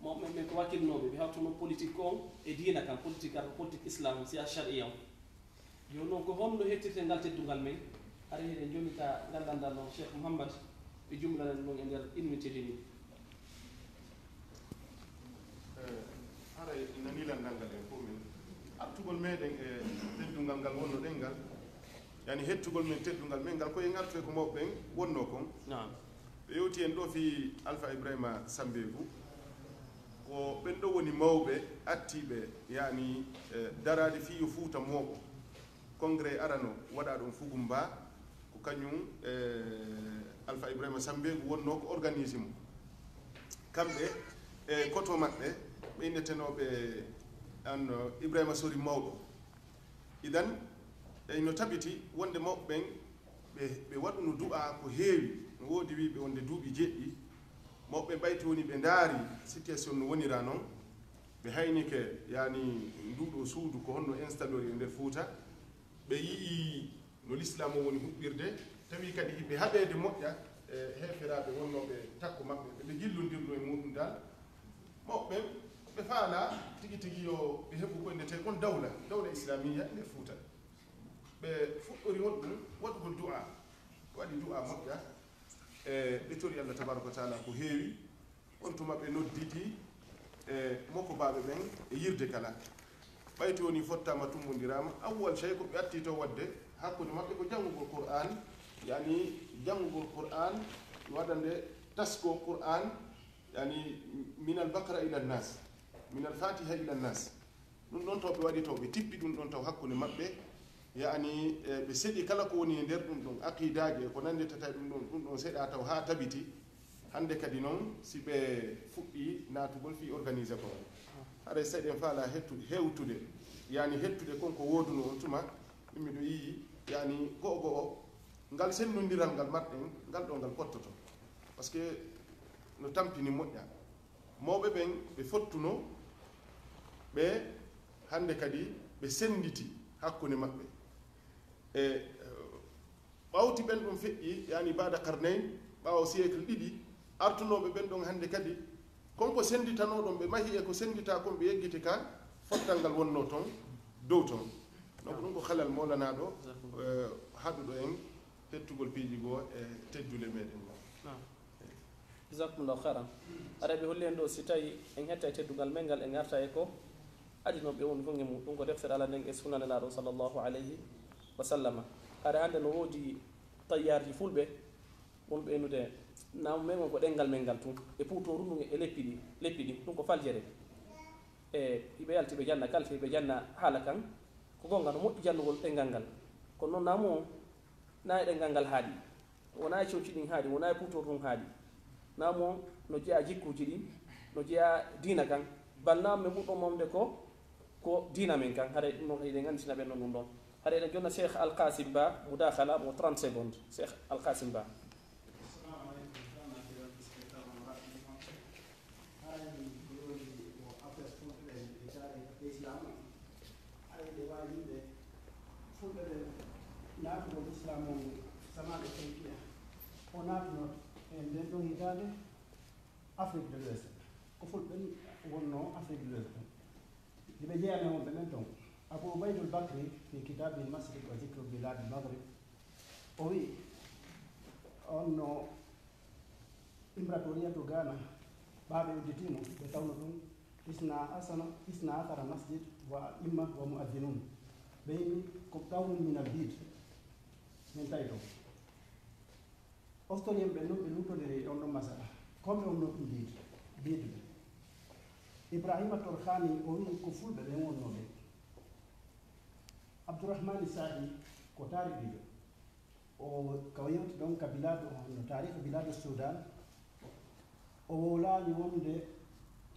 mawɓe men ɓen ko wakkilnoɓe ɓe hawtuno politique on e diina kam politique ar politique islam si a charia on yo noon ko honno hettirte ngal teddungal men haray heɗen jomita gandandal noon cheikh mouhammad ɓe jumlanen ɗon e nder ilmitede ni haray nanilandal ngal en fof min artugol meɗen e teddungal ngal wonno ɗen ngal yani hettugol men teddungal men ngal koye gartoe ko mawɓe ɓen wonno kon ɓe yewti en ɗo fi alpha ibrahima sambegu ko ɓen ɗo woni mawɓe attiɓe yani darade fiyo fuuta mooɓo congrès arano waɗa ɗon fugumba ko kañum alpha ibrahima sambegu wonno ko organisé mo kamɓe e koto maɓɓe ɓe innetenoɓe an ibrahima sori mawɗo idan no tabiti wonde mawɓe ɓen ɓe waɗuno du'a ko heewi no woodi wiɓe wonde duuɓi jeɗɗi mawɓe ɓayti woni ɓe ndaari situation no wonira noon ɓe haynike yani nduɗo suudu ko honno installori e nder Fouta ɓe yii no l'islam o woni huɓɓirde tawi kadi ɓe haɓede moƴƴa e heferaɓe wonnoɓe takko maɓɓe ɓe jillondirno e muɗum dal mawɓe ɓe faala tigi tigi yo ɓe heɓu ko ndete kon dawla islamia e nder Fouta ɓe fuɗɗori woɗɗum waɗugol du'a waɗi du'a moƴƴa e ɓe tori allah tabaraka wa taala ko heewi on tuma ɓe nodditi e mokko baɓe ɓen e yirde kala ɓayti woni fottama tummodirama awwal shay ko ɓe atti to wadde hakkude maɓɓe ko janngugol qur'an yani janngugol qur'an waɗande tasko qur'an yani min al bakara ila nnas min al fatiha ila nnas ɗum ɗon taw ɓe waɗi taw ɓe tippi ɗum ɗon taw hakkude maɓɓe yani ɓe seeɗi kala ko woni e nder ɗum ɗon aqidaji e ko nanditata ɗum ɗon seeɗa taw ha tabiti hande kadi noon si ɓe fuɗɗi natugol fi organisé ko haɗa seeɗen faala hewtude yani hettude konko woduno on tuma ɗum miɗo yii yani go'o go'o ngal sennodiral ngal maɗɗen ngal ɗo ngal pottoto par ce que no tampini moƴƴa mawɓe ɓen ɓe fottuno ɓe hande kadi ɓe senditi hakkude maɓɓe e ɓawti ɓen ɗum feƴƴi yani bada karnayn ɓawo siècle ɗiɗi artunoɓe ɓen ɗon hande kadi konko senditanoɗon ɓe mahi e ko sendita kon ɓe yeggiti ka fottal ngal wonno toon dow toon donc ɗum ko halal molanaɗo haɗuɗo en hettugol piiji goo e teddule meɗen jasakumllahu khairan ara ɓe holli en ɗo si tawi en hetta e teddugal men ngal en garta e ko adinoɓe woni fof e mum ɗum ko deftere ala nden e sunanelaɗo sallllahu alayhi wa sallama haɗa hannde no woodi tayyarji fulɓe wonɓe enude namu men ko ɗengal men ngal tun e puutoru ɗum e leppi ɗi ɗum ko faljere e hiɓe yalti ɓe janna kalfe ɓe janna haala kan ko gonga no moƴƴi jannugol ɗengal ngal kono noon namu o na e ɗengal ngal haaɗi wona e cewci ɗin haaɗi wona e puutoru ɗum haaɗi namu o no jeeya jikkuji ɗin no jeeya diina kan balnamu men ɓurɗo momde ko diina men kan haɗa ɗum noon eɗen anditina ɓen no ɗum ɗon haɗa eɗen jonna cheikh alkasim ba mudakhala mo 30 secondes cheikh alkasim ba naatugol islam o samaɗo tawkiya o naatuno e nden ɗon hitande afrique de l'ouest ko fulɓen wonno afrique de l'ouest ɗon hiɓe jeeyane wonɓe men ton abou baydoul bakri fi kitabil masrik wa zicre biladi maghrib o wi on no imbratoria to Ghana ɓaaɓe udditimo ɓe tawno ɗum isna asara masjid wa imma wa muaddinun ɓe yimi ko tawnu min al bid min tawi to ostonien ɓe noon ɓe lutodiri on ɗon masala comme on noon ɗum biide ɓe ibrahima torkhani o wi ko fulɓe ɓen wonnoɓe abdourahmani sahi ko taariɗiɗo o ko yewti ɗon ka biladu no tariha biladu soudan o wowlani wonde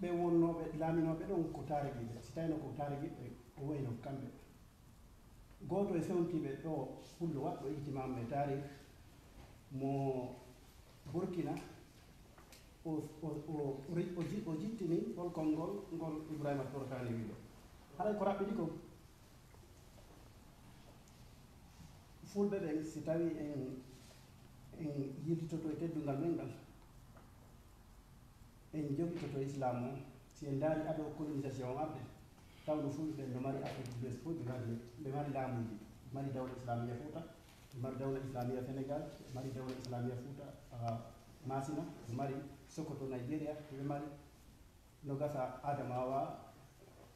ɓe wonnoɓe laaminoɓe ɗon ko taariɗiɓe si tawino ko taariɓiɓe o wayno kamɓe goto e fewtiɓe ɗo hullo waɗɗo ijtimam e tarih mo burkina o jittini holkol ngol ibrahima torkani wiɗo haɗay ko raɓɓiɗi ko fulɓe ɓen si tawi en yiltitoto e teddungal men ngal en jogitoto islam o si en daari ado colonisation arde tawno fulɓe ɓen no mari afrique du west fof ɓe mari laamuji mari dawla islamia fouta mari dawla islamia sénégal mari dawla islamia fouta masina ɓe mari sokoto nigéria ɓe mari no gasa adamawa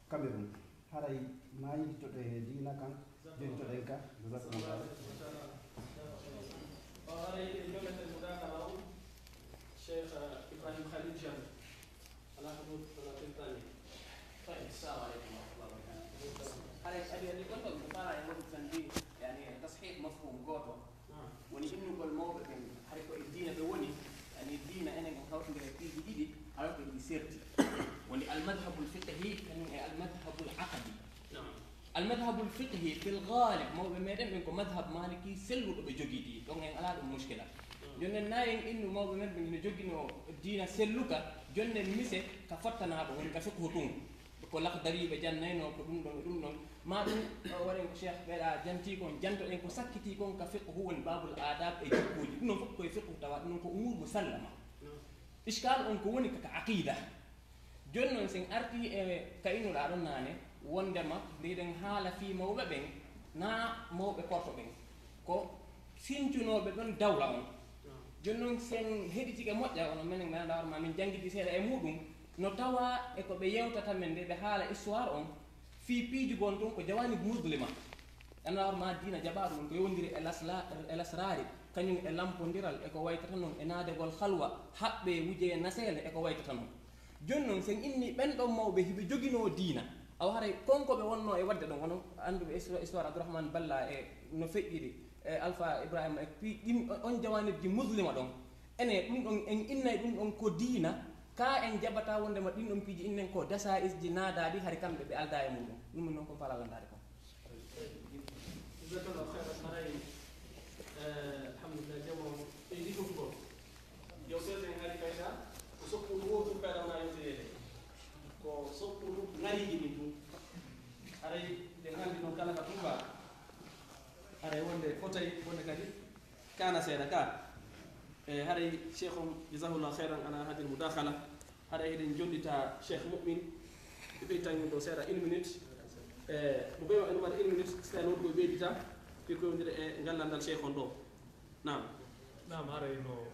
cameroun haray ma yiltoto e dina kan jogitoɗen ka jasakumullah وهذه جملة المداخلة شيخ إبراهيم خليل جم على حدود 30 ثانية. طيب السلام عليكم ورحمة الله وبركاته. أبي كنت مقارنة يقول تنبيه يعني تصحيح مفهوم قوته. وني إنه كل موضوع حركة الدين بوني يعني الدين أنا كنت في جديد حركة بسيرتي. وني المذهب الفقهي كان المذهب العقدي. نعم. المذهب الفقهي في الغالب ما بمرن منكم مذهب مالكي سلو بجوجيدي دونك على المشكله جون ناين انه ما بمرن من جوجينو دينا سلوكا جون ميسه كفتنا بون كفقه تون ko lakdari be jannayno ko dum don ma dum wala ko cheikh bela janti kon janto en ko sakkiti kon ka fiqh woni babul adab e jikkoji dum fop ko fiqh tawa dum ko umur musallama iskal on ko woni ka aqida jonnon sen arti e kayno la don nane wondema ndiɗen haala fi mawɓe ɓen na mawɓe porto ɓen ko sincunoɓe ɗon dawla on joni noon sen heɗitike moƴƴa ono minen ganduɗa hoorema min jangguidi seeɗa e muɗum no tawa e ko ɓe yewtata men nde ɓe haala histoire on fi piiji gon ɗum ko jawani muslima ganduɗa hoorema dina jaɓa ɗum ko yewdiri e lasrari kañum e lampodiral eko waytata noon e naadegol halwa haɓɓe wuje nasele eko waytata noon joni noon sen inni ɓen ɗon mawɓe hiɓe joguino diina aw haray konkoɓe wonno e wadde ɗon onon anduɓe histoire abdourahmane balla e no feƴƴiɗi e alpha ibrahima e ɗin on jawanirji muslima ɗon ene ɗum ɗon en innay ɗum ɗon ko diina ka en jaɓata wondema ɗin ɗon piiji innen ko dasa isji naadaɗi hari kamɓe ɓe alda e muɗum ɗum noon ko falalandade ko جزاك الله خيرا خير الحمد لله جمع ايديكم فوق يوسف هذه كذا وسوق الوقت بعد ما يوسف ko soppulu ngariji ɗin tum aray ɗe gandi noon kala ka tumba aray wonde fotay wonde kadi kana seeɗa ka e haray cheikh on jasahullah heyran ala hadi l mudakhala haɗa eɗen jonɗita cheikh mumin ɓe ɓeytamin ɗo seeɗa 1 minute e mo ɓeyma ene waɗa 1 minute so noon koye ɓeydita fi koyodira e gallandal cheikh on ɗo nam haray no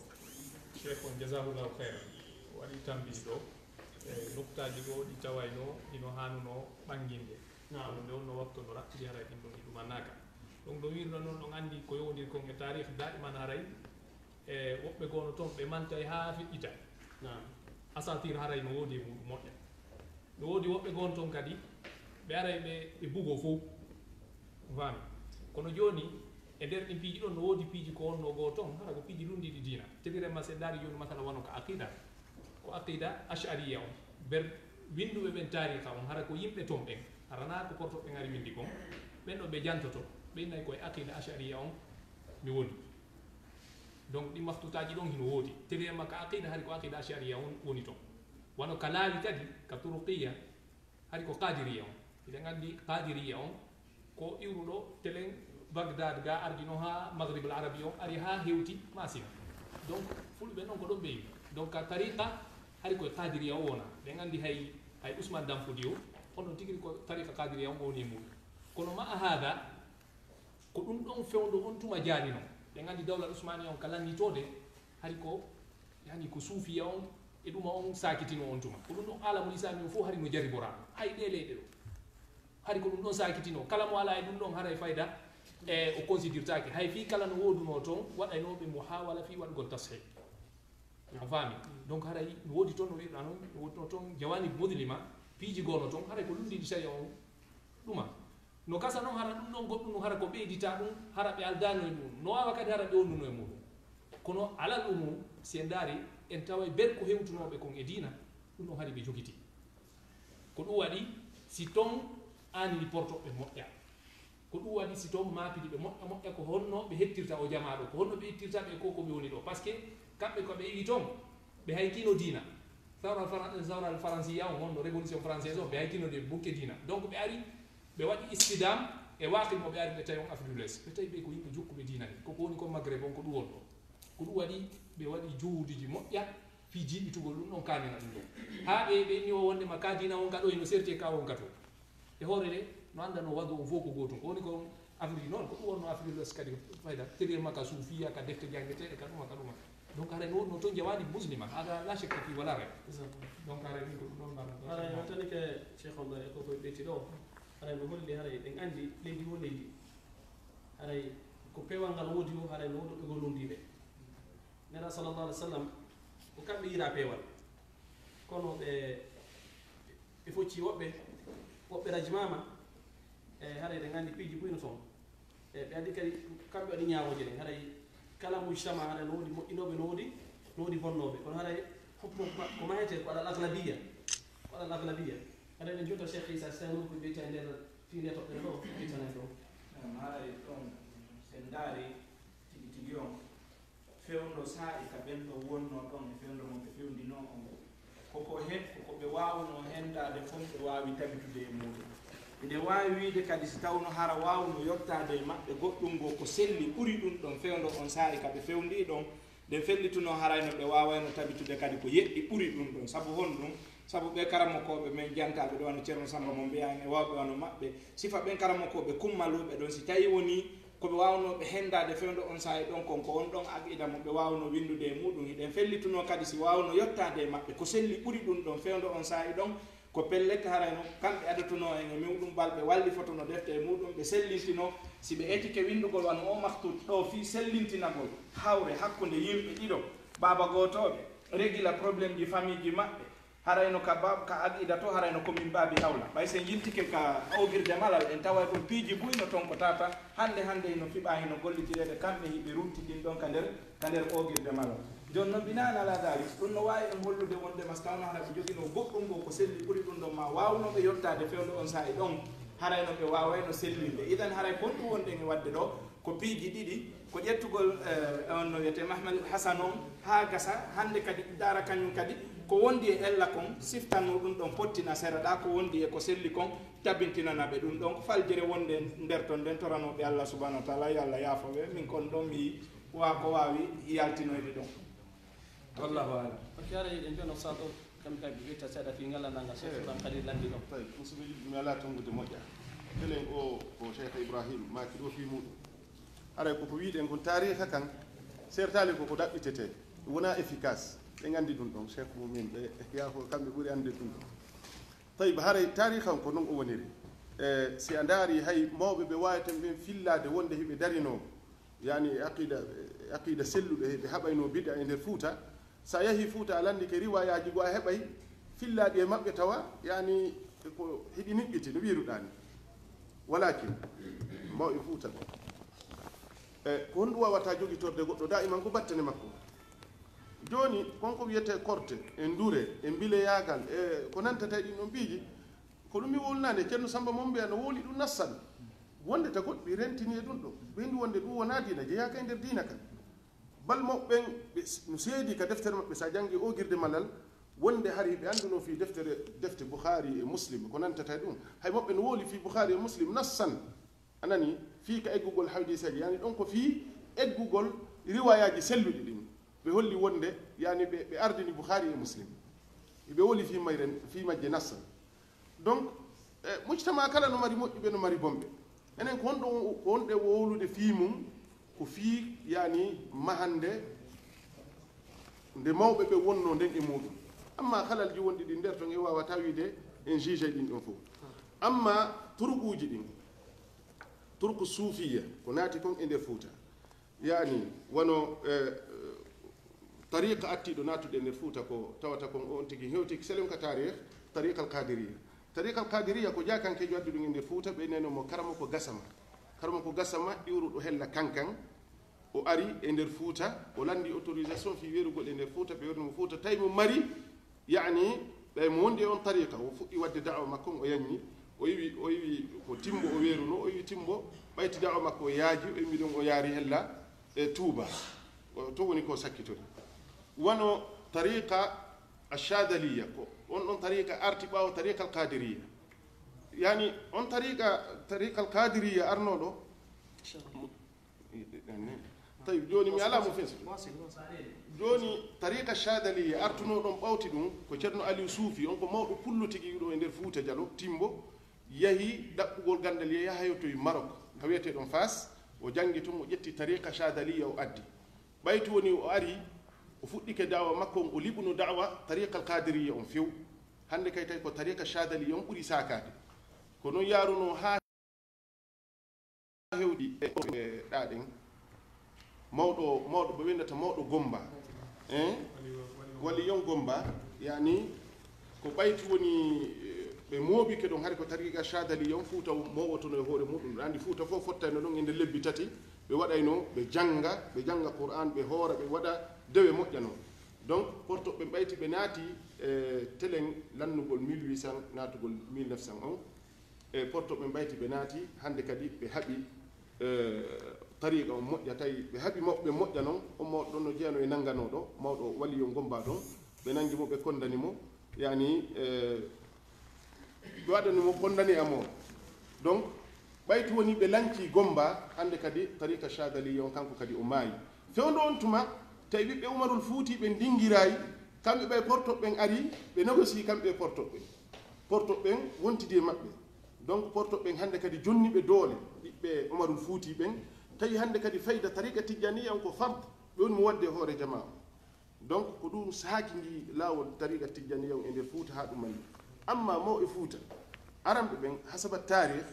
cheikh on jasahullahu heyran waɗi tambiɗi ɗo noktaji ɗo ɗi tawayno ino hanuno ɓanginde nde wonno waktu no raɓɓiɗi haray ɗin ɗon ɗumannaka donc ɗo wirno noon ɗon andi ko yowdir kon e tarih daiman haray e woɓɓe gono toon ɓe mantay ha feƴƴita asatir haray no woodi e muɗum moƴƴa no woodi woɓɓe gono toon kadi ɓe aray ɓe bugo fof fami kono joni e nder ɗin piiji ɗon no woodi piiji ko wonno goo toon hara ko piiji lundiɗi diina teɗirema se daari joni masala wano ko aqida ko aqida ashariya on ber winduɓe ɓen tariha on hara ko yimɓe toon ɓen harana ko porto ɓen ari windi kon ɓen ɗo ɓe jantoto ɓe nayi koye aqida ashariya on mi woni donc ɗi maftutaji ɗon hino woodi teɗirema ka aqida hari ko aqida ashariya on woni toon wano ka laali kadi ka turuqiya hari ko qadiriya on iɗen andi qadiriya on ko iwruɗo telen bagdad ga ardino ha maghrib al arabi on ari ha hewti masina donc fulɓe noon ko ɗon ɓeyi donc ka tariqa hari koye qadiriya o wona ɓen andi hay ousmane damfodi o onon tigui ko tariqa qadiriya on woni e muɗum kono ma a hada ko ɗum ɗon fewdo on tuma jaani noon ɓen andi dawla ousmania on ka lannitode hari ko yani ko suufiya on e ɗuma on sakitino on tuma ko ɗum ɗon alamul islami o fof hari no jariborano hay ɗe leyɗe ɗo hari ko ɗum ɗon sakitino kala mo ala e ɗum ɗon haray fayda o considirtake hay fi kala no woduno toon waɗaynoɓe muhawala fi waɗgol tashih a faami donc haray no wodi toon no wiɗa noon no wodno toon jawani modlima piiji gono toon haray ko lumdidi sharia o ɗuma no kasa noon hara ɗum ɗon goɗɗum hara ko ɓeydita ɗum hara ɓe aldano e ɗum no wawa kadi hara ɓe wonnuno e muɗum kono alal umum si en daari en tawa ber ko hewtunoɓe kon e diina ɗum ɗon haari ɓe jogiti ko ɗum waɗi si toon anini portoɓe moƴƴa ko ɗum waɗi si toon maapiɗi ɓe moƴƴa moƴƴa ko honno ɓe hettirta o jamaɗo ko honno ɓe hettirta ɓe ko koɓe woni ɗo par ce que kamɓe koɓe iwi toon ɓe haykino diina zawral francia o honno révolution française o ɓe haykino de bukke diina donc ɓe ari ɓe waɗi istidam e waaqimo ɓe ari ɓe tawi on afrique de l'ouest ɓe tawi ɓe ko yimɓe jokkuɓe diina ni koko woni ko maghreb on ko ɗum won ɗo ko ɗum waɗi ɓe waɗi juhudiji moƴƴa fi jiiɓitugol ɗum ɗon kanena ɗum ɗo ha ɓe ni o wondema ka dina on gaɗo eno serti ka on gato e hoore de no andano waddu on fof ko gotum ko woni ko afrique noon ko ɗum wonno afrique de l'ouest kadi fayda terir makka suufiya ka defte jangueteɗe ka ɗuma ka ɗuma donc haray no wonno toon jawadi muslima haga la checque fi wala rek donc haray min ko ɗum ɗon mbaɗa haray hottani ke cheikh omar e koko ɓeyti ɗo haray no holli haray ɗen andi leydi wo leydi haray ko pewal ngal woodi o haray no woɗɗo ɓe gollondiɓe nena sallallah alih w sallam ko kamɓe yira peewal kono ɓe focci woɓɓe rajmama e haray ɗen andi piiji ɓuyno toon e ɓe andi kadi kamɓe waɗi ñaawoje ɗen haray kala mujtama haray no woodi moƴƴinoɓe no woodi bonnoɓe kono haray hukmu ko mahete ko alal aglabiya haray ɗen jota cheikh isa sanu ko ɓeyta e nder fiinde toɓɓe ɗo ɓeytanen ɗo haray ɗon sen daari tigi tigi on fewndo saa'i ka ɓen ɗo wonno ɗon e fewndo mon ɓe fewndino on koko ɓe wawno hendade fof ɓe wawi tabitude e muɗum ɓe wawi wiide kadi si tawno hara wawno yottade e maɓɓe goɗɗum go ko selli ɓuri ɗum ɗon fewndo on saa'i ka ɓe fewndi ɗon nden fellituno harayno ɓe wawayno tabitude kadi ko yeɗɗi ɓuri ɗum ɗon saabu hon ɗum saabu ɓe karamokoɓe men jantaɓe ɗo wano ceerno samba mo mbiyani e wawɓe wano maɓɓe sifa ɓen karamokoɓe kummaluɓe ɗon si tawi woni koɓe wawnoɓe hendade fewndo on saahi ɗon konko on ɗon aqida mo ɓe wawno windude e muɗum hiɗen fellituno kadi si wawno yottade e maɓɓe ko selli ɓuri ɗum ɗon fewndo on saahi ɗon ko pellette harayno kamɓe adatuno en e muɗum balɓe walli fotono defte e muɗum ɓe sellintino si ɓe etike windugol wano o maktude ɗo fi sellintinagol hawre hakkude yimɓe ɗiɗo baba gotoɓe régula probléme ji famille ji maɓɓe harayno ka aqida to harayno komin baabi awla ɓay sen yiltike ka awgirde mala en tawa ɗum piiji buyno toon ko tata hande hino fiɓa hino gollitirede kamɓe hiɓe rumtidin ɗon ka nder awgirde mala joni noon binani ala dalik ɗum no wawi en hollude wondema so tawno hara ɓe joguino goɗɗum go ko selli ɓuuri ɗum ɗon ma wawnoɓe yottade fewde on saahi ɗon harayno ɓe wawayno sellinde idan haray kon ɗum wonɗen e wadde ɗo ko piiji ɗiɗi ko ƴettugol on no wiyete mahmadul hasan on ha gasa hande kadi dara kañum kadi ko wondi e ella kon siftanno ɗum ɗon pottina sereɗa ko wondi e ko selli kon tabintinanaɓe ɗum ɗon ko faljere wonde nder ton nden toranoɓe allah subahanahu wa taala yo allah yaafoɓe min kon ɗon mi wa ko wawi yaltinoyde ɗon wallahu alam ok haray ɗen mbiyanno sa ɗo kamɓe kadi ɓe witta seeɗa fi ngalandaga cheikh kadi landi ɗo tawi musidɓe yiɗi mi ala tongude moƴƴa elen o ko cheikh ibrahima maki ɗo fi muɗum haray koko wiiɗen kon tariha kan sertali koko ɗaɓɓitete wona efficace ɓe gandi ɗum ɗon cheikh mumin ɓe yaafo kamɓe ɓuuri ande ɗum ɗon tawi haray tariha on ko noon o woniri e si a daari hay mawɓe ɓe wawaten ɓen fillade wonde hiɓe darino yani aqida selluɗo heɓe haɓayno bida e nder Fouta sa yahi Fouta alandi ke riwayaji go a heɓay fillaɗi e maɓɓe tawa yani ko hiɗi niɓɓiti no wiruɗani walakin mawɓe Fouta e ko honɗum wawata jogitorde goɗɗo da iman ko battane makko joni konko wiyete korte e ndure e bileyagal e ko nantata ɗin ɗon piiji ko ɗum mi wolnade ceerno samba mo mbiya no woli ɗum nassan wonde ta goɗɗi rentini e ɗum ɗo ɓendi wonde ɗum wona dina jeyaka e nder dina kan balmoɓɓen no seedi ka deftere maɓɓe sa jangi o girde malal wonde hari ɓe anduno fi defte bouhari e muslim ko nantata ɗum hay moɓɓe no woli fi bouhari e muslim nassan anani fi ka eggugol hawdisaji yani ɗon ko fi eggugol riwayaji selluɗi ɗin ɓe holli wonde yani ɓe ardini bouhari e muslim ɓe woli fi majje nassan donc mujtama kala no mari moƴƴuɓe no mari bomɓe enen ko wonɗe wowlude fi mum ko fi yani mahande nde mawɓe ɓe wonno nden e muɗum amma halalji wonɗi ɗi nder ton e wawata wiide en juge ɗin ɗon fof amma turkuji ɗin turku suufiya ko naati kon e nder Fouta yani wono tariqa attiɗo natuɗe nder Fuuta ko tawata kon on tigi hewti selen ka tarikh tariqa al qadiriya ko jakankejo addi ɗum e nder Fuuta ɓe neno mo karamo ko gasama iwruɗo hella kankan o ari e nder Fuuta o landi autorisation fi werugol e nder Fuuta ɓe wernimo Fuuta tawi mo mari yani ɓe mo wondi on tariqa o fuɗɗi wadde da'wa makko o yanni o yiwi ko timbo o weeruno o yiwi timbo ɓayti da'wa makko o yaaji o yimmi ɗum o yaari hella e Touba to woni ko sakkitori wono tariqa ashadaliya ko on tariqa arti ɓaawo tariqa alqadiriya yani on tariqa alqadiriya arnoɗo tawi joni mi ala mo fenso joni tariqa shadaliya artuno ɗon ɓawti ɗum ko ceerno Aliou Soufi on ko mawɗo pullo tigi ɗo e nder Fuuta Dialo timbo yahi ɗaɓɓugol gandal yahayo toye Maroc ka wiyete ɗon Fas o jangi tun o ƴetti tariqa shadaliya o addi ɓayti woni o ari o fuɗɗike dawa makko o liɓuno dawa tariqa alqadiriya on few hande kay tawi ko tariqa shadaliya on ɓuuri sakade ko noon yaruno ha hewɗi e ɗaɗen mawɗo ɓe windata mawɗo Gomba wali yon Gomba yani ko ɓayti woni ɓe moobike ɗon hari ko tariqa shadaliya on Fuuta mowotono e hoore muɗum andi Fuuta fof fottayno ɗon e nde lebbi tati ɓe waɗayno ɓe janga Qur'an ɓe hoora ɓe waɗa dewe moƴƴano donc portoɓe ɓayti ɓe naati e telen lannugol 1800 naatugol 1900 on e portoɓe ɓayti ɓe naati hande kadi ɓe haɓi tariqa on moƴƴa tawi ɓe haɓi ɓe moƴƴa noon on mawɗo ɗon no jeeyano e nannganoɗo mawɗo wali yo Gomba ɗon ɓe nangi mo ɓe kondani mo yani ɓe waɗani mo kondani amo donc ɓayti woni ɓe lanci Gomba hande kadi tariqa shadaliya on kanko kadi o maayi fewndo on tuma tawi ɓiɓɓe Umarul Fuuti ɓe ndingirayi kamɓe ɓe portoɓɓen ari ɓe négocie kamɓe portoɓɓen wontidi e maɓɓe donc portoɓɓen hande kadi jonniɓe doole ɓiɓɓe Umarul Fuuti ɓen tawi hande kadi fayda tariqa tijaniya on ko fard ɓe woni mo wadde hoore jama o donc ko ɗum saakindi laawol tariqa tijaniya on e nder Fuuta ha ɗum manni amma mawɓe Fuuta aramɓe ɓen hasaba tarikh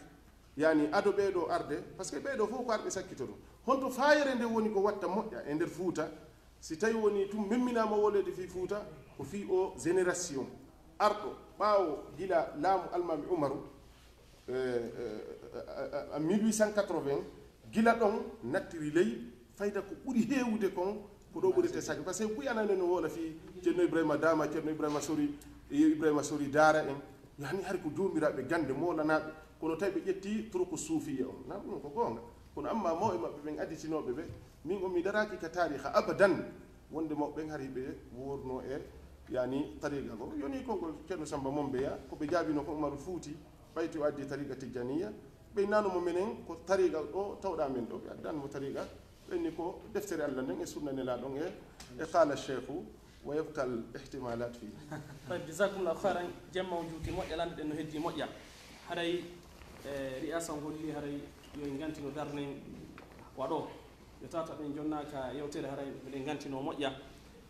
yani ado ɓeeɗo arde par ce que ɓeeɗo fof ko arɓe sakkitoto honto fayere nde woni ko watta moƴƴa e nder Fuuta si tawi woni tum memminama wolede fi Fuuta ko fi o génération arɗo ɓaawo gila laamu almami Umaru 1880 gila ɗon nattiri ley fayda ko ɓuri heewude kon ko ɗo ɓurete sakki par ce que ɓuyanane no woola fi ceerno Ibrahima Dama ceerno Ibrahima Sori Daara en yani hari ko joomiraɓe gande molanaɓe kono tawi ɓe ƴetti turko suufiya on na ɗum ko goonga kono amma mawɓe maɓɓe ɓen additinoɓe ɓe min on mi daraki ka tariha abadan wonde mawɓe ɓen hari ɓe worno e yani tariqa go yoni kongol ceerno Samba Mombeya koɓe jaabino ko Umaru Fuuti ɓayti o addi tariqa tijaniya ɓe nanomo menen ko tariqa ɗo tawɗa men ɗo ɓe addanmo tariqa ɓenni ko deftere Allah nden e sunna nelaɗon e qala cheikhu wa yabqa al ihtimalat fi طيب جزاكم الله خيرا جمع وجوتي moƴƴa lanɗe no heddi moƴƴa haray ri'asa holli haray yo en gantino darne waɗo yo tata ɓen jonnaka yewtere haray ɓeɗen gantino moƴƴa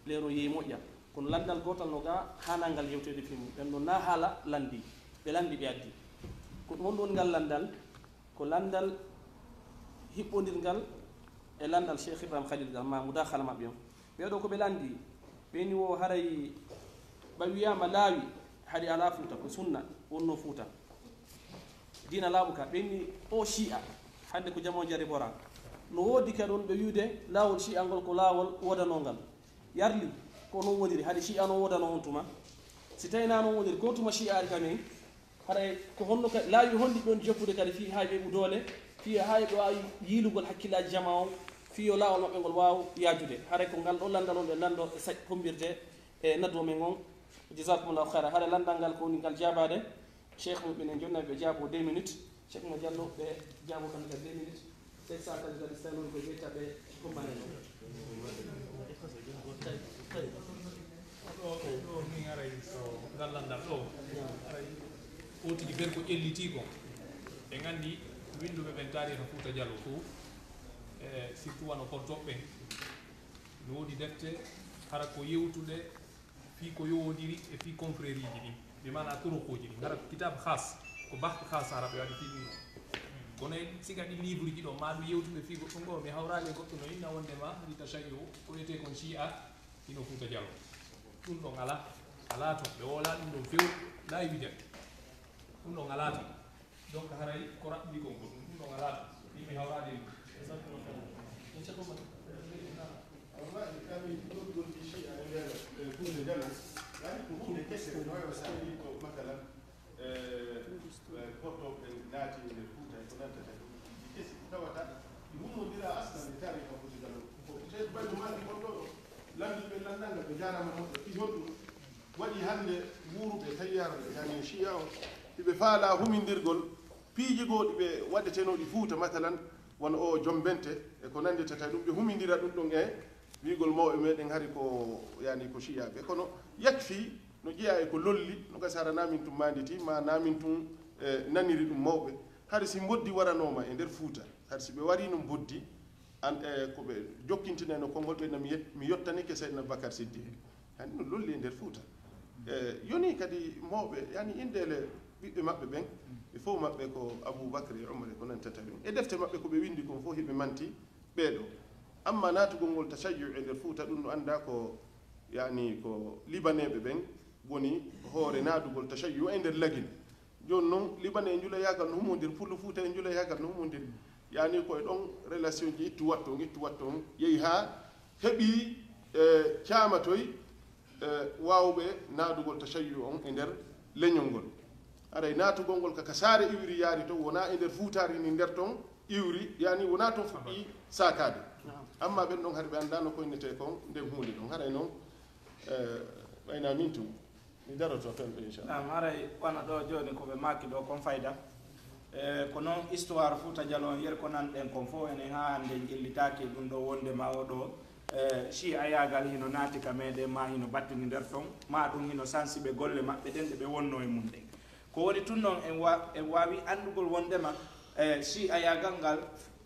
leero yeeyi moƴƴa kono landal gotal no ga hanangal yewtede fimu ɓen ɗon na haala landi ɓe landi ɓe addi ko ɗum honɗon ngal landal ko landal hiɓɓodirgal e landal Cheikh Ibrahima Khalil gal ma mudahala maɓɓe on ɓeɗo ko ɓe landi ɓeni wo haray ɓa wiyama laawi haɗi ala Fuuta ko sunna wonno Fuuta dina laaɓu ka ɓenni o shi'a hande ko jamo jari bora no woodi ka ɗon ɓe wiwde laawol shi'a ngol ko laawol wodanongal yarli ko noon woniri haɗi shi'a noon wodano on tuma si tawi na noon woniri ko tuma shi'a ari kamen haɗa ko honno ka laawi honɗi ɗon joppude kadi fi hay ɓe ɓudole fi hay ɓe wawi yiilugol hakkillaji jama on fi yo laawol maɓɓe ngol wawa yaajude haɗa ko ngal ɗo landal on ɓe lando e saƴ hombirde e nadduo men on jasakumullahu hayra haɗa landal ngal ko woni ngal jabade cheikh muɓe ne jonnaɓe ɓe jaabo 2 minutes cheikh mo diallo ɓe jaabo kamɓe kadi 2 minutes sey sa kadi kadi so tawi ko jeyta ɓe gombane ɗo min aray so gallandal ɗo aray o tigi ber ko ƴelliti ko ɓe gandi winduɓe ɓen tariha Fuuta Diallo fof e surtout wano portoɓe no woodi defte hara ko yewtude fi ko yowodiri e fi confrérie ji ɗi ɓe mana turukuji ɗi hara kitab khas ko bahte khas hara ɓe waɗi fi ɗum kono siga ɗi livre ji ɗo maɗum yewtude fi goɗɗum ɗo mi hawrali goɗɗo no inna wondema rita chayo ko wiyete kon shi'a ino Fouta Diallo ɗum ɗon ala to ɓe wola ɗum ɗon few la évident ɗum ɗon ala to donc haray ko raɓɓiɗi kon ko ɗum ɗon ala to yimɓe hawrade wallahi kami ɗoggol ɗi a nder Fouta Diallo yani ko hunde kesse noyo sa wi ko matalan portoɓe naati e nder Fouta ko nantata ɗum ɗi kesi tawata ɗi hummodira aslan e tariha Fouta Diallo ko peut être ɓaydu mandi gonɗo ɗo lamdiɓe landanga ɓe jarama moɗo ɗi honɗum waɗi hannde wuuruɓe tayyarɓe yani chia o ɗiɓe faala humindirgol piiji goo ɗiɓe waɗetenoɗi Fouta matalan wona o jombente e ko nanditata ɗum ɓe humindira ɗum ɗon e wigol mawɓe meɗen hari ko yani ko chiyaɓe kono yakfi no ƴeeya e ko lolli no gasi hara namin tum manditi ma namin tum naniri ɗum mawɓe hari si boddi waranoma e nder Fouta hari si ɓe wari no boddi an koɓe jokkintineno konngol ɓe mi yettanike Seydina Bacar Siddi hani no lolli e nder Fouta yoni kadi mawɓe yani indele ɓiɓɓe maɓɓe ɓen ɓe fof maɓɓe ko Aboubacry e Omar ko nantata ɗum e defte maɓɓe koɓe windi kon fof hiɓe manti ɓeeɗo amma natugol ngol tachayyu e nder Fouta ɗum no anda ko yani ko libaneɓe ɓen woni hoore naadugol tachayyu e nder lagine joni noon libane e juulayagal no humodir pullo Fouta e juulayagal no humodir yani koye ɗon relation ji ittu watto on yeehi ha heeɓi caamatoy wawɓe naadugol tachayyu on e nder leñol ngol aray naatugol ngol kaka saare iwri yaari to wona e nder Foutari ni nder ton iwri yani wona toon fuɗɗi sakade amma ɓen ɗon hari ɓe andano koynete kon nden hunde ɗon haray noon ɓayna min tum mi daroto femɓe inchallah haray wona ɗo joni koɓe maki ɗo kon fayda ko noon histoire Fouta Diallo on yer ko nanɗen kon fof enen ha hande jellitaki ɗum ɗo wonde ma o ɗo si a yagal hino naati ka meɗen ma hino battini nder ton ma ɗum hino sensiɓe golle maɓɓe ɗen ɗe ɓe wonno e mum ɗen ko woni tun noon en wawi andugol wondema si a yagal ngal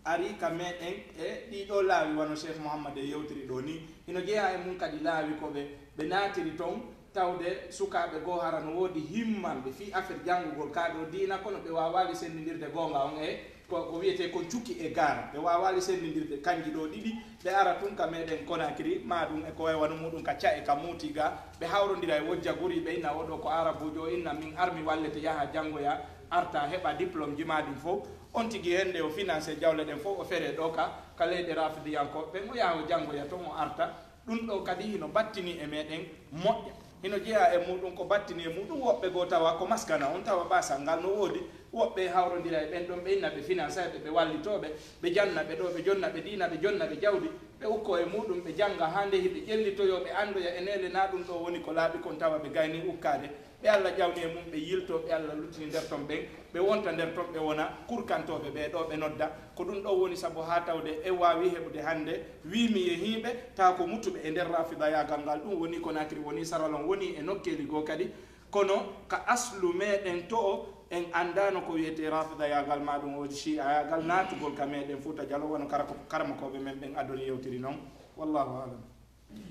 ari ka meɗen e ɗiɗo laawi wano Cheikh Mouhammad e yewtiri ɗo ni hino jeeya e mum kadi laawi koɓe naatiri ton tawde sukaɓe goo hara no woodi himmanɓe fi affaire janngugol kaɗo diina kono ɓe wawali sendidirde gonga on e ko wiyete ko cukki e gara ɓe wawali sendidirde kanji ɗo ɗiɗi ɓe ara tun ka meɗen Conakry ma ɗum e ko wayano muɗum ka ca e ka muutiga ɓe hawrodira e wojja guri ɓe inna oɗo ko arabujo inna min armi wallete yaha janngoya arta heɓa diplôme jimaɗum fof on tigi hende o financé jawle ɗen fof o fere ɗo ka leyɗe rafidiyankoɓe ɓen o yaha o janngoya toon o arta ɗum ɗo kadi hino battini e meɗen moƴƴa hino jeeya e muɗum ko battini e muɗum woɓɓe goo tawa ko maskana on tawa basal ngal no woodi woɓɓe hawrodira e ɓen ɗon ɓe inna ɓe finançaɓe ɓe wallitoɓe ɓe janna ɓe ɗo ɓe jonna ɓe diina ɓe jonna ɓe jawdi ɓe ukko e muɗum ɓe jangga ha nde hiɓe ƴellitoyo ɓe andoya enele na ɗum ɗo woni ko laaɓi kon tawa ɓe gayni ukkade ɓe Allah jawni e mum ɓe yilto ɓe Allah luttini nder ton ɓen ɓe wonta nder ton ɓe wona kurkantoɓe ɓe ɗo ɓe nodda ko ɗum ɗo woni saabu ha tawde e wawi heɓude hande wimi yehiɓe tawa ko muttuɓe e nder rafida yagal ngal ɗum woni Conakry woni Saralon woni e nokkeli goo kadi kono ka aslu meɗen to o en andano ko wiyete rafida yagal maɗum o chi a yagal natugol ka meɗen Fouta Diallo wono karamakoɓe men ɓen adoni yewtiri noon wallahu alam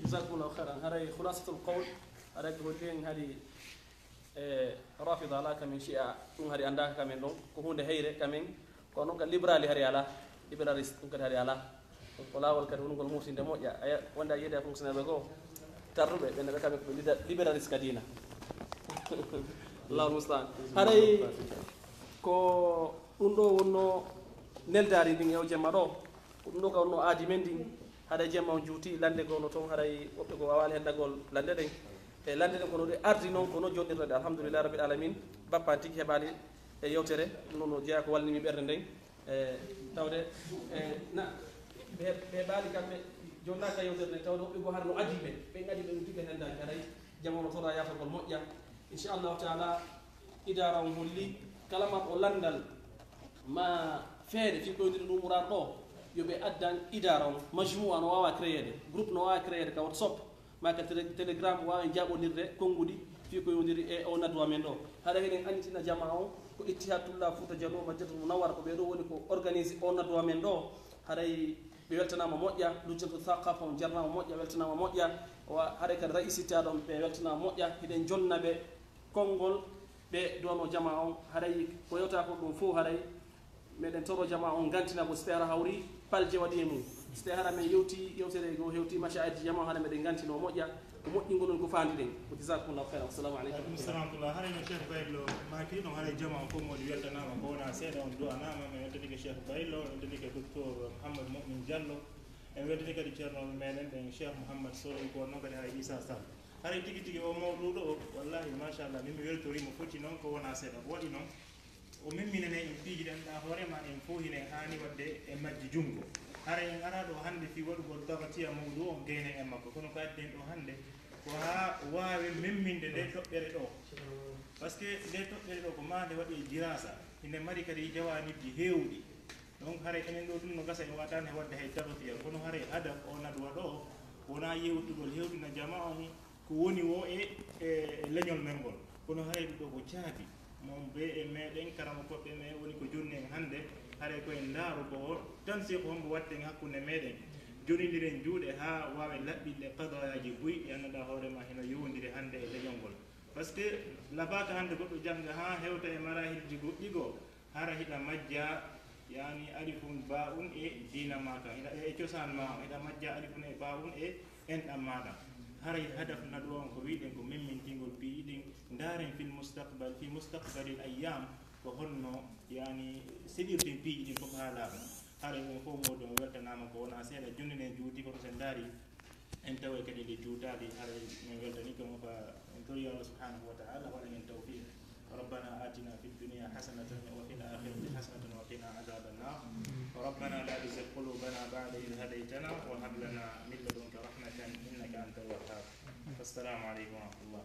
jasakumllahu khairan haray khulasatul qawl haray ko hen haadi rafida ala kamen chia ɗum haari andaka kamen ɗon ko hunde heyre kamen kono noon kadi librali haari ala libraliste ɗum kadi haari ala ko laawol kadi wongol murtinde moƴƴa aya wonde a yiide fonctionnaire ɓe goo tarduɓe ɓenne ɓe kamen koɓe libéraliste kadina allahul mustaan haray ko ɗum ɗo wonno neldari ndin ew jemma ɗo ko ɗum ɗo ka wonno aadi men ndin haɗa jemma on juuti lande gono toon haray woɓɓe ko wawali hendagol lande ɗen e lande ɗen kono ɗe ardi noon kono joɗirtade alhamdulillah rabbil alamin bappan tigui heɓali e yewtere noon no jeeya ko wallnimi ɓerde nden tawde na ɓe ɓaali kamɓe jonnaka yewtere nden tawde woɓɓe goo har no adi ɓe adi ɓe ɗum tigui hendaki haray jamono tora yafatgol moƴƴa inchallahu taala idara on holli kala man o landal ma feere fi koydiri ɗum uran ɗo yoɓe addan idara on majmoua no wawa créede groupe no wawa créede ka wata sop maka télégramme wawi jaɓodirde konnguɗi fi ko yodiri e o nadwa men ɗo haɗa heɗen anditina jama on ko ittihadullah Fouta Diallo majjatu munawwara ko ɓeɗo woni ko organisé o nadwa men ɗo haɗay ɓe weltanama moƴƴa lujjatu thaqafa on jarnama moƴƴa weltanama moƴƴa haɗay kadi raisitaɗo on ɓe weltanama moƴƴa hiɗen jonnaɓe konngol ɓe dono jama on haɗay ko yewta ko ɗum fof haɗay meɗen toro jama on gantina ko spére hawri palje waɗi e mum so tawi hara men yewti yewtere go hewti machaji jama hara meɗen gantino moƴƴa ko moƴƴingo ɗon ko fandi ɗen ko jasakumllahu khairan assalamu aleykum salamtullah harayno cheikh baylo maki ɗon haray jama o fof moɗi weltanama ko wona seeɗa on du'anama mi weltanike cheikh baylo en weltanike docteur mouhamadou momin diallo en weltani kadi ceernoɓe meɗen ɓen cheikh mouhammad soyi ko noon kadi hay issa sall haray tigui tigui o mawɗuɗo o wallahi machallah min mi weltorimo foti noon ko wona seeɗa ko waɗi noon o memminane en piiji ɗenɗa hoorema en fohine hani wadde e majji junggo hara en ara ɗo hannde fi waɗugol gabatiya mawɗu on geyne en makko kono ko adden ɗo hannde ko ha wawi memminde nde toɓɓere ɗo par ce que nde toɓɓere ɗo ko ma nde waɗi dirasa ine mari kadi jawaniji hewɗi donc haray enen ɗo ɗum no gasa en waɗani wadde hay gabatiya kono haray hadaf o nadwa ɗo wona yewtugol hewɗina jama on ko woni o e leñol men ngol kono haray ɗo ko caabi mon be e meɗen karama koɓɓe me woni ko jonni en hannde haray koyen ndaaru ko tan si ko hombo watten hakkunde meɗen jonodiren juuɗe ha wawe laɓɓinde qadayaji buy yannoɗa hoorema heno yowdiri hannde e leñol ngol par ce que labaka hannde goɗɗo jangga ha hewta e marahilji goɗɗi goo hara hiɗa majja yani alifum ba un e dina maka e cosan ma hiɗa majja alifum e ba un e enɗam maɗa haray hadaf naɗu on ko wiɗen ko memmintingol piiji ɗin ndaren fi mustaqbalil ayyam ko honno yani seɗirten piiji ɗin fof ha laaɓa haray on fof moɗon weltanama ko wona seeɗa jonninen juuti koto sen daari en tawa kadi nde juutadi haray min weltani komo fa en tori Allah subhanahu wa ta'ala waɗa en tawfiq ربنا آتنا في الدنيا حسنة وفي الآخرة حسنة وقنا عذاب النار ربنا لا تزغ قلوبنا بعد إذ هديتنا وهب لنا من لدنك رحمة إنك أنت الوهاب السلام عليكم ورحمة الله